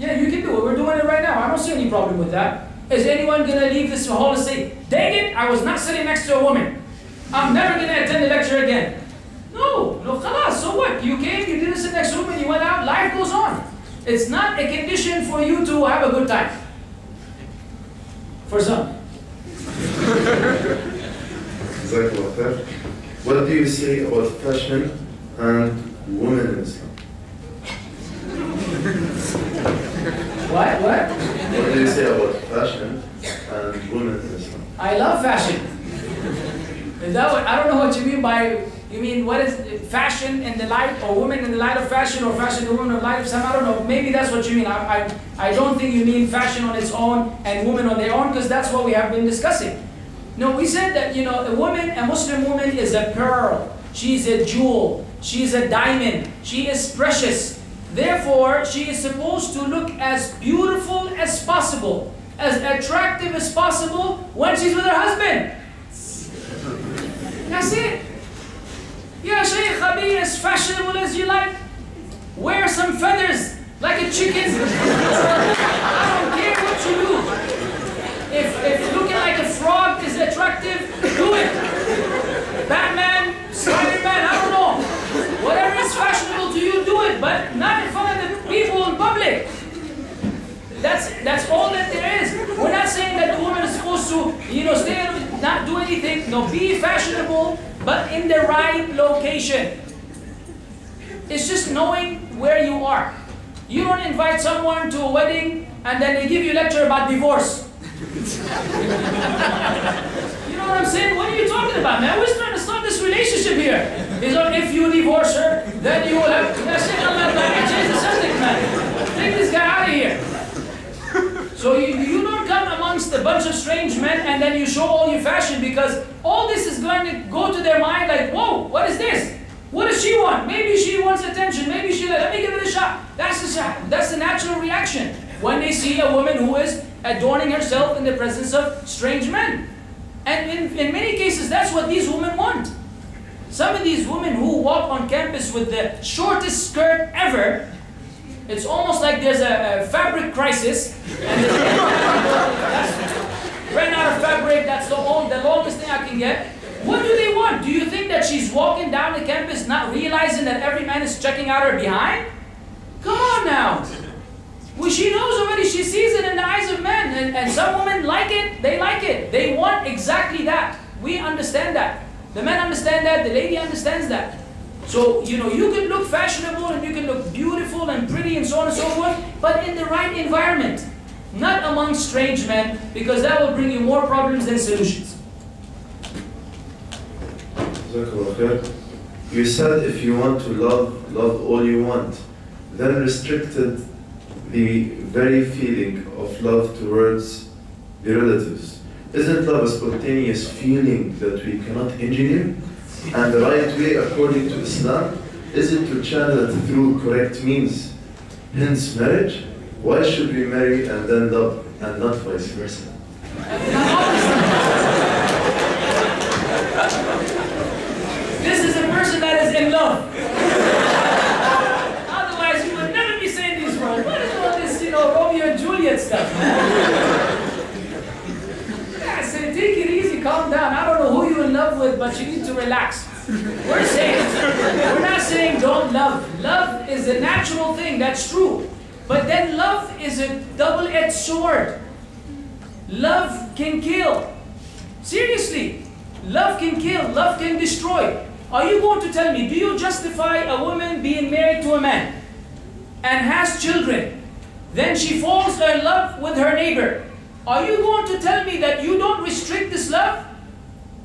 Yeah, you can do it. We're doing it right now. I don't see any problem with that. Is anyone going to leave this hall and say, dang it, I was not sitting next to a woman. I'm never going to attend the lecture again. No, khalas, so what? You came, you didn't sit next to a woman, you went out, life goes on. It's not a condition for you to have a good time. For some. What do you say about fashion and women in Islam? What? What do you say about fashion and women in Islam? I love fashion. Is that what, I don't know what you mean by, what is fashion in the light, or women in the light of fashion, or fashion in the women in the light of Islam? I don't know, maybe that's what you mean. I don't think you mean fashion on its own and women on their own, because that's what we have been discussing. No, we said that, a Muslim woman is a pearl. She's a jewel. She's a diamond. She is precious. Therefore, she is supposed to look as beautiful as possible, as attractive as possible when she's with her husband. That's it. Yeah, Shaykh, be as fashionable as you like. Wear some feathers like a chicken. I don't care what you do. If looking like a frog is attractive, but not in front of the people in public. That's all that there is. We're not saying that the woman is supposed to, stay, not do anything. No, be fashionable, but in the right location. It's just knowing where you are. You don't invite someone to a wedding and then they give you a lecture about divorce. You know what I'm saying? What are you talking about, man? We're trying to start this relationship here. He's like, if you divorce her, then you will have... That's it, Allah Ta'ala, change the subject, man. Take this guy out of here. So you don't come amongst a bunch of strange men and then you show all your fashion, because all this is going to go to their mind like, whoa, what is this? What does she want? Maybe she wants attention. Maybe let me give it a shot. That's the natural reaction when they see a woman who is adorning herself in the presence of strange men. And in many cases, that's what these women want. Some of these women who walk on campus with the shortest skirt ever, it's almost like there's a fabric crisis. And ran out of fabric, that's the longest thing I can get. What do they want? Do you think that she's walking down the campus not realizing that every man is checking out her behind? Come on now. Well, she knows already, she sees it in the eyes of men. And some women like it, they like it. They want exactly that. We understand that. The men understand that, the lady understands that. So, you can look fashionable and you can look beautiful and pretty and so on and so forth, but in the right environment. Not among strange men, because that will bring you more problems than solutions. You said if you want to love all you want, then restricted the very feeling of love towards the relatives. Isn't love a spontaneous feeling that we cannot engineer? And the right way, according to Islam, is it to channel it through correct means? Hence marriage. Why should we marry and then love, and not vice versa? This is a person that is in love. Otherwise, you would never be saying these words. What is all this, Romeo and Juliet stuff? Yeah, say, take it easy, calm down. I don't know who you're in love with, but you need to relax. We're not saying don't love. Love is a natural thing, that's true. But then love is a double-edged sword. Love can kill. Seriously. Love can kill, love can destroy. Are you going to tell me, do you justify a woman being married to a man and has children, then she falls in love with her neighbor? Are you going to tell me that you don't restrict this love?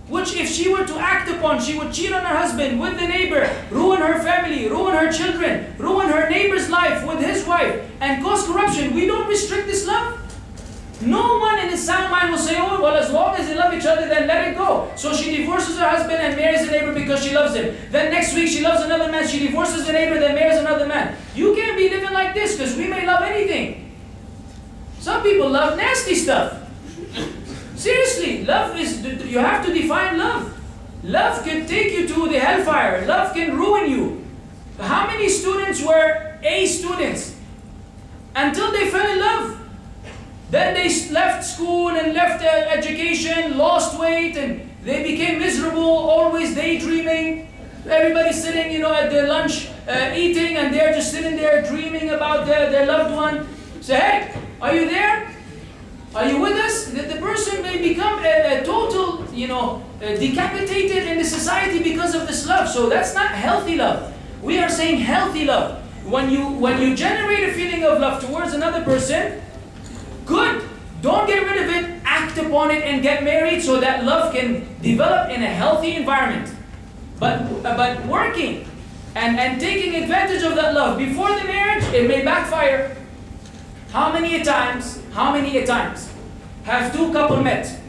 Which if she were to act upon, she would cheat on her husband with the neighbor, ruin her family, ruin her children, ruin her neighbor's life with his wife, and cause corruption. We don't restrict this love? No one in his sound mind will say, oh, well, as long as they love each other, then let it go. So she divorces her husband and marries a neighbor because she loves him. Then next week she loves another man, she divorces the neighbor, then marries another man. You can't be living like this, because we may love anything. Some people love nasty stuff. Seriously, love is, you have to define love. Love can take you to the hellfire. Love can ruin you. How many students were A students until they fell in love? Then they left school and left education, lost weight, and they became miserable, always daydreaming. Everybody's sitting, at their lunch, eating, and they're just sitting there dreaming about their loved one. Say, hey, are you there? Are you with us? The person may become a total, decapitated in the society because of this love. So that's not healthy love. We are saying healthy love. When you generate a feeling of love towards another person, good. Don't get rid of it. Act upon it and get married so that love can develop in a healthy environment. But working and taking advantage of that love before the marriage, it may backfire. How many a times have two couples met,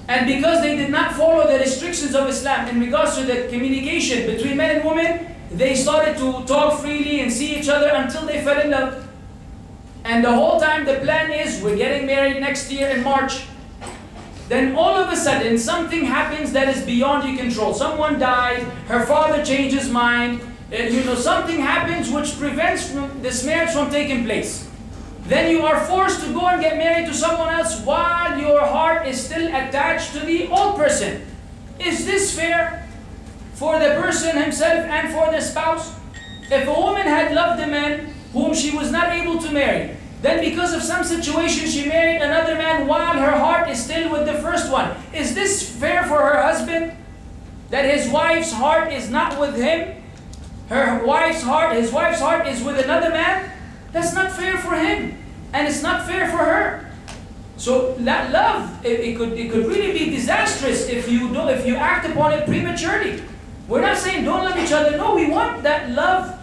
and because they did not follow the restrictions of Islam in regards to the communication between men and women, they started to talk freely and see each other until they fell in love. And the whole time the plan is, we're getting married next year in March. Then all of a sudden, something happens that is beyond your control. Someone dies, her father changes his mind, something happens which prevents this marriage from taking place. Then you are forced to go and get married to someone else while your heart is still attached to the old person. Is this fair for the person himself and for the spouse? If a woman had loved a man whom she was not able to marry, then because of some situation she married another man while her heart is still with the first one. Is this fair for her husband? That his wife's heart is not with him? His wife's heart is with another man? That's not fair for him. And it's not fair for her. So that love, it could really be disastrous if you act upon it prematurely. We're not saying don't love each other. No, we want that love.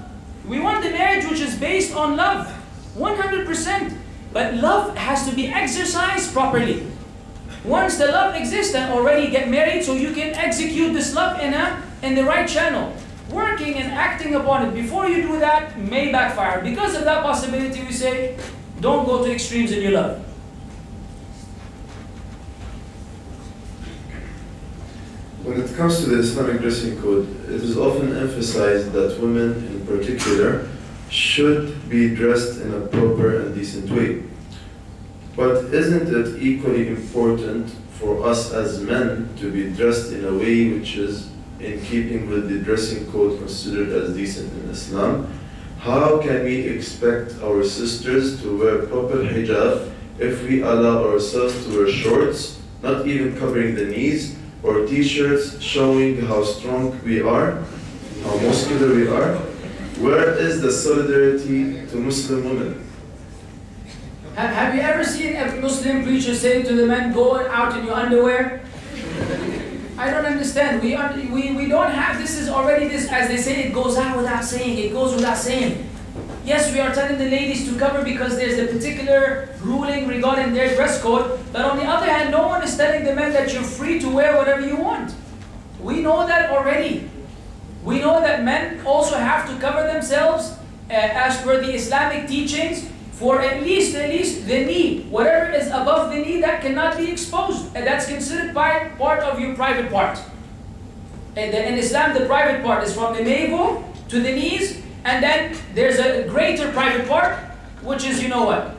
We want the marriage which is based on love. 100%. But love has to be exercised properly. Once the love exists, then already get married so you can execute this love in the right channel. Working and acting upon it before you do that may backfire. Because of that possibility, we say, don't go to extremes in your love. When it comes to the Islamic dressing code, it is often emphasized that women in particular should be dressed in a proper and decent way. But isn't it equally important for us as men to be dressed in a way which is in keeping with the dressing code considered as decent in Islam? How can we expect our sisters to wear proper hijab if we allow ourselves to wear shorts, not even covering the knees, or t-shirts showing how strong we are, how muscular we are? Where is the solidarity to Muslim women? Have you ever seen a Muslim preacher say to the men, go out in your underwear? I don't understand. We don't have, this is already this, as they say, it goes out without saying, it goes without saying. Yes, we are telling the ladies to cover because there's a particular ruling regarding their dress code, but on the other hand, no one is telling the men that you're free to wear whatever you want. We know that already. We know that men also have to cover themselves as per the Islamic teachings for at least the knee. Whatever is above the knee, that cannot be exposed. And that's considered part of your private part. And in Islam, the private part is from the navel to the knees, and then there's a greater private part, which is, you know what.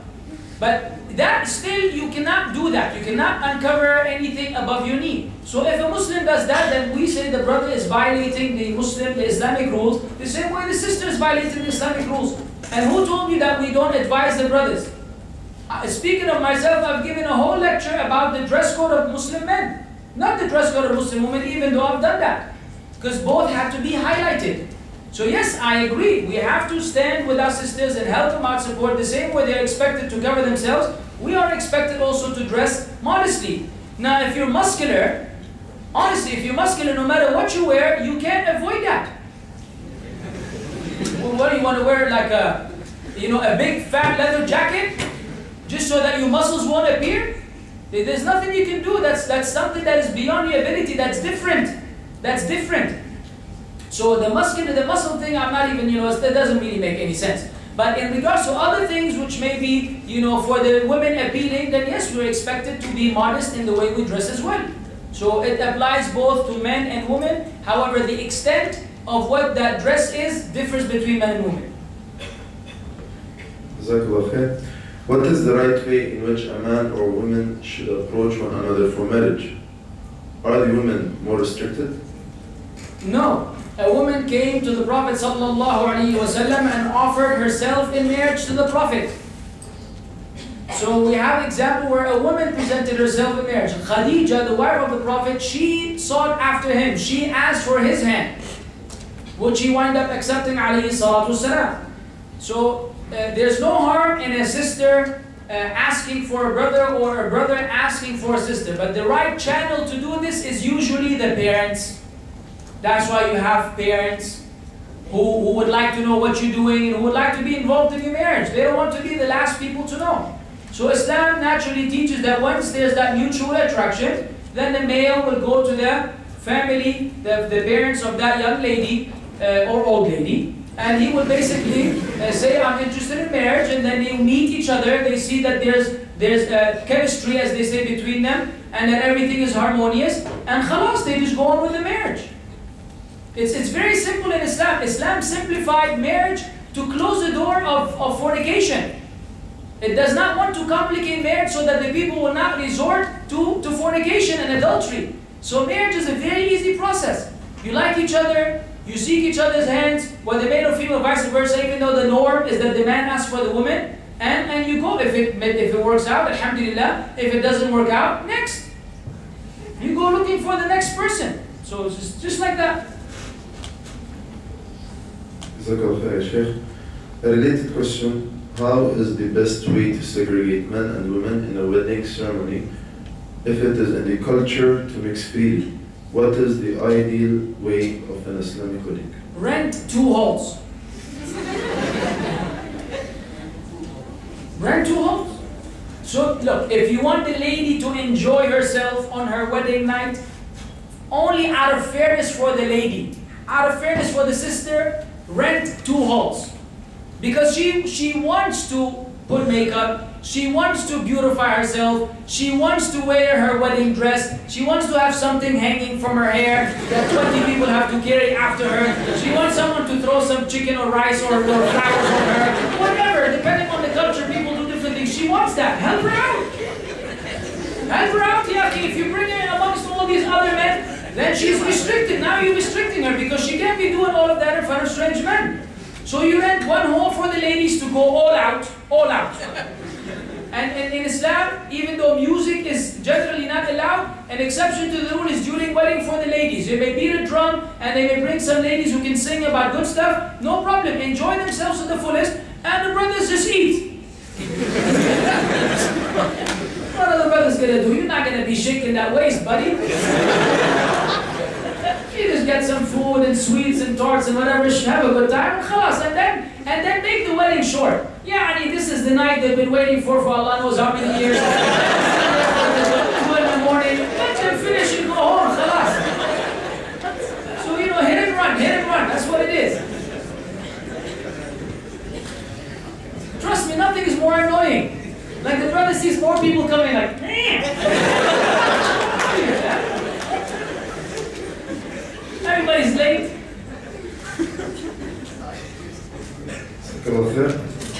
But that still, you cannot do that. You cannot uncover anything above your knee. So if a Muslim does that, then we say the brother is violating the Islamic rules. The same way the sister is violating the Islamic rules. And who told me that we don't advise the brothers? Speaking of myself, I've given a whole lecture about the dress code of Muslim men. Not the dress code of Muslim women, even though I've done that. Because both have to be highlighted. So yes, I agree. We have to stand with our sisters and help them out, support. The same way they're expected to cover themselves, we are expected also to dress modestly. Now, if you're muscular, honestly, if you're muscular, no matter what you wear, you can't avoid that. Well, what do you want to wear, like a big fat leather jacket, just so that your muscles won't appear? There's nothing you can do. That's something that is beyond your ability. That's different. That's different. So the muscle thing, I'm not even, that doesn't really make any sense. But in regards to other things which may be, for the women appealing, then yes, we're expected to be modest in the way we dress as well. So it applies both to men and women. However, the extent of what that dress is differs between men and women. What is the right way in which a man or woman should approach one another for marriage? Are the women more restricted? No. A woman came to the Prophet ﷺ and offered herself in marriage to the Prophet. So we have an example where a woman presented herself in marriage. Khadija, the wife of the Prophet, she sought after him. She asked for his hand, which he wound up accepting, alayhi salatu wasalam. So there's no harm in a sister asking for a brother or a brother asking for a sister. But the right channel to do this is usually the parents. That's why you have parents who would like to know what you're doing and who would like to be involved in your marriage. They don't want to be the last people to know. So Islam naturally teaches that once there's that mutual attraction, then the male will go to the family, the parents of that young lady or old lady, and he will basically say, I'm interested in marriage, and then they meet each other. They see that there's chemistry, as they say, between them, and that everything is harmonious, and khalas, they just go on with the marriage. It's very simple in Islam. Islam simplified marriage to close the door of fornication. It does not want to complicate marriage so that the people will not resort to fornication and adultery. So marriage is a very easy process. You like each other, You seek each other's hands, whether male or female, vice versa, even though the norm is that the man asks for the woman, and you go. If it works out, alhamdulillah. If it doesn't work out, next. You go looking for the next person. So it's just like that. A related question: how is the best way to segregate men and women in a wedding ceremony? If it is in the culture to mix freely, what is the ideal way of an Islamic wedding? Rent 2 halls. Rent 2 halls. So look, if you want the lady to enjoy herself on her wedding night, only out of fairness for the lady, out of fairness for the sister, rent 2 halls. Because she wants to put makeup, she wants to beautify herself, she wants to wear her wedding dress, she wants to have something hanging from her hair that 20 people have to carry after her, she wants someone to throw some chicken or rice or flowers on her, whatever, depending on the culture, people do different things. She wants that. Help her out. Help her out, yeah. If you bring her amongst all these other men, then she's restricted. Now you're restricting her because she can't be doing all of that in front of strange men. So you rent 1 hall for the ladies to go all out, all out. And in Islam, even though music is generally not allowed, an exception to the rule is during wedding for the ladies. They may beat a drum and they may bring some ladies who can sing about good stuff. No problem. Enjoy themselves to the fullest, and the brothers just eat. What are the brothers gonna do? You're not gonna be shaking that waist, buddy. You just get some food and sweets and tarts and whatever, have a good time, and then make the wedding short. Yeah, I mean, this is the night they've been waiting for Allah knows how many years. 2 in the morning, let them finish and go home, khalas. So, hit and run, that's what it is. Trust me, nothing is more annoying. Like the brother sees more people coming like, everybody's late.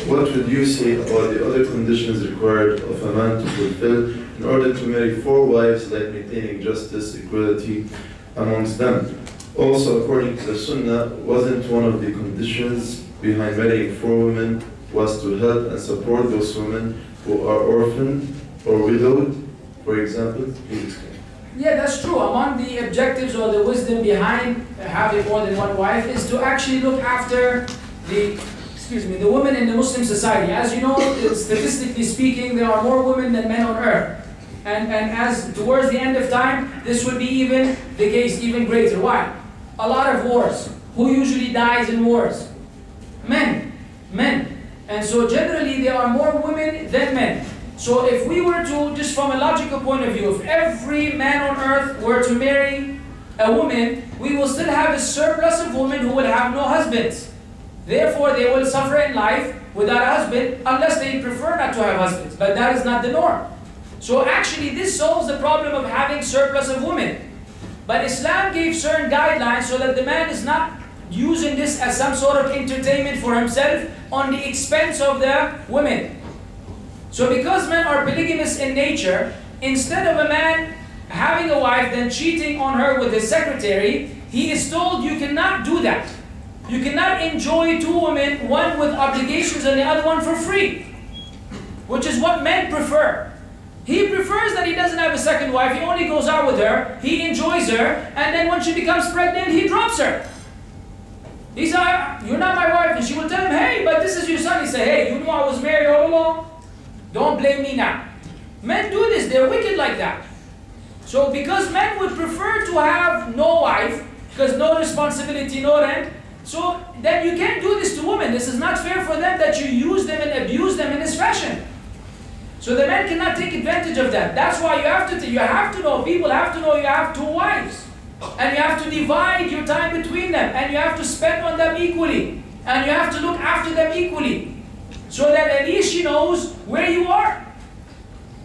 What would you say about the other conditions required of a man to fulfill in order to marry 4 wives, like maintaining justice, equality amongst them? Also, according to the Sunnah, wasn't one of the conditions behind marrying 4 women was to help and support those women who are orphaned or widowed, for example? Please explain. Yeah, that's true. Among the objectives or the wisdom behind having more than 1 wife is to actually look after the women in the Muslim society. As you know, statistically speaking, there are more women than men on earth. And as towards the end of time, this would be even the case, even greater. Why? A lot of wars. Who usually dies in wars? Men. And so generally there are more women than men. So if we were to, just from a logical point of view, if every man on earth were to marry a woman, we will still have a surplus of women who will have no husbands. Therefore, they will suffer in life without a husband unless they prefer not to have husbands. But that is not the norm. So actually, this solves the problem of having surplus of women. But Islam gave certain guidelines so that the man is not using this as some sort of entertainment for himself on the expense of the women. So because men are polygamous in nature, instead of a man having a wife then cheating on her with his secretary, he is told you cannot do that. You cannot enjoy 2 women, one with obligations and the other one for free, which is what men prefer. He prefers that he doesn't have a second wife, he only goes out with her, he enjoys her, and then when she becomes pregnant, he drops her. He said, you're not my wife, and she will tell him, hey, but this is your son. He said, hey, you know I was married all along? Don't blame me now. Men do this, they're wicked like that. So because men would prefer to have no wife, because no responsibility, no rent, so then you can't do this to women. This is not fair for them that you use them and abuse them in this fashion. So the men cannot take advantage of that. That's why you have to know, people have to know you have 2 wives. And you have to divide your time between them. And you have to spend on them equally. And you have to look after them equally. So that at least she knows where you are.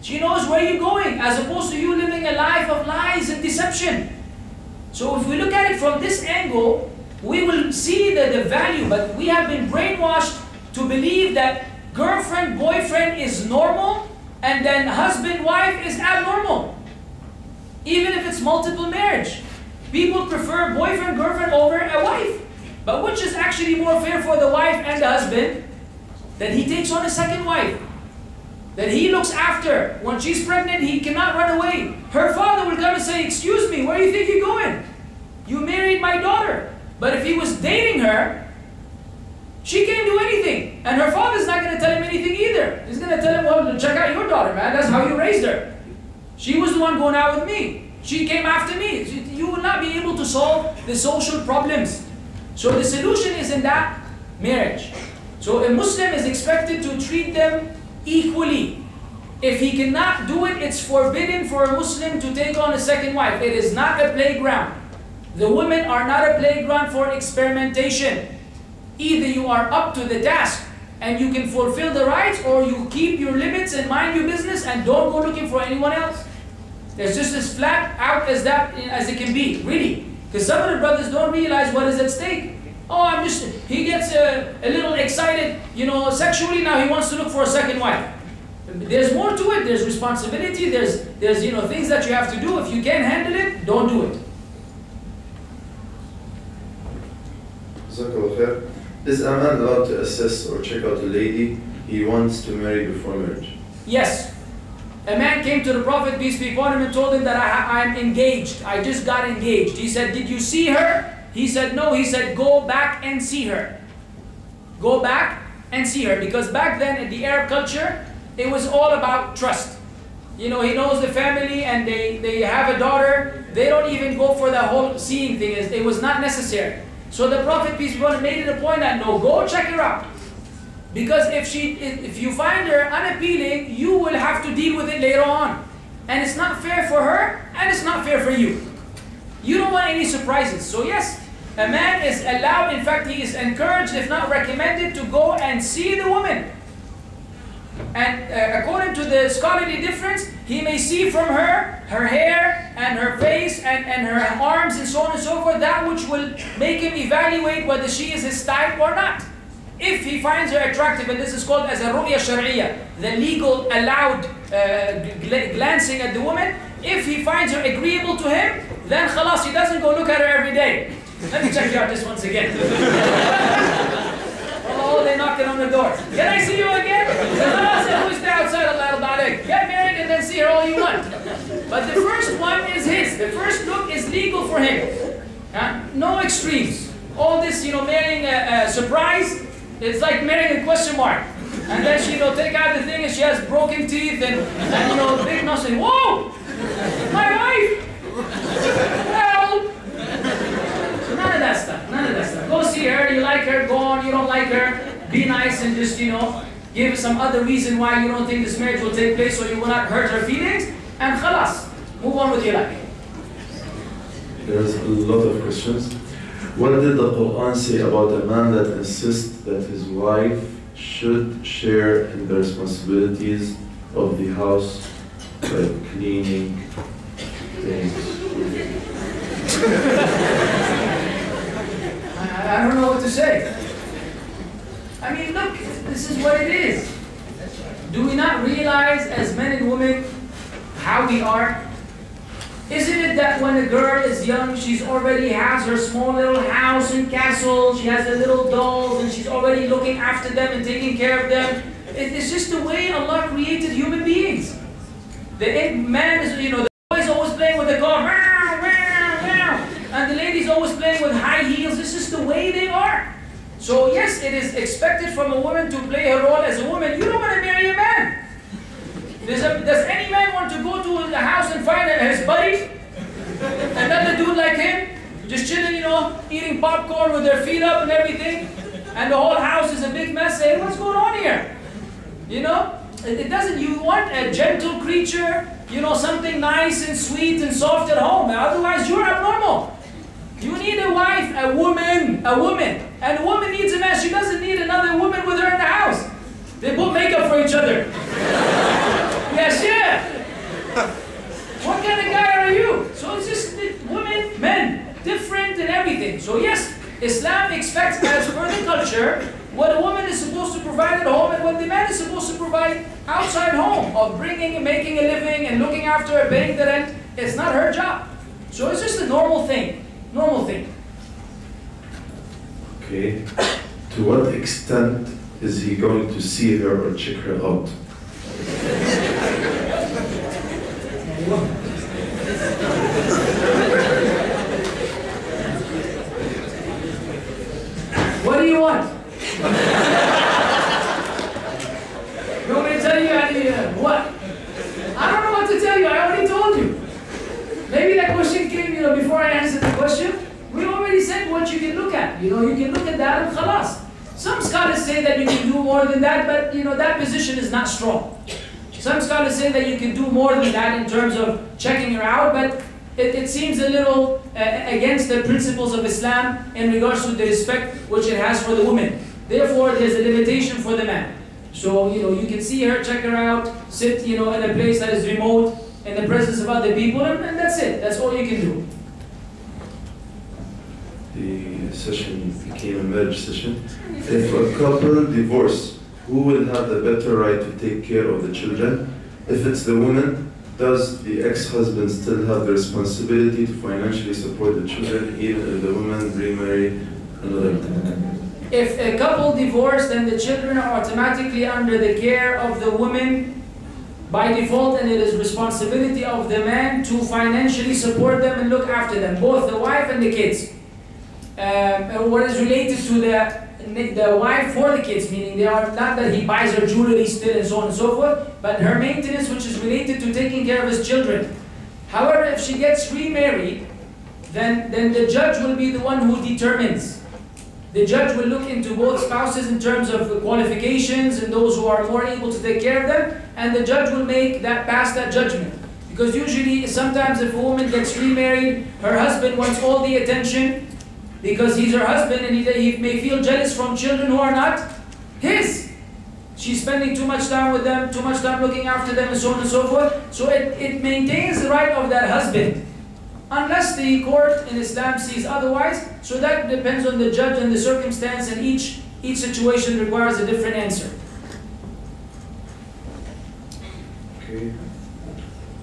She knows where you're going, as opposed to you living a life of lies and deception. So if we look at it from this angle, we will see the value, but we have been brainwashed to believe that girlfriend, boyfriend is normal, and then husband, wife is abnormal. Even if it's multiple marriage. People prefer boyfriend, girlfriend over a wife. But which is actually more fair for the wife and the husband? That he takes on a second wife. That he looks after. When she's pregnant, he cannot run away. Her father will come and say, excuse me, where do you think you're going? You married my daughter. But if he was dating her, she can't do anything. And her father's not going to tell him anything either. He's going to tell him, well, check out your daughter, man. That's how you raised her. She was the one going out with me. She came after me. You will not be able to solve the social problems. So the solution is in that marriage. So a Muslim is expected to treat them equally. If he cannot do it, it's forbidden for a Muslim to take on a second wife. It is not a playground. The women are not a playground for experimentation. Either you are up to the task and you can fulfill the rights, or you keep your limits and mind your business and don't go looking for anyone else. It's just as flat out as that as it can be, really. Because some of the brothers don't realize what is at stake. Oh, he gets a little excited, sexually, now he wants to look for a second wife. There's more to it. There's responsibility. There's things that you have to do. If you can't handle it, don't do it. Is a man allowed to assess or check out a lady he wants to marry before marriage? Yes. A man came to the Prophet, peace be upon him, and told him that I'm engaged. I just got engaged. He said, did you see her? He said, no. He said, go back and see her. Go back and see her. Because back then in the Arab culture, it was all about trust. He knows the family and they have a daughter. They don't even go for the whole seeing thing. It was not necessary. So the Prophet, peace be upon him, made it a point that, no, go check her out. Because if you find her unappealing, you will have to deal with it later on. And it's not fair for her, and it's not fair for you. You don't want any surprises. So yes, a man is allowed, in fact, he is encouraged, if not recommended, to go and see the woman. And according to the scholarly difference, he may see from her hair and her face and her arms and so on and so forth, that which will make him evaluate whether she is his type or not. If he finds her attractive, and this is called as a ru'ya shar'iyya, the legal allowed glancing at the woman, if he finds her agreeable to him, then khalas, he doesn't go look at her every day. Let me check you out just once again. Oh, they're knocking on the door. Can I see you again? Who's there outside? Get married and then see her all you want. But the first one is his. The first look is legal for him. No extremes. All this, marrying a surprise, it's like marrying a question mark. And then she, take out the thing and she has broken teeth and big nothing. Whoa! My wife! Help! None of that stuff. None of that stuff. Go see her. You like her, go on. You don't like her, be nice and just, give some other reason why you don't think this marriage will take place, so you will not hurt her feelings. And khalas, move on with your life. There's a lot of questions. What did the Qur'an say about a man that insists that his wife should share in the responsibilities of the house, like cleaning things? I don't know what to say. I mean, look, this is what it is. Do we not realize as men and women how we are? Isn't it that when a girl is young, she's already has her small little house and castle, she has the little dolls, and she's already looking after them and taking care of them? It's just the way Allah created human beings. The man is, the boy is always playing with the car, and the lady's always playing with high heels. This is the way they are. So yes, it is expected from a woman to play her role as a woman. You don't want to marry a man. Does any man want to go to the house and find his buddy? Another dude like him? Just chilling, eating popcorn with their feet up and everything? And the whole house is a big mess. Hey, what's going on here? It doesn't, you want a gentle creature, something nice and sweet and soft at home. Otherwise, you're abnormal. You need a wife, a woman. And a woman needs a man. She doesn't need another woman with her in the house. They put makeup for each other. Yes, yeah. What kind of guy are you? So it's just women, men, different and everything. So yes, Islam expects, as per the culture, what a woman is supposed to provide at home and what the man is supposed to provide outside home, of bringing and making a living and looking after her, paying the rent. It's not her job. So it's just a normal thing. Normal thing. Okay. To what extent is he going to see her or check her out? What do you want? You want me to tell you what? I don't know what to tell you. I already told you. Maybe that question came, before I answered the question. We already said what you can look at. You can look at that and khalas. Some scholars say that you can do more than that, but that position is not strong. Some scholars say that you can do more than that in terms of checking her out, but it seems a little against the principles of Islam in regards to the respect which it has for the woman. Therefore, there's a limitation for the man. So, you can see her, check her out, sit, in a place that is remote, in the presence of other people, and that's it. That's all you can do. The session became a marriage session. If a couple divorce, who will have the better right to take care of the children? If it's the woman, does the ex-husband still have the responsibility to financially support the children, even if the woman remarried another man? If a couple divorce, then the children are automatically under the care of the woman by default, and it is responsibility of the man to financially support them and look after them, both the wife and the kids. What is related to the wife for the kids, meaning they are not that he buys her jewelry still and so on and so forth, but her maintenance, which is related to taking care of his children. However, if she gets remarried, then the judge will be the one who determines. The judge will look into both spouses in terms of the qualifications and those who are more able to take care of them, and the judge will pass that judgment. Because usually, sometimes if a woman gets remarried, her husband wants all the attention, because he's her husband and he may feel jealous from children who are not his. She's spending too much time with them, too much time looking after them, and so on and so forth. So it maintains the right of that husband, unless the court in Islam sees otherwise. So that depends on the judge and the circumstance, and each situation requires a different answer. Okay.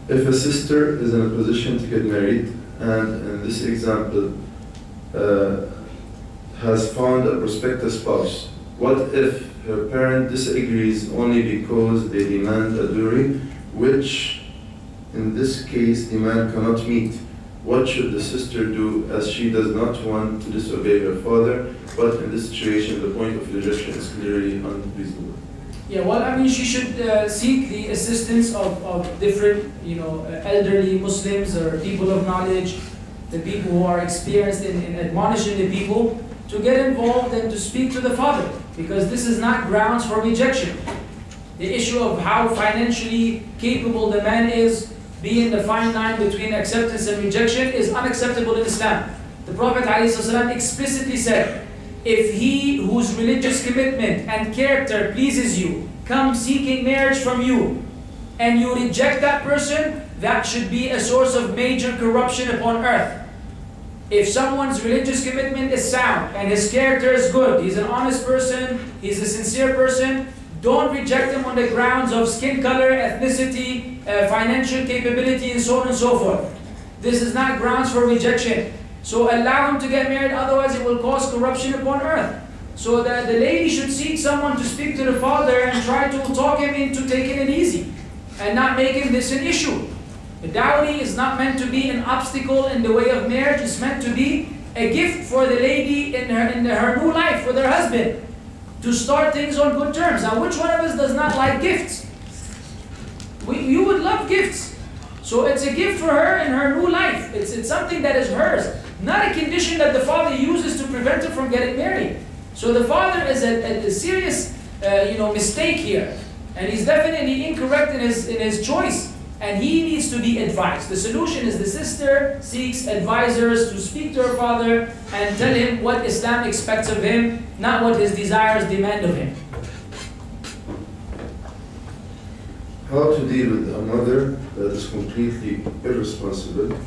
If a sister is in a position to get married, and in this example, has found a prospective spouse, what if her parent disagrees only because they demand a dowry, which in this case the man cannot meet? What should the sister do, as she does not want to disobey her father, but in this situation the point of rejection is clearly unreasonable? Yeah, well, she should seek the assistance of different, elderly Muslims or people of knowledge, the people who are experienced in admonishing the people, to get involved and to speak to the father, because this is not grounds for rejection. The issue of how financially capable the man is, being the fine line between acceptance and rejection, is unacceptable in Islam. The Prophet ﷺ explicitly said, if he whose religious commitment and character pleases you comes seeking marriage from you, and you reject that person, that should be a source of major corruption upon earth. If someone's religious commitment is sound and his character is good, he's an honest person, he's a sincere person, don't reject him on the grounds of skin color, ethnicity, financial capability, and so on and so forth. This is not grounds for rejection. So allow him to get married, otherwise it will cause corruption upon earth. So that the lady should seek someone to speak to the father and try to talk him into taking it easy and not making this an issue. The dowry is not meant to be an obstacle in the way of marriage. It's meant to be a gift for the lady in her new life with her husband, to start things on good terms. Now, which one of us does not like gifts? You would love gifts. So it's a gift for her in her new life. It's something that is hers, not a condition that the father uses to prevent her from getting married. So the father is a serious mistake here, and he's definitely incorrect in his choice. And he needs to be advised. The solution is the sister seeks advisors to speak to her father and tell him what Islam expects of him, not what his desires demand of him. How to deal with a mother that is completely irresponsible,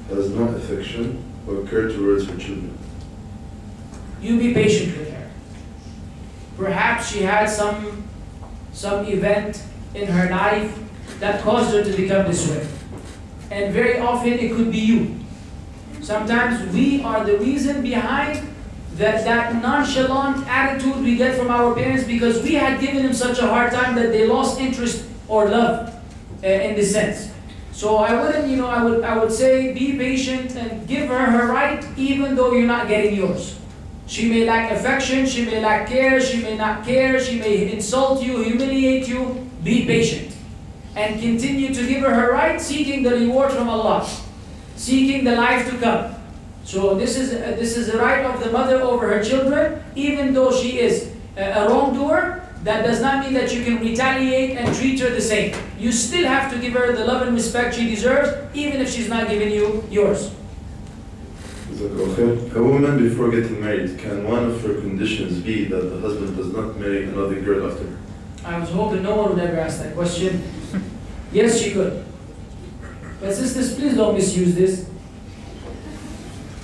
has no affection or care towards her children? You be patient with her. Perhaps she had some event in her life that caused her to become this way. And very often it could be you. Sometimes we are the reason behind that nonchalant attitude we get from our parents because we had given them such a hard time that they lost interest or love in this sense. So I wouldn't, I would say be patient and give her her right even though you're not getting yours. She may lack affection, she may lack care, she may not care, she may insult you, humiliate you. Be patient and continue to give her her right, seeking the reward from Allah, seeking the life to come. So this is the right of the mother over her children, even though she is a wrongdoer. That does not mean that you can retaliate and treat her the same. You still have to give her the love and respect she deserves, even if she's not giving you yours. A woman before getting married, can one of her conditions be that the husband does not marry another girl after her? I was hoping no one would ever ask that question. Yes, she could. But sisters, please don't misuse this.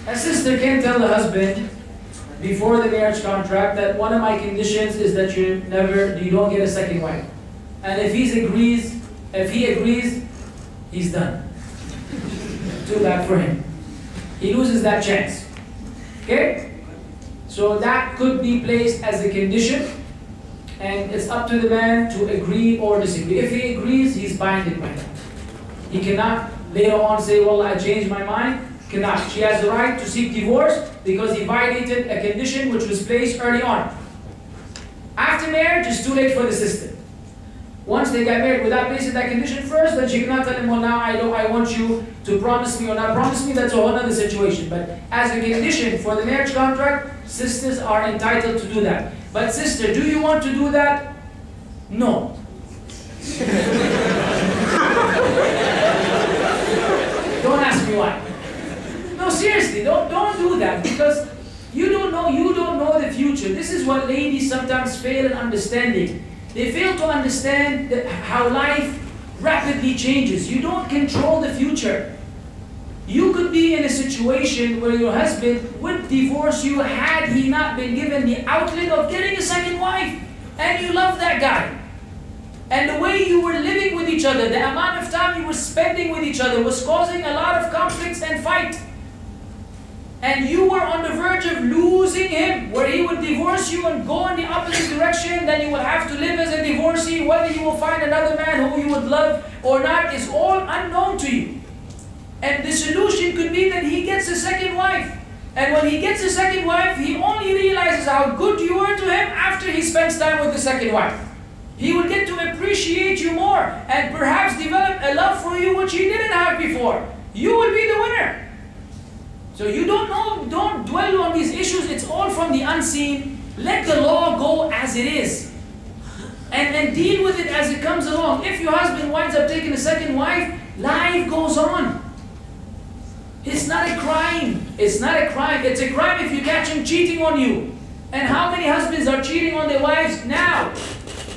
A sister can tell the husband before the marriage contract that one of my conditions is that you don't get a second wife. And if he agrees, he's done. Too bad for him. He loses that chance. Okay? So that could be placed as a condition, and it's up to the man to agree or disagree. If he agrees, he's binded by that. He cannot later on say, well, I changed my mind. Cannot. She has the right to seek divorce because he violated a condition which was placed early on. After marriage, it's too late for the sister. Once they get married without placing that condition first, then she cannot tell him, well, now I want you to promise me or not promise me. That's a whole other situation. But as a condition for the marriage contract, sisters are entitled to do that. But sister, do you want to do that? No. Don't ask me why. No, seriously, don't do that because you don't know the future. This is what ladies sometimes fail in understanding. They fail to understand how life rapidly changes. You don't control the future. You could be in a situation where your husband would divorce you had he not been given the outlet of getting a second wife. And you love that guy. And the way you were living with each other, the amount of time you were spending with each other was causing a lot of conflicts and fight. And you were on the verge of losing him, where he would divorce you and go in the opposite direction, then you will have to live as a divorcee. Whether you will find another man who you would love or not is all unknown to you. And the solution could be that he gets a second wife. And when he gets a second wife, he only realizes how good you were to him after he spends time with the second wife. He will get to appreciate you more and perhaps develop a love for you which he didn't have before. You will be the winner. So you don't dwell on these issues. It's all from the unseen. Let the law go as it is. And deal with it as it comes along. If your husband winds up taking a second wife, life goes on. It's not a crime. It's not a crime. It's a crime if you catch him cheating on you. And how many husbands are cheating on their wives now?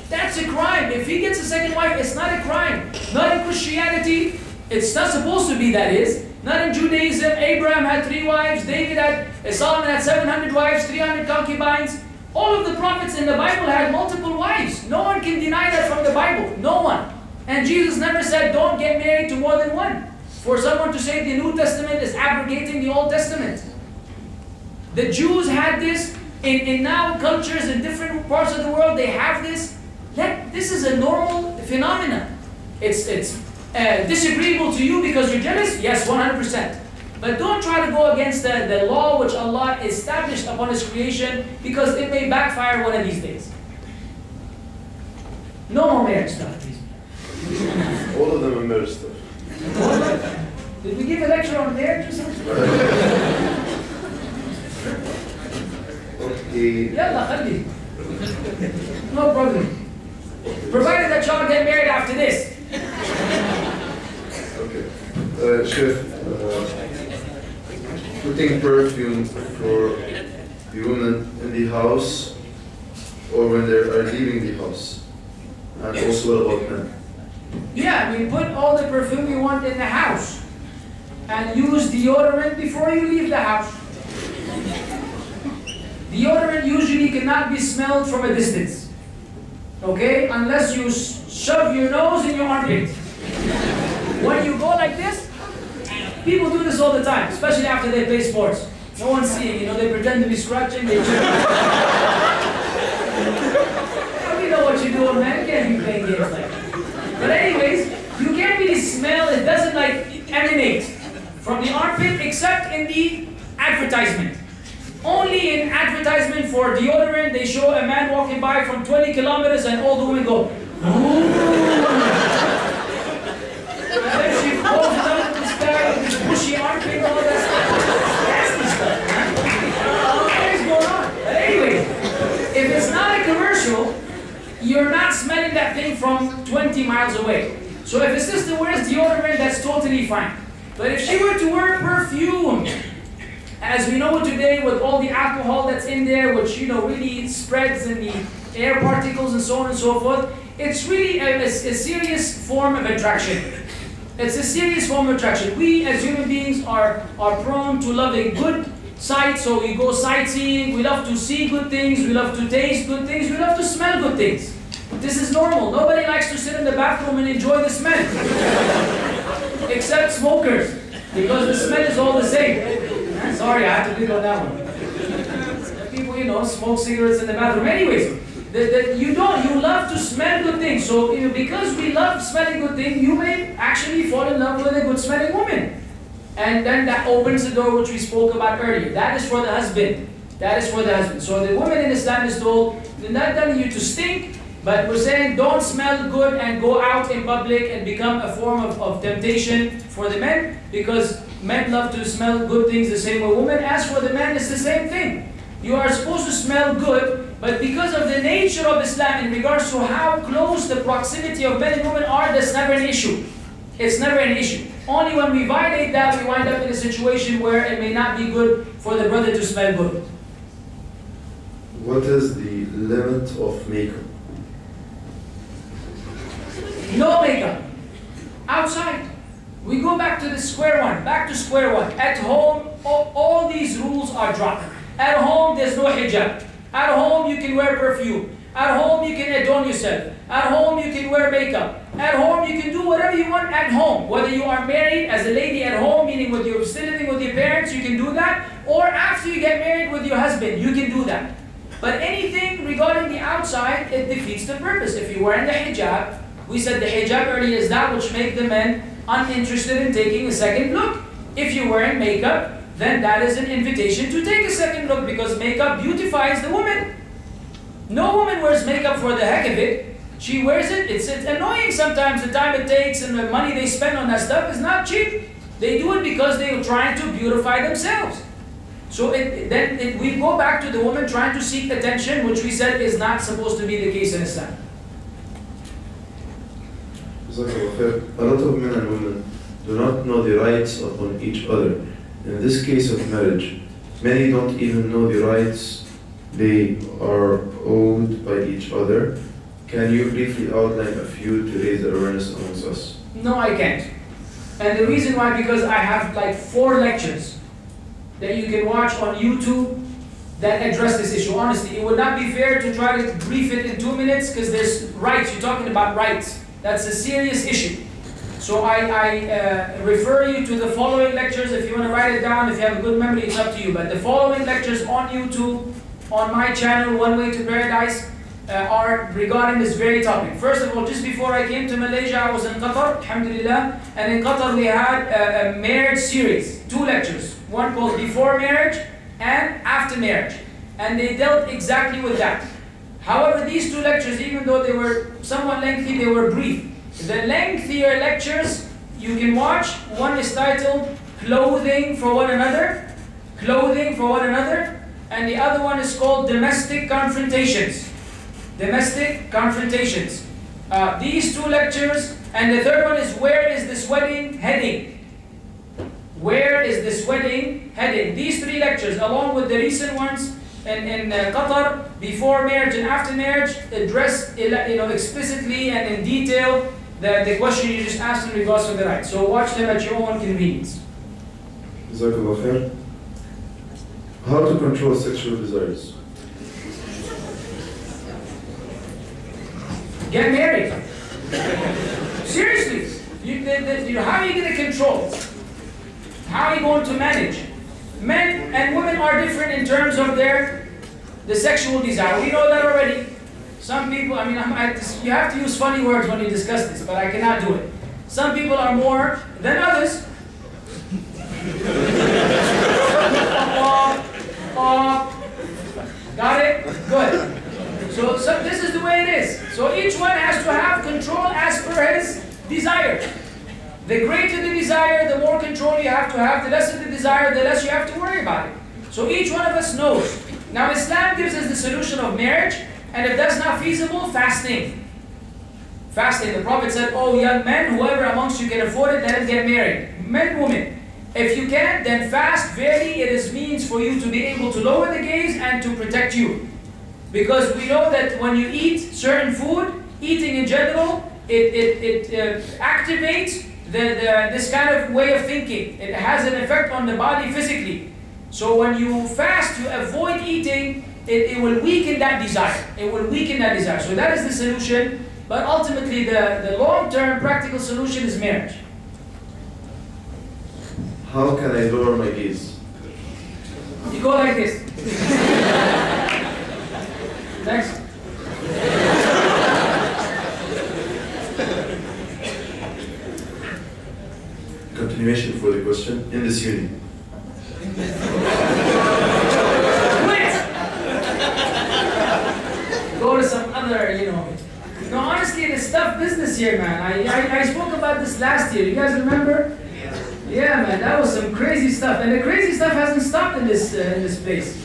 That's a crime. If he gets a second wife, it's not a crime. Not in Christianity. It's not supposed to be, that is. Not in Judaism. Abraham had 3 wives. Solomon had 700 wives, 300 concubines. All of the prophets in the Bible had multiple wives. No one can deny that from the Bible. No one. And Jesus never said, don't get married to more than one. For someone to say the New Testament is abrogating the Old Testament. The Jews had this. In now cultures in different parts of the world, they have this. This is a normal phenomenon. It's disagreeable to you because you're jealous? Yes, 100%. But don't try to go against the law which Allah established upon His creation, because it may backfire one of these days. No more marriage stuff, please. All of them are marriage stuff. Did we give a lecture on marriage or something? Okay. Yalla, khalli. No problem. Provided that y'all get married after this. Okay. Sheikh, putting perfume for the women in the house or when they are leaving the house. And also what about men? Yeah, I mean, put all the perfume you want in the house. And use deodorant before you leave the house. Deodorant usually cannot be smelled from a distance. Okay? Unless you shove your nose in your armpit. When you go like this, People do this all the time, especially after they play sports. No one's seeing, you know, they pretend to be scratching, they we know what you're doing, man. You can't be playing games like that. But anyways, you can't really smell, it doesn't like emanate from the armpit except in the advertisement. Only in advertisement for deodorant, they show a man walking by from 20 kilometers and all the women go, ooh. And then she pulls it up with this guy with this bushy armpit and all that stuff. Nasty stuff, man. What is going on? But anyway, if it's not a commercial, you're not smelling that thing from 20 miles away. So if a sister wears deodorant, that's totally fine. But if she were to wear perfume, as we know today with all the alcohol that's in there, which, you know, really spreads in the air particles and so on and so forth, it's really a serious form of attraction. It's a serious form of attraction. We as human beings are prone to love a good sight, so we go sightseeing, we love to see good things, we love to taste good things, we love to smell good things. This is normal. Nobody likes to sit in the bathroom and enjoy the smell. Except smokers, because the smell is all the same. Sorry, I have to pick on that one. People, you know, smoke cigarettes in the bathroom. Anyways, you love to smell good things. So, you know, because we love smelling good things, you may actually fall in love with a good smelling woman. And then that opens the door which we spoke about earlier. That is for the husband. That is for the husband. So the woman in Islam is told, we're not telling you to stink, but we're saying don't smell good and go out in public and become a form of temptation for the men, because men love to smell good things the same way women. As for the men, it's the same thing. You are supposed to smell good, but because of the nature of Islam in regards to how close the proximity of men and women are, that's never an issue. It's never an issue. Only when we violate that, we wind up in a situation where it may not be good for the brother to smell good. What is the limit of makeup? No makeup. Outside. We go back to the square one. Back to square one. At home, all these rules are dropped. At home, there's no hijab. At home, you can wear perfume. At home, you can adorn yourself. At home, you can wear makeup. At home, you can do whatever you want at home. Whether you are married as a lady at home, meaning with you're still living with your parents, you can do that. Or after you get married with your husband, you can do that. But anything regarding the outside, it defeats the purpose. If you're wearing the hijab, we said the hijab earlier is that which makes the men uninterested in taking a second look. If you're wearing makeup, then that is an invitation to take a second look, because makeup beautifies the woman. No woman wears makeup for the heck of it. She wears it. It's annoying sometimes. The time it takes and the money they spend on that stuff is not cheap. They do it because they are trying to beautify themselves. So we go back to the woman trying to seek attention, which we said is not supposed to be the case in Islam. A lot of men and women do not know the rights upon each other. In this case of marriage, many don't even know the rights they are owed by each other. Can you briefly outline a few to raise the awareness amongst us? No, I can't. And the reason why, because I have like 4 lectures that you can watch on YouTube that address this issue. Honestly, it would not be fair to try to brief it in 2 minutes, because there's rights. You're talking about rights. That's a serious issue. So I refer you to the following lectures. If you want to write it down, if you have a good memory, it's up to you. But the following lectures on YouTube, on my channel, One Way to Paradise, are regarding this very topic. First of all, just before I came to Malaysia, I was in Qatar, alhamdulillah. And in Qatar we had a marriage series, 2 lectures. One called Before Marriage and After Marriage. And they dealt exactly with that. However, these 2 lectures, even though they were somewhat lengthy, they were brief. The lengthier lectures you can watch. One is titled Clothing for One Another. Clothing for One Another. And the other one is called Domestic Confrontations. Domestic Confrontations. These 2 lectures. And the third one is Where is this wedding heading? Where is this wedding heading? These 3 lectures, along with the recent ones in Qatar, Before Marriage and After Marriage, address explicitly and in detail the question you just asked in regards to the right. So watch them at your own convenience. Jazakallah khair. How to control sexual desires? Get married. Seriously. How are you going to control it? How are you going to manage? Men and women are different in terms of the sexual desire. We know that already. Some people, I mean, you have to use funny words when you discuss this, but I cannot do it. Some people are more than others. Got it? Good. So this is the way it is. So each one has to have control as per his desire. The greater the desire, the more control you have to have. The lesser the desire, the less you have to worry about it. So each one of us knows. Now Islam gives us the solution of marriage, and if that's not feasible, fasting. Fasting. The Prophet said, oh young men, whoever amongst you can afford it, let him get married. Men, women. If you can, then fast. Verily, it is means for you to be able to lower the gaze and to protect you. Because we know that when you eat certain food, eating in general, it activates this kind of way of thinking. It has an effect on the body physically. So when you fast, you avoid eating, it will weaken that desire. It will weaken that desire. So that is the solution. But ultimately, the long-term practical solution is marriage. How can I lower my gaze? You go like this. Next. Continuation for the question. In this uni. Go to some other, No, honestly, it's tough business here, man. I spoke about this last year. You guys remember? Yeah, man, that was some crazy stuff. And the crazy stuff hasn't stopped in this place.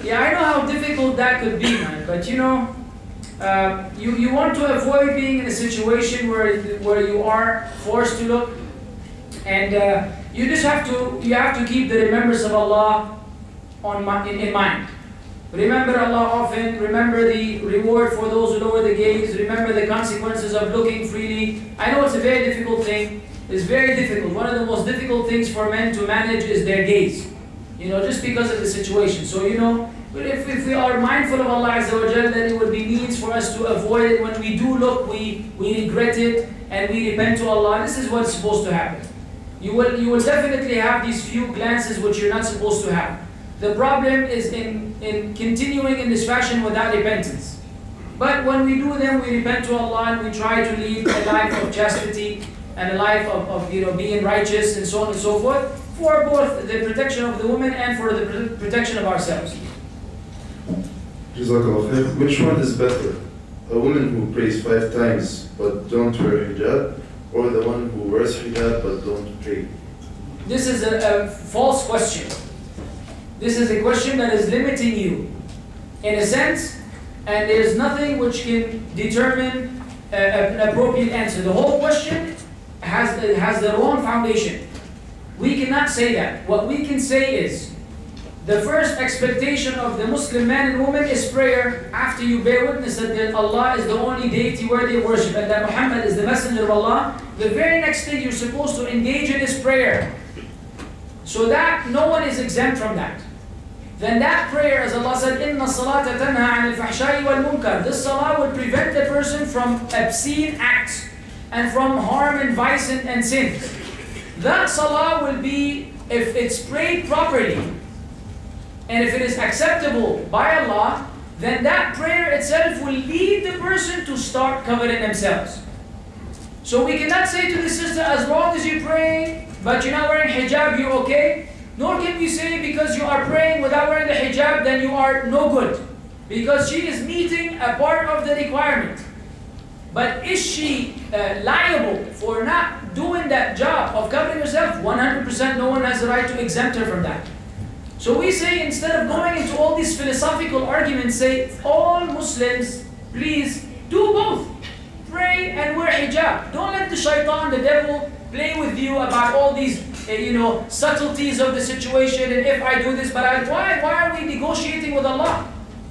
Yeah, I know how difficult that could be, man. But you want to avoid being in a situation where you are forced to look. And you just have to keep the remembrance of Allah in mind. Remember Allah often, remember the reward for those who lower the gaze, remember the consequences of looking freely. I know it's a very difficult thing. It's very difficult. One of the most difficult things for men to manage is their gaze. Just because of the situation. So, but if we are mindful of Allah Azza wa Jalla, then it would be means for us to avoid it. When we do look, we regret it and we repent to Allah. This is what's supposed to happen. You will definitely have these few glances which you're not supposed to have. The problem is in continuing in this fashion without repentance. But when we do them, we repent to Allah and we try to lead a life of chastity and a life of being righteous and so on and so forth, for both the protection of the woman and for the protection of ourselves. Jazakallah khair. Which one is better? A woman who prays 5 times but don't wear hijab, or the one who wears hijab but don't pray? This is a false question. This is a question that is limiting you, in a sense, and there's nothing which can determine an appropriate answer. The whole question has the wrong foundation. We cannot say that. What we can say is, the first expectation of the Muslim man and woman is prayer after you bear witness that Allah is the only deity worthy of worship and that Muhammad is the messenger of Allah. The very next thing you're supposed to engage in is prayer. So that no one is exempt from that. Then that prayer, as Allah said, إِنَّ الصَّلَاةَ تَنْهَى عَنِ الْفَحْشَاءِ وَالْمُنْكَرِ. This salah would prevent the person from obscene acts and from harm and vice and sin. That salah will be, if it's prayed properly, and if it is acceptable by Allah, then that prayer itself will lead the person to start covering themselves. So we cannot say to the sister, as long as you pray, but you're not wearing hijab, you're okay. Nor can we say because you are praying without wearing the hijab, then you are no good. Because she is meeting a part of the requirement. But is she liable for not doing that job of covering herself? 100% no one has the right to exempt her from that. So we say, instead of going into all these philosophical arguments, say, all Muslims, please do both. Pray and wear hijab. Don't let the shaitan, the devil, play with you about all these subtleties of the situation, and if I do this, but why are we negotiating with Allah?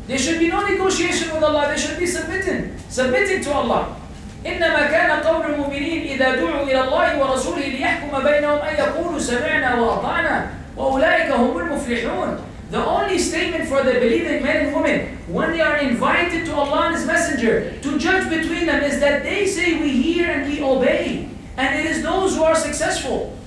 There should be no negotiation with Allah. They should be submitting to Allah. إنما كان قول المؤمنين إذا دعوا إلى الله ورسوله ليحكم بينهم أن يقولوا سمعنا وأطعنا وأولئك هم المفلحون. The only statement for the believing men and women when they are invited to Allah and His Messenger to judge between them is that they say we hear and we obey, and it is those who are successful.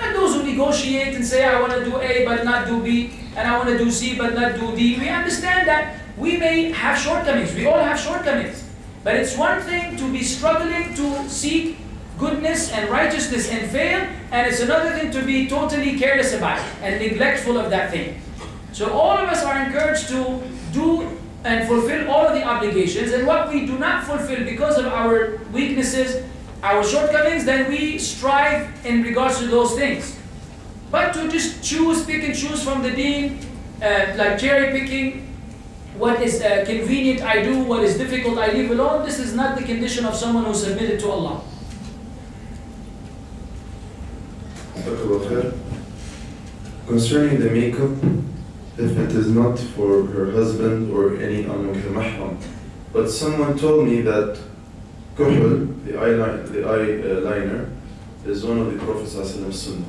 And those who negotiate and say, I want to do A but not do B, and I want to do C but not do D. We understand that we may have shortcomings. We all have shortcomings. But it's one thing to be struggling to seek goodness and righteousness and fail, and it's another thing to be totally careless about it and neglectful of that thing. So all of us are encouraged to do and fulfill all of the obligations, and what we do not fulfill because of our weaknesses, our shortcomings, then we strive in regards to those things. But to just pick and choose from the deen, like cherry picking, what is convenient I do, what is difficult I leave alone, this is not the condition of someone who submitted to Allah. Concerning the makeup, if it is not for her husband or any mahram, but someone told me that kuhl, the eyeliner, is one of the Prophet's sunnah.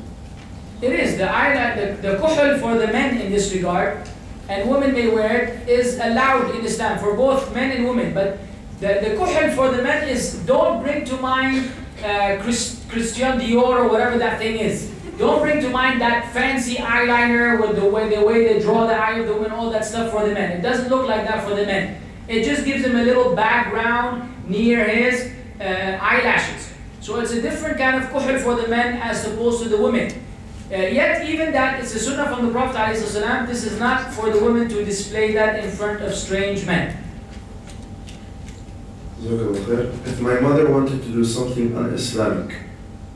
It is. The kuhl for the men in this regard, and women may wear it, is allowed in Islam for both men and women. But the kuhl for the men is, don't bring to mind Christian Dior or whatever that thing is. Don't bring to mind that fancy eyeliner with the way they draw the eye of the woman, all that stuff for the men. It doesn't look like that for the men. It just gives him a little background near his eyelashes. So it's a different kind of kuhl for the men as opposed to the women. Yet even that, it's a sunnah from the Prophet ﷺ, this is not for the women to display that in front of strange men. If my mother wanted to do something un-Islamic,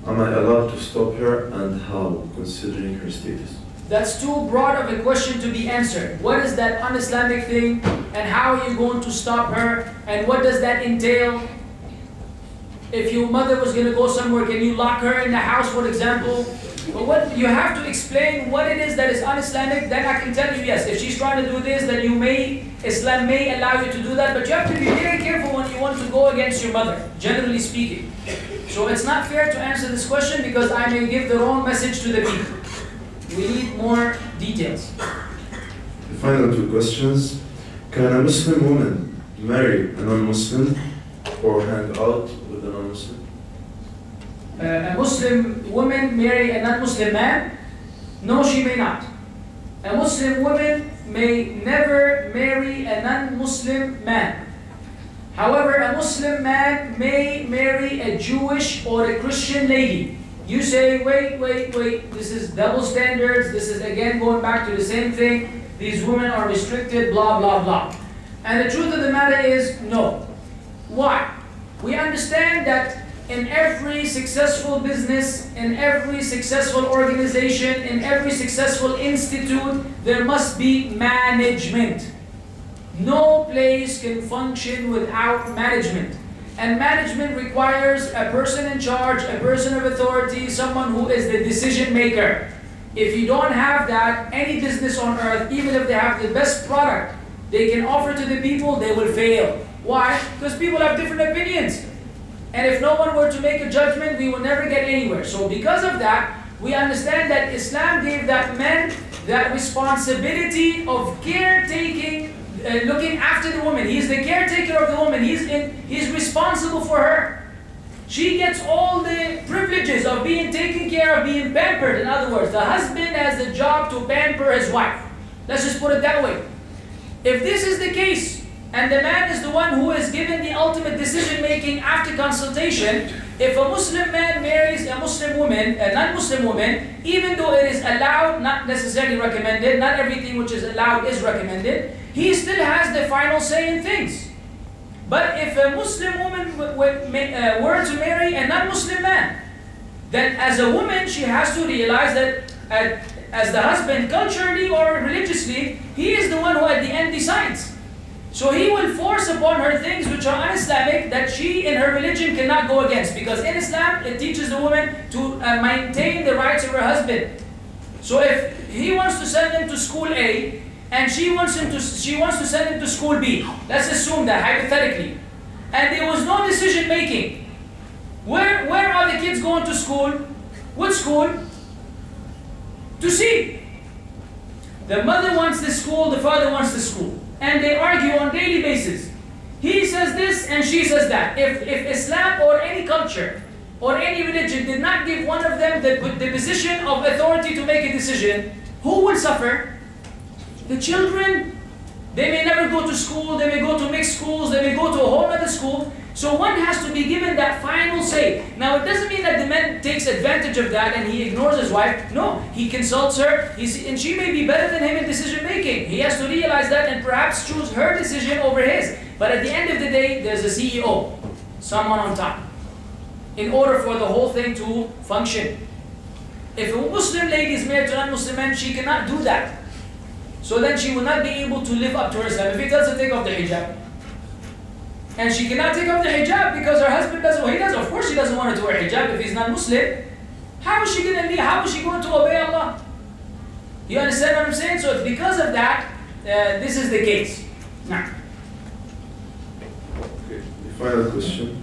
am I allowed to stop her, and how, considering her status? That's too broad of a question to be answered. What is that un-Islamic thing, and how are you going to stop her, and what does that entail? If your mother was going to go somewhere, can you lock her in the house, for example? But what you have to explain what it is that is un-Islamic, then I can tell you, yes, if she's trying to do this, then Islam may allow you to do that, but you have to be very careful when you want to go against your mother, generally speaking. So it's not fair to answer this question because I may give the wrong message to the people. We need more details. The final two questions. Can a Muslim woman marry a non-Muslim or hang out with a non-Muslim? A Muslim woman marry a non-Muslim man? No, she may not. A Muslim woman may never marry a non-Muslim man. However, a Muslim man may marry a Jewish or a Christian lady. You say, wait, this is double standards, this is again going back to the same thing, these women are restricted, blah, blah, blah. And the truth of the matter is, no. Why? We understand that in every successful business, in every successful organization, in every successful institute, there must be management. No place can function without management. And management requires a person in charge, a person of authority, someone who is the decision maker. If you don't have that, any business on earth, even if they have the best product they can offer to the people, they will fail. Why? Because people have different opinions. And if no one were to make a judgment, we will never get anywhere. So because of that, we understand that Islam gave that men that responsibility of caretaking, looking after the woman. He's the caretaker of the woman. He's responsible for her. She gets all the privileges of being taken care of, being pampered. In other words, the husband has the job to pamper his wife. Let's just put it that way. If this is the case, and the man is the one who is given the ultimate decision making after consultation, if a Muslim man marries a Muslim woman, a non-Muslim woman, even though it is allowed, not necessarily recommended, not everything which is allowed is recommended, he still has the final say in things. But if a Muslim woman were to marry a non-Muslim man, then as a woman she has to realize that as the husband, culturally or religiously, he is the one who at the end decides. So he will force upon her things which are un-Islamic that she in her religion cannot go against. Because in Islam, it teaches the woman to maintain the rights of her husband. So if he wants to send him to school A, and she wants to send him to school B, let's assume that hypothetically, and there was no decision making, where are the kids going to school? What school? To C. The mother wants the school, the father wants the school. And they argue on a daily basis. He says this and she says that. If Islam or any culture or any religion did not give one of them the position of authority to make a decision, who will suffer? The children. They may never go to school, they may go to mixed schools, they may go to a whole other school. So one has to be given that final say. Now it doesn't mean that the man takes advantage of that and he ignores his wife. No, he consults her, and she may be better than him in decision making. He has to realize that and perhaps choose her decision over his. But at the end of the day, there's a CEO, someone on top, in order for the whole thing to function. If a Muslim lady is married to a non-Muslim man, she cannot do that. So then she will not be able to live up to her Islam. If he tells her to take off the hijab, and she cannot take off the hijab because her husband does what he does, of course she doesn't want her to wear hijab if he's not Muslim, how is she going to live? How is she going to obey Allah? You understand what I'm saying? So it's because of that, this is the case. Now. Okay, the final question.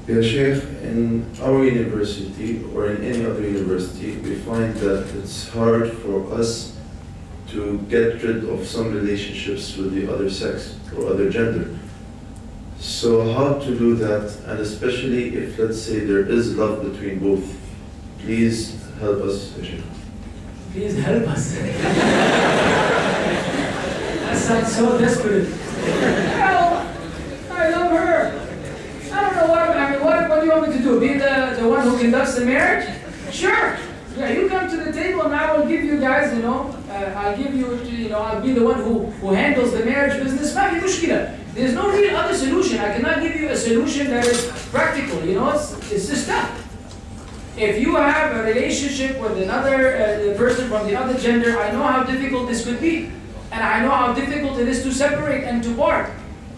Ya Sheikh, in our university or in any other university, we find that it's hard for us to get rid of some relationships with the other sex or other gender. So how to do that, and especially if, let's say, there is love between both. Please help us, Sheikh. Please help us. That sounds so desperate. Well, I love her. I don't know what do you want me to do? Be the one who conducts the marriage? Sure. Yeah, you come to the table and I will give you guys, I'll give you, I'll be the one who handles the marriage business. There's no real other solution. I cannot give you a solution that is practical, it's just tough. If you have a relationship with another person from the other gender, I know how difficult this could be. And I know how difficult it is to separate and to part.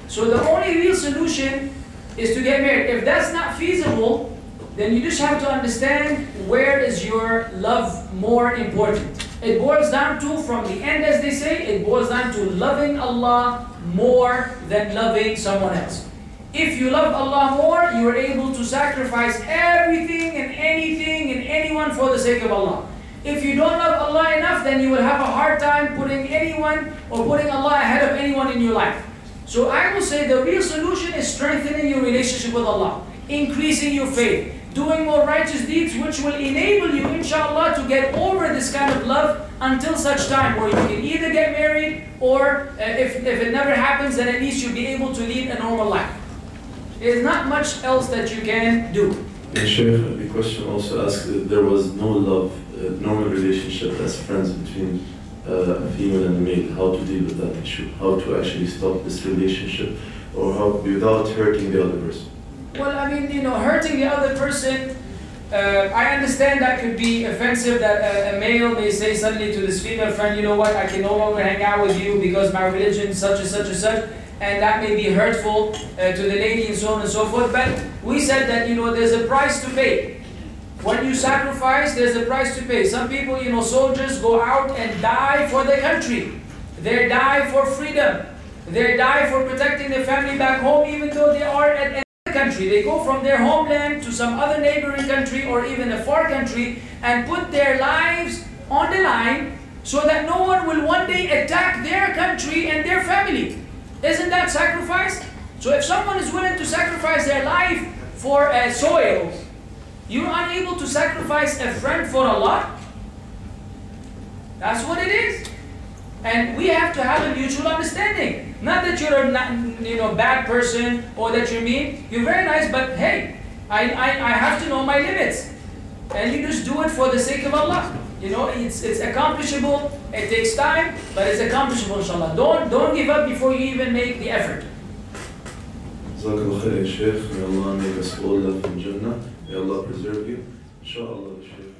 So the only real solution is to get married. If that's not feasible, then you just have to understand where is your love more important. It boils down to, from the end as they say, it boils down to loving Allah more than loving someone else. If you love Allah more, you are able to sacrifice everything and anything and anyone for the sake of Allah. If you don't love Allah enough, then you will have a hard time putting anyone or putting Allah ahead of anyone in your life. So I will say the real solution is strengthening your relationship with Allah, increasing your faith, doing more righteous deeds which will enable you, inshallah, to get over this kind of love until such time where you can either get married or if it never happens, then at least you'll be able to lead a normal life. There's not much else that you can do. And Sheikh, the question also asked if there was no love, normal relationship as friends between a female and a male, how to deal with that issue, how to actually stop this relationship or how without hurting the other person. Well, I mean, hurting the other person, I understand that could be offensive, that a male may say suddenly to this female friend, you know what, I can no longer hang out with you because my religion is such and such and such, and that may be hurtful to the lady and so on and so forth. But we said that, there's a price to pay. When you sacrifice, there's a price to pay. Some people, soldiers go out and die for their country. They die for freedom. They die for protecting their family back home, even though they are at country. They go from their homeland to some other neighboring country or even a far country and put their lives on the line so that no one will one day attack their country and their family. Isn't that sacrifice? So if someone is willing to sacrifice their life for a soil, you're unable to sacrifice a friend for Allah? That's what it is. And we have to have a mutual understanding. Not that you're a bad person or that you're mean. You're very nice, but hey, I have to know my limits. And you just do it for the sake of Allah. It's accomplishable. It takes time, but it's accomplishable, inshallah. Don't give up before you even make the effort. Jazakallah khair, Sheikh. May Allah make us all love in Jannah. May Allah preserve you. Inshallah, Sheikh.